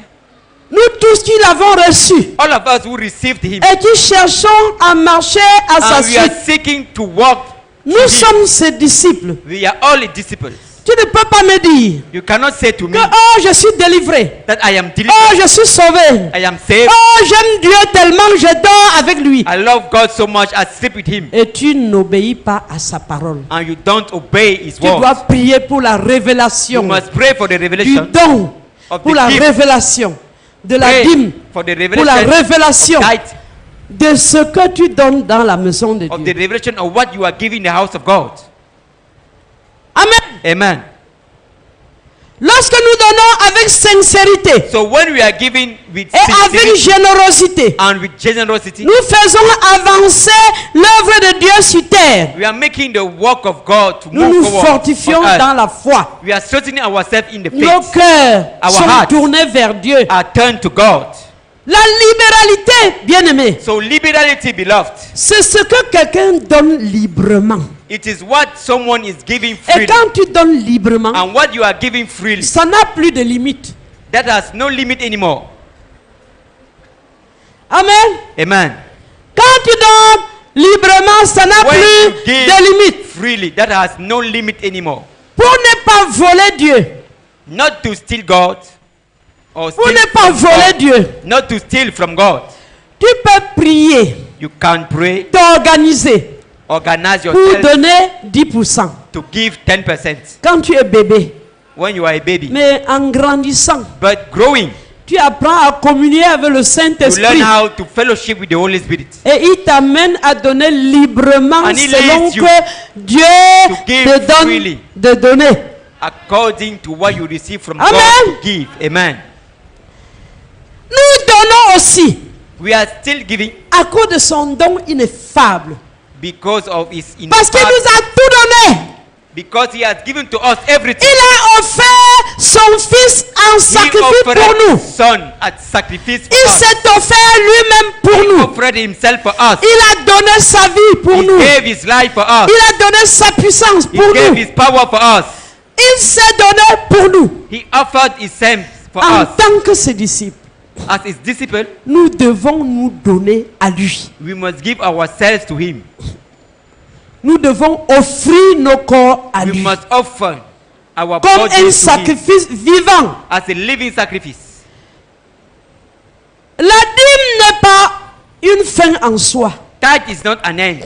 S1: Nous tous qui l'avons reçu
S2: All of us who received him.
S1: et qui cherchons à marcher à sa
S2: And we are
S1: suite.
S2: seeking to walk.
S1: Nous
S2: to him.
S1: sommes ses disciples.
S2: We are all disciples.
S1: Tu ne peux pas me dire
S2: You cannot say to me
S1: que oh, je suis délivré.
S2: that I am
S1: Oh,
S2: delivered,
S1: je suis sauvé.
S2: I am saved,
S1: Oh, j'aime Dieu tellement je dors avec lui.
S2: I love God so much, I sleep with Him,
S1: Et tu n'obéis pas à sa parole.
S2: and you don't obey His
S1: Tu dois
S2: word.
S1: prier pour la
S2: You
S1: révélation
S2: must pray for the
S1: du
S2: revelation
S1: don,
S2: of
S1: pour
S2: the
S1: la
S2: gift.
S1: révélation de la
S2: Pray
S1: dîme,
S2: for the
S1: pour la
S2: revelation
S1: révélation
S2: of tithe,
S1: de ce que tu donnes dans la maison de
S2: of the
S1: Dieu.
S2: revelation of what you are giving the house of God.
S1: Amen.
S2: Amen.
S1: Lorsque nous donnons avec sincérité
S2: So when we are giving with
S1: et avec
S2: sincerity
S1: générosité,
S2: and with generosity,
S1: nous faisons avancer l'œuvre de Dieu sur terre.
S2: we are making the work of God to
S1: Nous
S2: move
S1: nous
S2: forward.
S1: fortifions
S2: on earth.
S1: dans la foi.
S2: We are strengthening ourselves in the
S1: Nos
S2: faith.
S1: cœurs
S2: Our
S1: sont
S2: hearts
S1: tournés vers Dieu.
S2: Are turned to God.
S1: La libéralité, bien-aimé,
S2: So liberality, beloved,
S1: c'est ce que quelqu'un donne librement.
S2: it is what someone is giving
S1: Et
S2: freely,
S1: quand tu donnes librement,
S2: and what you are giving freely,
S1: ça n'a plus de limite.
S2: that has no limit anymore.
S1: Amen.
S2: Amen.
S1: Quand tu donnes librement, ça n'a
S2: When you
S1: plus
S2: give
S1: de limite.
S2: freely, that has no limit anymore.
S1: Pour ne pas voler Dieu,
S2: Not to steal God, or
S1: pour
S2: steal
S1: ne pas
S2: from
S1: voler
S2: God.
S1: Dieu,
S2: Not to steal from God.
S1: tu peux prier,
S2: You can pray,
S1: t'organiser
S2: organize
S1: pour
S2: yourself
S1: donner 10%
S2: to give 10%
S1: quand tu es bébé.
S2: when you are a baby.
S1: Mais en grandissant,
S2: But growing,
S1: tu apprends à communier avec le
S2: you learn
S1: Saint-Esprit.
S2: how to fellowship with the Holy Spirit.
S1: Et il t'amène à donner librement
S2: And he
S1: selon
S2: leads you
S1: que Dieu
S2: to give
S1: te donne
S2: freely.
S1: de donner.
S2: According to what you receive from
S1: Amen.
S2: God to give. Amen.
S1: Nous donnons aussi
S2: We are still giving
S1: à cause de son don ineffable.
S2: because of His
S1: Parce qu'il nous a tout donné.
S2: because He has given to us everything.
S1: Il a offert son fils en
S2: He
S1: sacrifice pour
S2: offered
S1: nous.
S2: His Son at sacrifice for
S1: Il
S2: us.
S1: s'est offert lui-même pour
S2: He
S1: nous.
S2: offered Himself for us.
S1: Il a donné sa vie pour
S2: He
S1: nous.
S2: gave His life for us.
S1: Il a donné sa puissance
S2: He
S1: pour
S2: gave
S1: nous.
S2: His power for us.
S1: Il s'est donné pour nous.
S2: He offered His self for
S1: En
S2: us.
S1: tant que ses disciples,
S2: As His disciple,
S1: nous devons nous donner à lui.
S2: we must give ourselves to Him.
S1: Nous devons offrir nos corps à
S2: We
S1: lui.
S2: must offer our
S1: Comme
S2: bodies
S1: un
S2: to Him
S1: sacrifice vivant.
S2: as a living sacrifice.
S1: La dîme n'est pas une fin en soi.
S2: Tithe is not an end.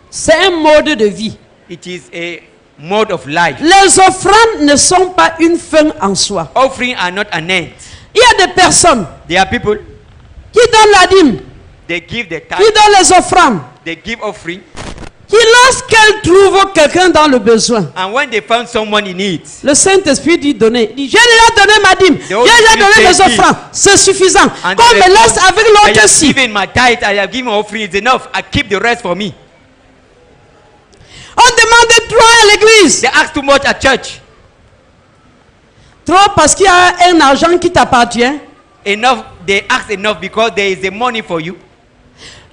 S1: C'est un mode de vie.
S2: It is a mode of life.
S1: Les offrandes ne sont pas une fin en soi.
S2: Offering are not an end.
S1: Il y a des personnes
S2: There are people,
S1: qui donnent la dîme,
S2: they give the
S1: qui
S2: tithe,
S1: donnent les offrandes,
S2: they give offering,
S1: qui lorsqu'elles trouvent quelqu'un dans le besoin,
S2: and when they found someone in need,
S1: le Saint-Esprit dit donner. Il dit, j'ai déjà donné ma dîme, j'ai
S2: Holy
S1: déjà donné
S2: Spirit
S1: les
S2: says,
S1: offrandes, c'est suffisant.
S2: and
S1: Qu'on
S2: they
S1: me laisse
S2: respond,
S1: avec
S2: I
S1: l'autre
S2: have
S1: ci.
S2: given my tithe, I have given my offering, it's enough. I keep the rest for me.
S1: On demande trop à l'église.
S2: They ask too much at church.
S1: Trop parce qu'il y a un argent qui t'appartient.
S2: Enough, they ask enough because there is a money for you.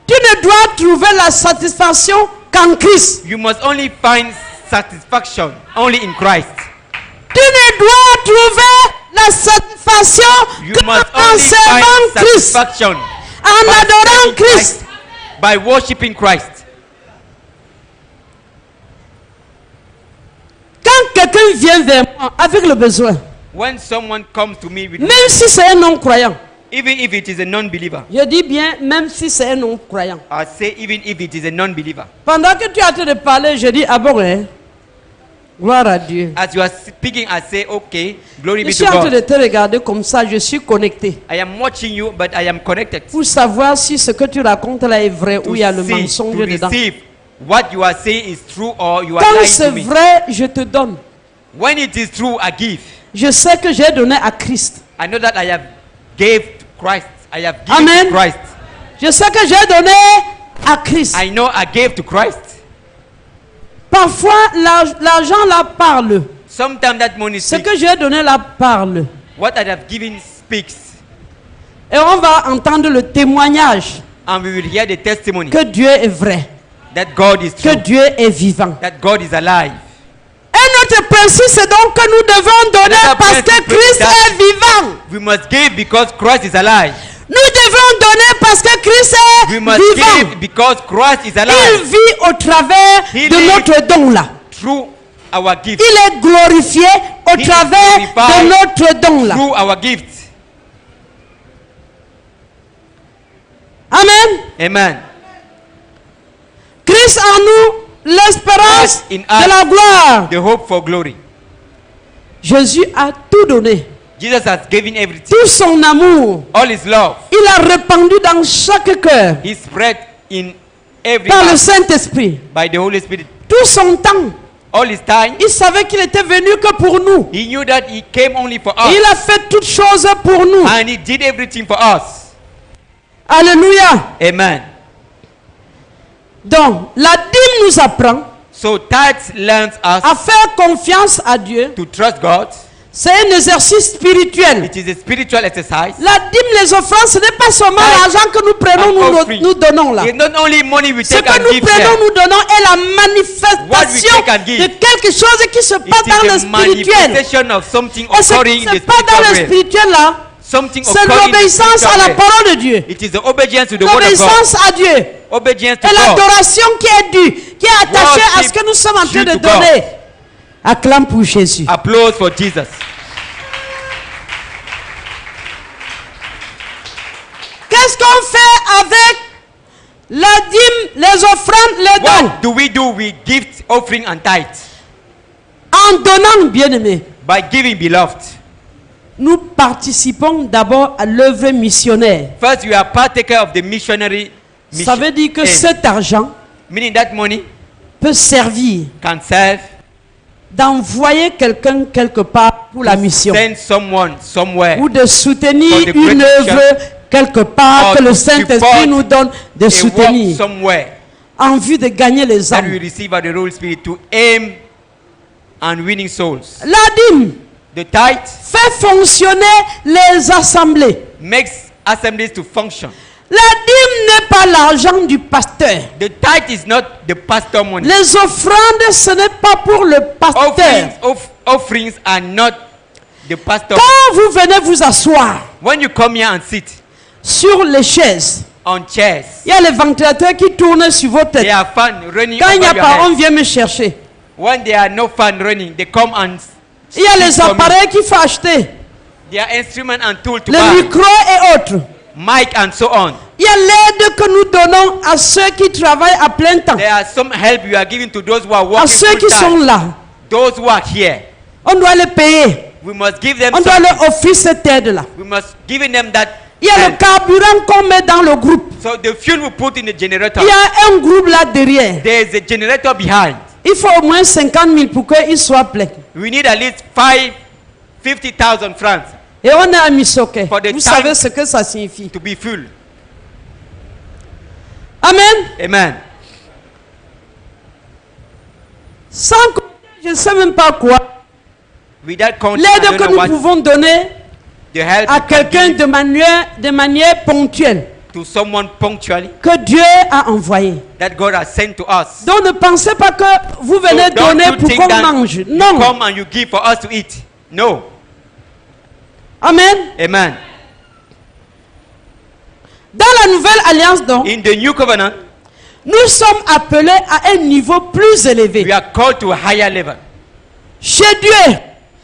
S1: Tu ne dois trouver la satisfaction qu'en Christ.
S2: You must only find satisfaction only in Christ.
S1: Tu ne dois trouver la satisfaction
S2: You
S1: qu'en
S2: must only
S1: servant
S2: find
S1: Christ,
S2: satisfaction
S1: en
S2: by
S1: adorant
S2: serving
S1: Christ.
S2: by worshiping Christ.
S1: Quand quelqu'un vient vers moi avec le besoin,
S2: When someone comes to me with,
S1: même si c'est un non-croyant,
S2: even if it is a non-believer,
S1: je dis bien même si c'est un non-croyant.
S2: I say even if it is a non-believer,
S1: Pendant que tu es en train de parler, je dis ah bon, hein? Gloire à Dieu.
S2: as you are speaking, I say, okay, glory
S1: Je
S2: be
S1: suis
S2: to
S1: en train de
S2: God.
S1: te regarder comme ça, je suis connecté
S2: I am watching you, but I am connected
S1: pour savoir si ce que tu racontes là est vrai
S2: to
S1: ou il y a le
S2: see,
S1: mensonge
S2: to
S1: dedans.
S2: receive what you are saying is true or you are
S1: Quand
S2: lying
S1: c'est
S2: to me.
S1: vrai, je te donne.
S2: When it is true, I give.
S1: Je sais que j'ai donné à Christ.
S2: I know that I have gave to Christ. I have given
S1: Amen.
S2: to Christ.
S1: Je sais que j'ai donné à Christ.
S2: I know I gave to Christ.
S1: Parfois, l'argent là parle.
S2: Sometimes that money
S1: Ce
S2: speaks.
S1: que j'ai donné là parle.
S2: What I have given speaks.
S1: Et on va entendre le témoignage
S2: And we will hear the testimony
S1: que Dieu est vrai,
S2: that God is
S1: que
S2: true,
S1: Dieu est vivant.
S2: that God is alive.
S1: Un autre principe, c'est donc que nous devons donner
S2: Another
S1: parce que
S2: principle
S1: Christ
S2: that-
S1: est vivant.
S2: We must give because Christ is alive.
S1: Nous devons donner parce que Christ
S2: We
S1: est
S2: must
S1: vivant.
S2: give because Christ is
S1: Il
S2: alive.
S1: vit au travers
S2: He
S1: de
S2: lives
S1: notre don là.
S2: through our gift.
S1: Il est glorifié au
S2: He is
S1: travers de
S2: glorified
S1: notre don là.
S2: Through our gifts.
S1: Amen.
S2: Amen.
S1: Christ en nous, l'espérance
S2: Christ in
S1: de
S2: us.
S1: la gloire.
S2: The hope for glory.
S1: Jésus a tout donné.
S2: Jesus has given everything.
S1: Tout son amour.
S2: All his love.
S1: Il a répandu dans chaque cœur.
S2: He spread in every
S1: Par le
S2: heart
S1: Saint-Esprit.
S2: by the Holy Spirit.
S1: Tout son temps.
S2: All his time.
S1: Il savait qu'il était venu que pour nous.
S2: He knew that he came only for
S1: Et
S2: us.
S1: il a fait toutes choses pour nous.
S2: And he did everything for us.
S1: Alléluia.
S2: Amen.
S1: Donc, la dîme nous apprend
S2: So tithes learns us
S1: à faire confiance à Dieu.
S2: to trust God.
S1: C'est un exercice spirituel.
S2: It is a spiritual exercise.
S1: La dîme, les offrandes, ce n'est pas seulement
S2: Tithe
S1: l'argent que nous prenons,
S2: and offering.
S1: nous donnons là.
S2: It's not only money we
S1: Ce
S2: take
S1: que
S2: and
S1: nous
S2: give
S1: prenons,
S2: there.
S1: nous donnons est la
S2: What we
S1: manifestation
S2: take and give.
S1: de quelque chose qui se passe
S2: It
S1: dans le
S2: is a
S1: spirituel.
S2: manifestation of something
S1: Et ce
S2: occurring
S1: qui
S2: in
S1: se
S2: the
S1: passe dans le
S2: spiritual realm.
S1: spirituel là,
S2: Something
S1: c'est
S2: occurring in the
S1: l'obéissance à
S2: spiritual
S1: la
S2: realm.
S1: parole de Dieu.
S2: It is the obedience to the word of God.
S1: L'obéissance à Dieu.
S2: Obedience to
S1: Et
S2: God.
S1: l'adoration qui est due, qui est attachée à ce que nous sommes en train de
S2: due to
S1: donner. Acclame pour Jésus.
S2: Applause for Jesus.
S1: Qu'est-ce qu'on fait avec la dîme, les offrandes, les dons?
S2: What do? We give offering and tithes.
S1: En donnant, bien-aimé,
S2: By giving, beloved.
S1: nous participons d'abord à l'œuvre missionnaire.
S2: First, you are partaker of the missionary
S1: Ça veut dire que
S2: aim.
S1: cet argent
S2: Meaning that money
S1: peut servir
S2: can serve
S1: d'envoyer quelqu'un quelque part pour la mission
S2: send someone somewhere
S1: ou de soutenir
S2: For the great
S1: une œuvre
S2: mission.
S1: quelque part
S2: Or
S1: que le
S2: to
S1: Saint-Esprit
S2: support
S1: nous donne de
S2: a work
S1: soutenir
S2: somewhere
S1: en vue de gagner les
S2: that we
S1: âmes.
S2: receive by the Holy Spirit to aim and winning souls.
S1: La dîme
S2: The tithe
S1: fait fonctionner les assemblées.
S2: makes assemblies to function.
S1: La dîme n'est pas l'argent du pasteur.
S2: The tithe is not the pastor money.
S1: Les offrandes, ce n'est pas pour le pasteur.
S2: Offerings are not the pastor.
S1: Quand vous venez vous asseoir
S2: When you come here and sit
S1: sur les chaises,
S2: on chairs,
S1: il y a les ventilateurs qui tournent sur vos têtes.
S2: there are fan running
S1: Quand il n'y a
S2: over your
S1: pas, on
S2: head.
S1: vient me chercher.
S2: When there are no fan running, they come and
S1: Il y a les
S2: sit for me.
S1: appareils qu'il faut acheter,
S2: There are instruments and tools to
S1: les
S2: buy,
S1: micros et autres.
S2: mic and so on.
S1: Il y a l'aide que nous donnons à ceux qui travaillent à plein temps,
S2: There are some help you are giving to those who are
S1: à
S2: working
S1: ceux
S2: full
S1: qui sont
S2: time.
S1: là.
S2: Those who are here,
S1: On doit les payer.
S2: we must give them
S1: On doit
S2: something.
S1: leur offrir cette aide-là.
S2: We must give them that
S1: Il y a le
S2: help.
S1: carburant qu'on met dans le groupe.
S2: So the fuel we put in the generator,
S1: Il y a un groupe là derrière.
S2: there is a generator behind.
S1: Il faut au moins 50 000 pour qu'il soit plein.
S2: We need at least 50,000 francs
S1: Et on est à Misoké.
S2: For the
S1: Vous
S2: time-
S1: savez ce que ça signifie.
S2: to be full.
S1: Amen.
S2: Amen.
S1: Sans compter, je ne sais même pas quoi.
S2: Without counting, I
S1: L'aide
S2: don't
S1: que
S2: know
S1: nous
S2: what
S1: pouvons donner
S2: the help
S1: à
S2: we can
S1: quelqu'un
S2: give
S1: de manière ponctuelle
S2: to someone punctually
S1: que Dieu a envoyé.
S2: that God has sent to us.
S1: Donc ne pensez pas que vous venez
S2: So don't
S1: donner
S2: you
S1: pour
S2: think
S1: qu'on
S2: that
S1: mange.
S2: you
S1: Non.
S2: come and you give for us to eat. No.
S1: Amen.
S2: Amen.
S1: Dans la nouvelle alliance, donc,
S2: In the new covenant,
S1: nous sommes appelés à un niveau plus
S2: we
S1: élevé.
S2: are called to a higher level.
S1: Chez Dieu,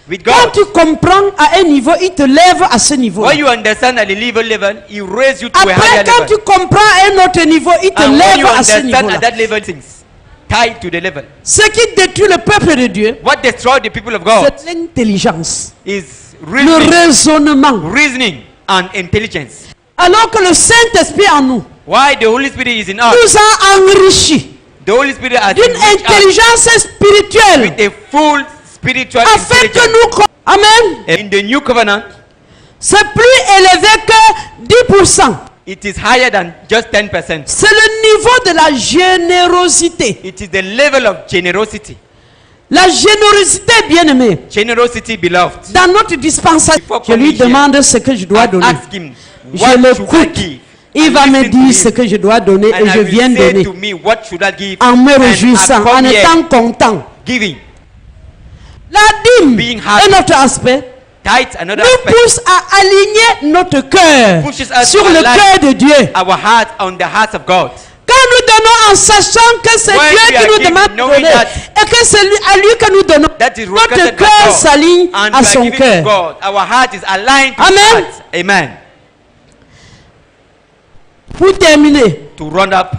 S2: With
S1: quand
S2: God,
S1: tu comprends à un niveau, il te lève à ce niveau.
S2: when you understand at the level, He raise you to a
S1: Après,
S2: higher
S1: quand
S2: level.
S1: tu comprends à un autre niveau, il te
S2: And when
S1: lève
S2: you
S1: à ce
S2: understand
S1: niveau-là.
S2: at that level, things tied to the level.
S1: Ce qui détruit le peuple de Dieu,
S2: What destroys the people of God
S1: c'est l'intelligence,
S2: is
S1: le raisonnement.
S2: reasoning and intelligence.
S1: Alors que le Saint-Esprit en nous
S2: Why the Holy Spirit is in us?
S1: nous a enrichis
S2: The Holy Spirit has
S1: d'une
S2: enriched us
S1: intelligence spirituelle
S2: with a full spiritual
S1: afin que
S2: intelligence.
S1: nous... Amen.
S2: In the new covenant,
S1: C'est plus élevé que 10%.
S2: it is higher than just 10%.
S1: C'est le niveau de la générosité.
S2: It is the level of generosity.
S1: La générosité, bien-aimée,
S2: Generosity, beloved.
S1: dans notre dispensation,
S2: Before
S1: je lui
S2: coming here,
S1: demande ce que je dois
S2: I
S1: donner.
S2: ask him,
S1: Je
S2: what should I
S1: l'écoute.
S2: give?
S1: Il
S2: I
S1: va me
S2: listen to
S1: dire
S2: him,
S1: ce que je dois donner
S2: and
S1: et
S2: I
S1: je
S2: will
S1: viens
S2: say
S1: donner.
S2: to me, what should I give?
S1: En me
S2: And I
S1: réjouissant,
S2: come
S1: en
S2: here
S1: étant content.
S2: giving.
S1: La dîme
S2: Being happy.
S1: est notre aspect.
S2: Tithe, another
S1: Nous
S2: aspect,
S1: pousse à aligner notre cœur
S2: Pushes us
S1: sur
S2: to
S1: le
S2: align
S1: cœur de Dieu.
S2: our heart on the heart of God.
S1: Quand nous donnons en sachant que c'est
S2: When
S1: Dieu
S2: we
S1: qui
S2: are
S1: nous
S2: giving,
S1: demande de
S2: knowing
S1: donner
S2: that
S1: et que c'est à lui que nous donnons,
S2: that is
S1: notre
S2: requested by
S1: cœur
S2: God.
S1: s'aligne
S2: And
S1: à
S2: we are
S1: son
S2: giving to
S1: cœur.
S2: God. Our heart is aligned to
S1: Amen.
S2: His heart. Amen.
S1: Pour terminer,
S2: To run up,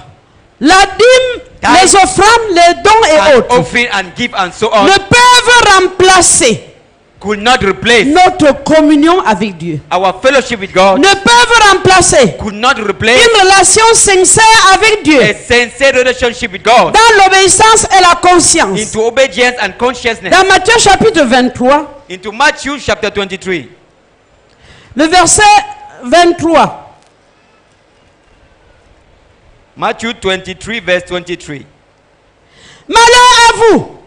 S1: la dîme,
S2: Tithe,
S1: les offrandes, les dons et
S2: and
S1: autres
S2: offering and give and so on
S1: ne peuvent remplacer
S2: could not replace
S1: notre communion avec Dieu.
S2: our fellowship with God.
S1: Ne peuvent remplacer
S2: Could not replace
S1: une relation sincère avec Dieu
S2: a sincere relationship with God
S1: dans l'obéissance et la conscience.
S2: into obedience and consciousness.
S1: Dans Matthieu chapitre 23,
S2: Into Matthew chapter 23.
S1: le verset 23.
S2: Matthew 23 verse 23.
S1: Malheur à vous,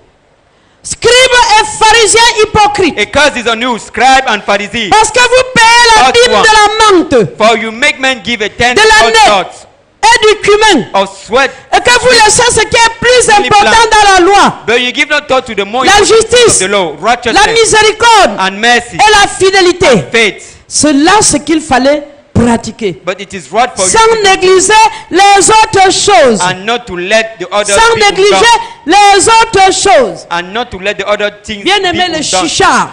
S1: scribes et pharisiens hypocrites,
S2: A curse is on you, scribe and Pharisee,
S1: parce que vous payez la
S2: First
S1: dîme
S2: one.
S1: de la menthe
S2: for you make men give a tenth
S1: De la
S2: of
S1: nette.
S2: salt,
S1: et du cumin,
S2: of sweat,
S1: et que vous laissez ce qui est plus
S2: Really
S1: important
S2: blanc.
S1: dans la loi,
S2: but you give not thought to the more
S1: La
S2: important things
S1: justice,
S2: of the law,
S1: la
S2: righteousness
S1: miséricorde
S2: and mercy
S1: et la fidélité.
S2: faith.
S1: C'est là ce qu'il fallait pratiquer,
S2: But it is right for
S1: sans
S2: you to do
S1: négliger les autres choses,
S2: and not to let the other
S1: sans
S2: people
S1: négliger
S2: down,
S1: les autres choses.
S2: and not to let the other things
S1: Bien aimé,
S2: people
S1: les
S2: down.
S1: chichards,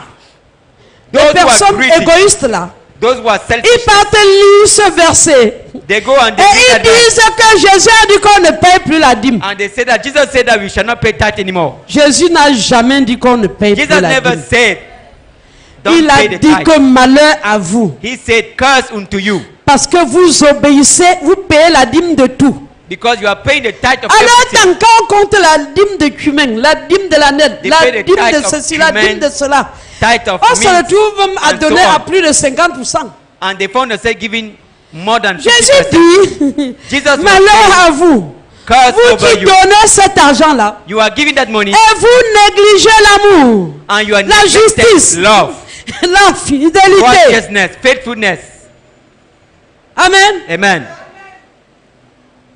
S1: les
S2: Those who are
S1: personnes
S2: greedy,
S1: égoïstes là,
S2: those who are
S1: ils
S2: selfish,
S1: partent lire ce verset
S2: they go and
S1: et
S2: they read
S1: ils
S2: that verse,
S1: disent que Jésus a dit qu'on ne paye plus la dîme.
S2: and they say that Jesus said that we shall not pay tithe anymore.
S1: Jésus n'a jamais dit qu'on ne paye
S2: Jesus
S1: plus la
S2: never
S1: dîme.
S2: said don't
S1: Il a
S2: pay the
S1: dit
S2: tithe.
S1: que malheur à vous,
S2: He said curse unto you
S1: parce que vous obéissez, vous payez la dîme de tout.
S2: because you are paying the tithe of
S1: Alors,
S2: everything.
S1: tant qu'on compte la dîme de cumin, la dîme de la nette,
S2: They
S1: la
S2: pay the
S1: dîme
S2: tithe
S1: de
S2: of
S1: ceci, la
S2: cumin,
S1: dîme de cela,
S2: Tithe of
S1: on se
S2: mint,
S1: retrouve même à
S2: and so
S1: donner à
S2: on.
S1: plus de 50%.
S2: And they found themselves giving more than 50%.
S1: Jésus dit,
S2: Jesus was
S1: malheur
S2: saying,
S1: à vous,
S2: curse
S1: vous
S2: over
S1: qui
S2: you.
S1: donnez cet argent-là,
S2: You are giving that money
S1: et vous négligez l'amour,
S2: and you are
S1: la
S2: neglecting
S1: justice,
S2: love,
S1: la fidélité.
S2: righteousness, faithfulness.
S1: Amen.
S2: Amen.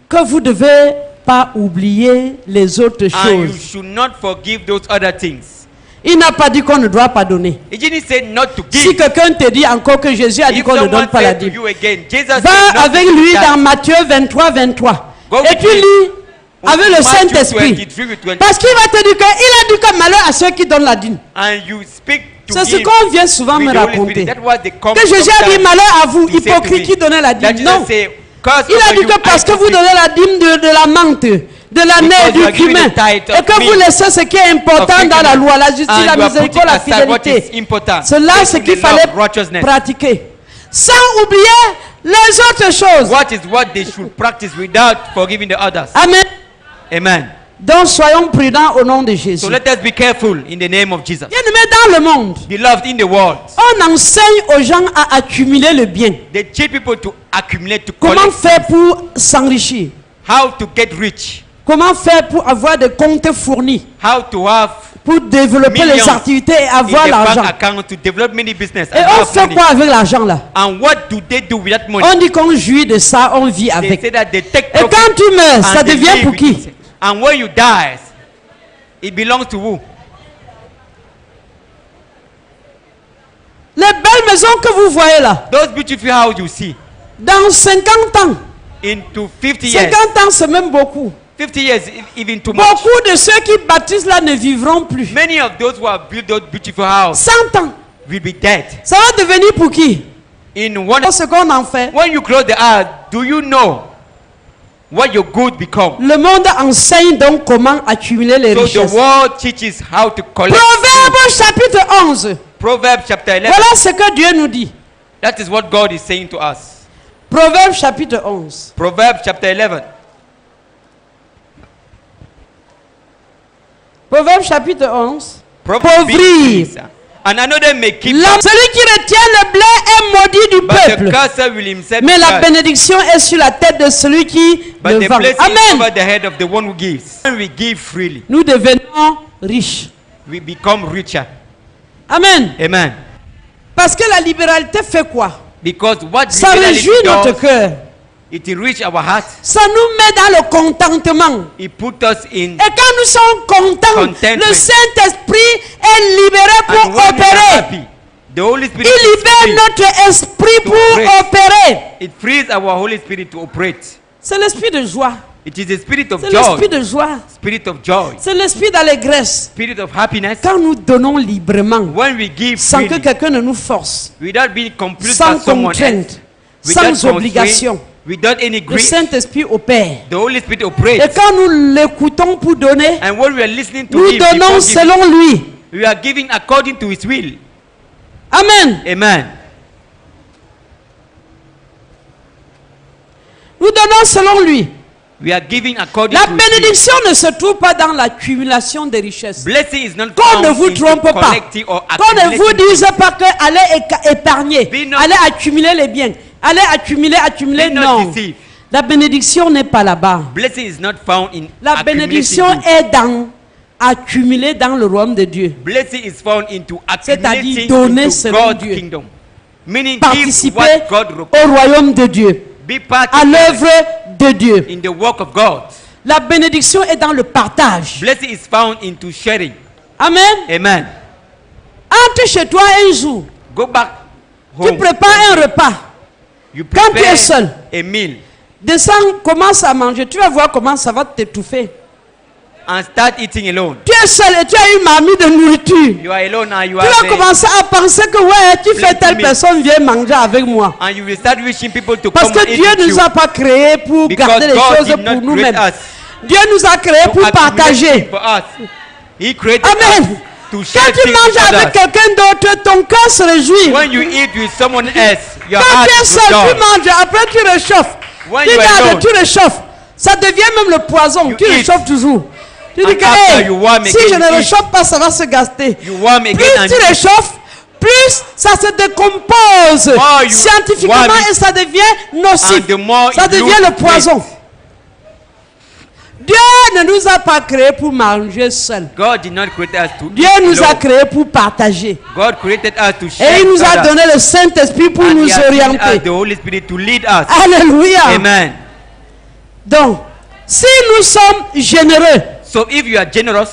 S1: Que vous ne devez pas oublier les autres
S2: And you
S1: choses.
S2: should not forgive those other things.
S1: Il n'a pas dit qu'on ne doit pas donner.
S2: He didn't say not to
S1: Si
S2: give.
S1: quelqu'un te dit encore que Jésus a dit
S2: If
S1: qu'on ne donne
S2: someone
S1: pas la
S2: said to
S1: dîme,
S2: you again, Jesus said
S1: va
S2: not
S1: avec
S2: to
S1: lui
S2: do
S1: dans
S2: that.
S1: Matthieu 23, 23.
S2: Go
S1: Et
S2: with
S1: tu
S2: me.
S1: lis avec le
S2: Matthew
S1: Saint-Esprit.
S2: 23 with 20.
S1: Parce qu'il va te dire qu'il a dit que malheur à ceux qui donnent la dîme.
S2: And you speak to
S1: C'est ce
S2: him
S1: qu'on vient souvent
S2: with
S1: me
S2: the Holy
S1: raconter.
S2: Spirit. That was the
S1: Que Jésus a dit
S2: sometimes
S1: malheur à vous,
S2: he said to
S1: hypocrites
S2: me.
S1: qui donnez la
S2: That
S1: dîme.
S2: Jesus
S1: Non.
S2: say, curse
S1: Il a
S2: over
S1: dit
S2: you,
S1: que parce que vous
S2: hypocrite.
S1: donnez la dîme de la menthe, de la
S2: Because
S1: nette,
S2: you
S1: du
S2: are giving
S1: cumin,
S2: the tithe of
S1: et que vous
S2: meat,
S1: laissez ce qui est important
S2: of
S1: dans la
S2: wickedness,
S1: loi, la justice,
S2: and
S1: la
S2: you are
S1: miséricorde,
S2: putting
S1: la
S2: aside what
S1: fidélité.
S2: is important.
S1: C'est là ce qu'il
S2: Faithfulness,
S1: fallait
S2: love, righteousness.
S1: pratiquer. Sans oublier les autres choses.
S2: What they should practice without forgiving the others.
S1: Amen.
S2: Amen.
S1: Donc soyons prudents au nom de Jésus.
S2: So let us be careful in the name of Jesus.
S1: Bien-aimés, dans le monde,
S2: Beloved in the world,
S1: on enseigne aux gens à accumuler le bien.
S2: they teach people to accumulate, to
S1: Comment
S2: collect,
S1: faire pour s'enrichir?
S2: how to get rich,
S1: Comment faire pour avoir des comptes fournis?
S2: how to have
S1: Pour développer
S2: millions
S1: les activités et
S2: in
S1: avoir
S2: the
S1: l'argent.
S2: bank account, to develop many business
S1: Et
S2: and
S1: on
S2: have
S1: fait
S2: money.
S1: quoi avec l'argent là?
S2: And what do they do with that money?
S1: On dit qu'on jouit de ça, on vit
S2: They
S1: avec.
S2: say that they take
S1: Et
S2: profit
S1: quand tu meurs, ça
S2: and they
S1: devient
S2: live
S1: pour
S2: with
S1: qui?
S2: it. And when you die, it belongs to who?
S1: Les belles maisons que vous voyez là,
S2: Those beautiful houses you see,
S1: dans 50 ans,
S2: into 50 years,
S1: 50 ans c'est même beaucoup.
S2: 50 years, even too much.
S1: Beaucoup de ceux qui bâtissent là ne vivront plus.
S2: Many of those who have built those beautiful houses
S1: 100 ans,
S2: will be dead.
S1: ça va devenir pour qui?
S2: In one,
S1: Ce qu'on en fait.
S2: when you close the eyes, do you know what your good become?
S1: Le monde enseigne donc comment accumuler les
S2: So the
S1: richesses.
S2: world teaches how to collect.
S1: Proverbe chapitre 11.
S2: Proverbs chapter 11.
S1: Voilà ce que Dieu nous dit.
S2: That is what God is saying to us.
S1: Proverbe chapitre 11.
S2: Proverbs chapter 11.
S1: Proverbe chapitre 11.
S2: Proverbs
S1: Pauvrir.
S2: 15. And another may keep,
S1: Celui qui retient le blé est maudit du
S2: but the
S1: peuple.
S2: curser will himself
S1: Mais
S2: be
S1: la
S2: cursed.
S1: bénédiction est sur la tête de celui qui
S2: But
S1: le
S2: the
S1: vend.
S2: blessing is
S1: Amen.
S2: over the head of the one who gives. When we give freely,
S1: Nous devenons riches.
S2: we become richer.
S1: Amen.
S2: Amen.
S1: Parce que la libéralité fait quoi?
S2: Because what
S1: Ça
S2: liberality
S1: réjouit notre
S2: does,
S1: cœur.
S2: it enriches our heart.
S1: Ça nous met dans le contentement.
S2: It puts us in.
S1: Et quand nous sommes contents,
S2: Contentment.
S1: le Saint-Esprit est libéré
S2: And
S1: pour
S2: when we are
S1: opérer.
S2: happy, the Holy Spirit
S1: Il
S2: is
S1: libère
S2: free.
S1: notre esprit
S2: to
S1: pour
S2: operate.
S1: opérer.
S2: It frees our Holy Spirit to operate.
S1: C'est l'esprit de joie.
S2: It is the spirit of
S1: C'est
S2: joy.
S1: l'esprit de joie.
S2: Spirit of joy.
S1: C'est l'esprit d'allégresse.
S2: Spirit of happiness.
S1: Quand nous donnons librement,
S2: When we give
S1: sans que
S2: freely,
S1: quelqu'un ne nous force,
S2: without being compelled
S1: sans
S2: by someone
S1: contrainte,
S2: else, without
S1: sans
S2: constraint,
S1: obligation,
S2: without any
S1: le
S2: grief,
S1: Saint-Esprit opère.
S2: the Holy Spirit
S1: Et
S2: operates.
S1: quand nous l'écoutons pour donner,
S2: And when we are listening to
S1: nous
S2: Him,
S1: donnons
S2: before giving,
S1: selon lui.
S2: we are giving according to His will.
S1: Amen.
S2: Amen.
S1: Nous donnons selon lui.
S2: We are giving according
S1: La
S2: to His will.
S1: bénédiction ne se trouve pas dans l'accumulation des richesses.
S2: Blessing is not
S1: Qu'on ne
S2: found
S1: vous
S2: in
S1: trompe pas.
S2: collecting or
S1: Qu'on ne vous
S2: accumulating.
S1: dise pas que allez épargner,
S2: Be not-
S1: allez accumuler les biens, allez accumuler.
S2: Be not
S1: Non.
S2: deceived.
S1: La bénédiction n'est pas là-bas.
S2: Blessing is not found in
S1: La
S2: accumulating
S1: bénédiction
S2: goods.
S1: est dans accumuler dans le royaume de Dieu.
S2: Blessing is found into
S1: C'est-à-dire
S2: accumulating
S1: donner
S2: into
S1: selon
S2: God's
S1: Dieu.
S2: kingdom. Meaning give
S1: Participer
S2: what God requires.
S1: au royaume de Dieu,
S2: Be part
S1: à l'œuvre de Dieu.
S2: in the work of God.
S1: La bénédiction est dans le partage.
S2: Blessing is found into sharing.
S1: Amen.
S2: Amen.
S1: Entre chez toi un jour,
S2: Go back
S1: tu
S2: home.
S1: prépares un repas.
S2: You
S1: Quand tu es
S2: prepare
S1: seul.
S2: a meal
S1: Descends, commence à manger. Tu vas voir comment ça va t'étouffer.
S2: and start eating alone.
S1: Tu es seul et tu as une mamie de nourriture.
S2: You are alone and you
S1: Tu
S2: are
S1: vas
S2: there.
S1: commencer à penser que ouais, tu fais
S2: Plenty
S1: telle
S2: meal.
S1: personne, viens manger avec moi.
S2: And you will start wishing people to
S1: Parce
S2: come
S1: que
S2: and eat
S1: Dieu
S2: with
S1: ne
S2: you.
S1: nous a pas créés pour
S2: Because
S1: garder les
S2: God
S1: choses
S2: did
S1: pour
S2: not
S1: nous-mêmes.
S2: create us
S1: Dieu nous a créés
S2: to
S1: pour
S2: accumulate
S1: partager.
S2: for us. He created
S1: Amen.
S2: us to share
S1: Quand tu
S2: things with
S1: manges avec
S2: others.
S1: quelqu'un d'autre, ton cœur se réjouit.
S2: When you eat with someone else, your
S1: Quand
S2: heart
S1: tu es
S2: is
S1: seul, tu
S2: joy.
S1: manges, après tu réchauffes.
S2: When
S1: Tu
S2: you are
S1: gardes,
S2: alone,
S1: tu réchauffes. Ça devient même le poison.
S2: You
S1: Tu
S2: eat.
S1: réchauffes toujours. Tu dis
S2: And
S1: que
S2: after
S1: hey,
S2: you warm
S1: si
S2: again,
S1: je
S2: you
S1: ne
S2: eat.
S1: réchauffe pas, ça va se gaster.
S2: You warm again
S1: Plus
S2: and
S1: tu
S2: eat.
S1: réchauffes, plus ça se décompose
S2: More you
S1: scientifiquement
S2: warm it,
S1: et ça devient nocif.
S2: and the more
S1: Ça
S2: it
S1: devient
S2: loses
S1: le poison.
S2: weight.
S1: Dieu ne nous a pas créés pour manger seul.
S2: God did not create us to
S1: Dieu
S2: eat
S1: nous a
S2: alone.
S1: créés pour partager.
S2: God created us to share
S1: Et il nous
S2: with
S1: a
S2: others.
S1: donné le Saint-Esprit pour
S2: And
S1: nous
S2: He has given us
S1: orienter.
S2: the Holy Spirit to lead us.
S1: Alléluia.
S2: Amen.
S1: Donc, si nous sommes généreux,
S2: So if you are generous,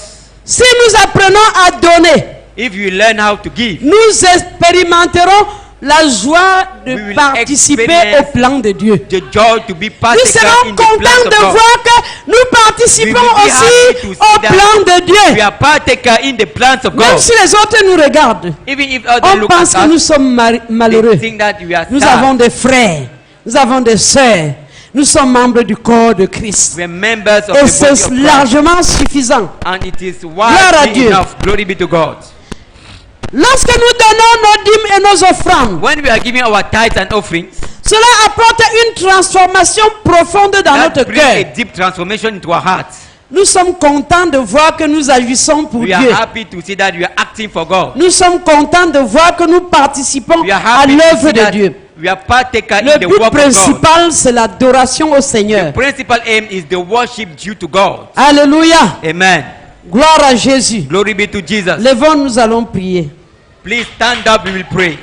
S1: si nous apprenons à donner,
S2: if you learn how to give,
S1: nous expérimenterons la joie
S2: We
S1: de
S2: will
S1: participer
S2: experience
S1: au plan de Dieu.
S2: the joy to be
S1: Nous
S2: partaker
S1: serons
S2: in the plans
S1: contents
S2: of
S1: de
S2: God.
S1: voir que nous participons
S2: We will be happy
S1: aussi
S2: to see
S1: au
S2: that
S1: plan de
S2: We
S1: Dieu.
S2: are partaker in the plans of
S1: Même
S2: God.
S1: si les autres nous regardent,
S2: Even if others
S1: on
S2: look
S1: pense que
S2: at
S1: nous
S2: us,
S1: sommes malheureux.
S2: they think that we are
S1: Nous
S2: sad.
S1: avons des frères, nous avons des sœurs, nous sommes membres du corps de Christ.
S2: We are members of
S1: Et
S2: the body
S1: c'est
S2: of Christ.
S1: largement suffisant.
S2: And it is
S1: à
S2: widely
S1: Dieu.
S2: enough. Glory be to God.
S1: Lorsque nous donnons nos dîmes et nos offrandes,
S2: When we are giving our tithes and offerings,
S1: cela apporte une transformation profonde dans
S2: that
S1: notre
S2: brings a
S1: cœur.
S2: deep transformation into our hearts.
S1: Nous sommes contents de voir que nous agissons pour
S2: We are
S1: Dieu.
S2: happy to see that we are acting for God.
S1: Nous sommes contents de voir que nous participons
S2: We are
S1: à
S2: happy to
S1: l'œuvre
S2: see
S1: de
S2: that
S1: Dieu.
S2: we are partaker in
S1: Le
S2: the
S1: but
S2: work of God.
S1: principal, c'est l'adoration au
S2: The
S1: Seigneur.
S2: principal aim is the worship due to God.
S1: Alléluia.
S2: Amen.
S1: Gloire à Jésus.
S2: Glory be to Jesus.
S1: Levons, nous allons prier.
S2: Please stand up, we will pray.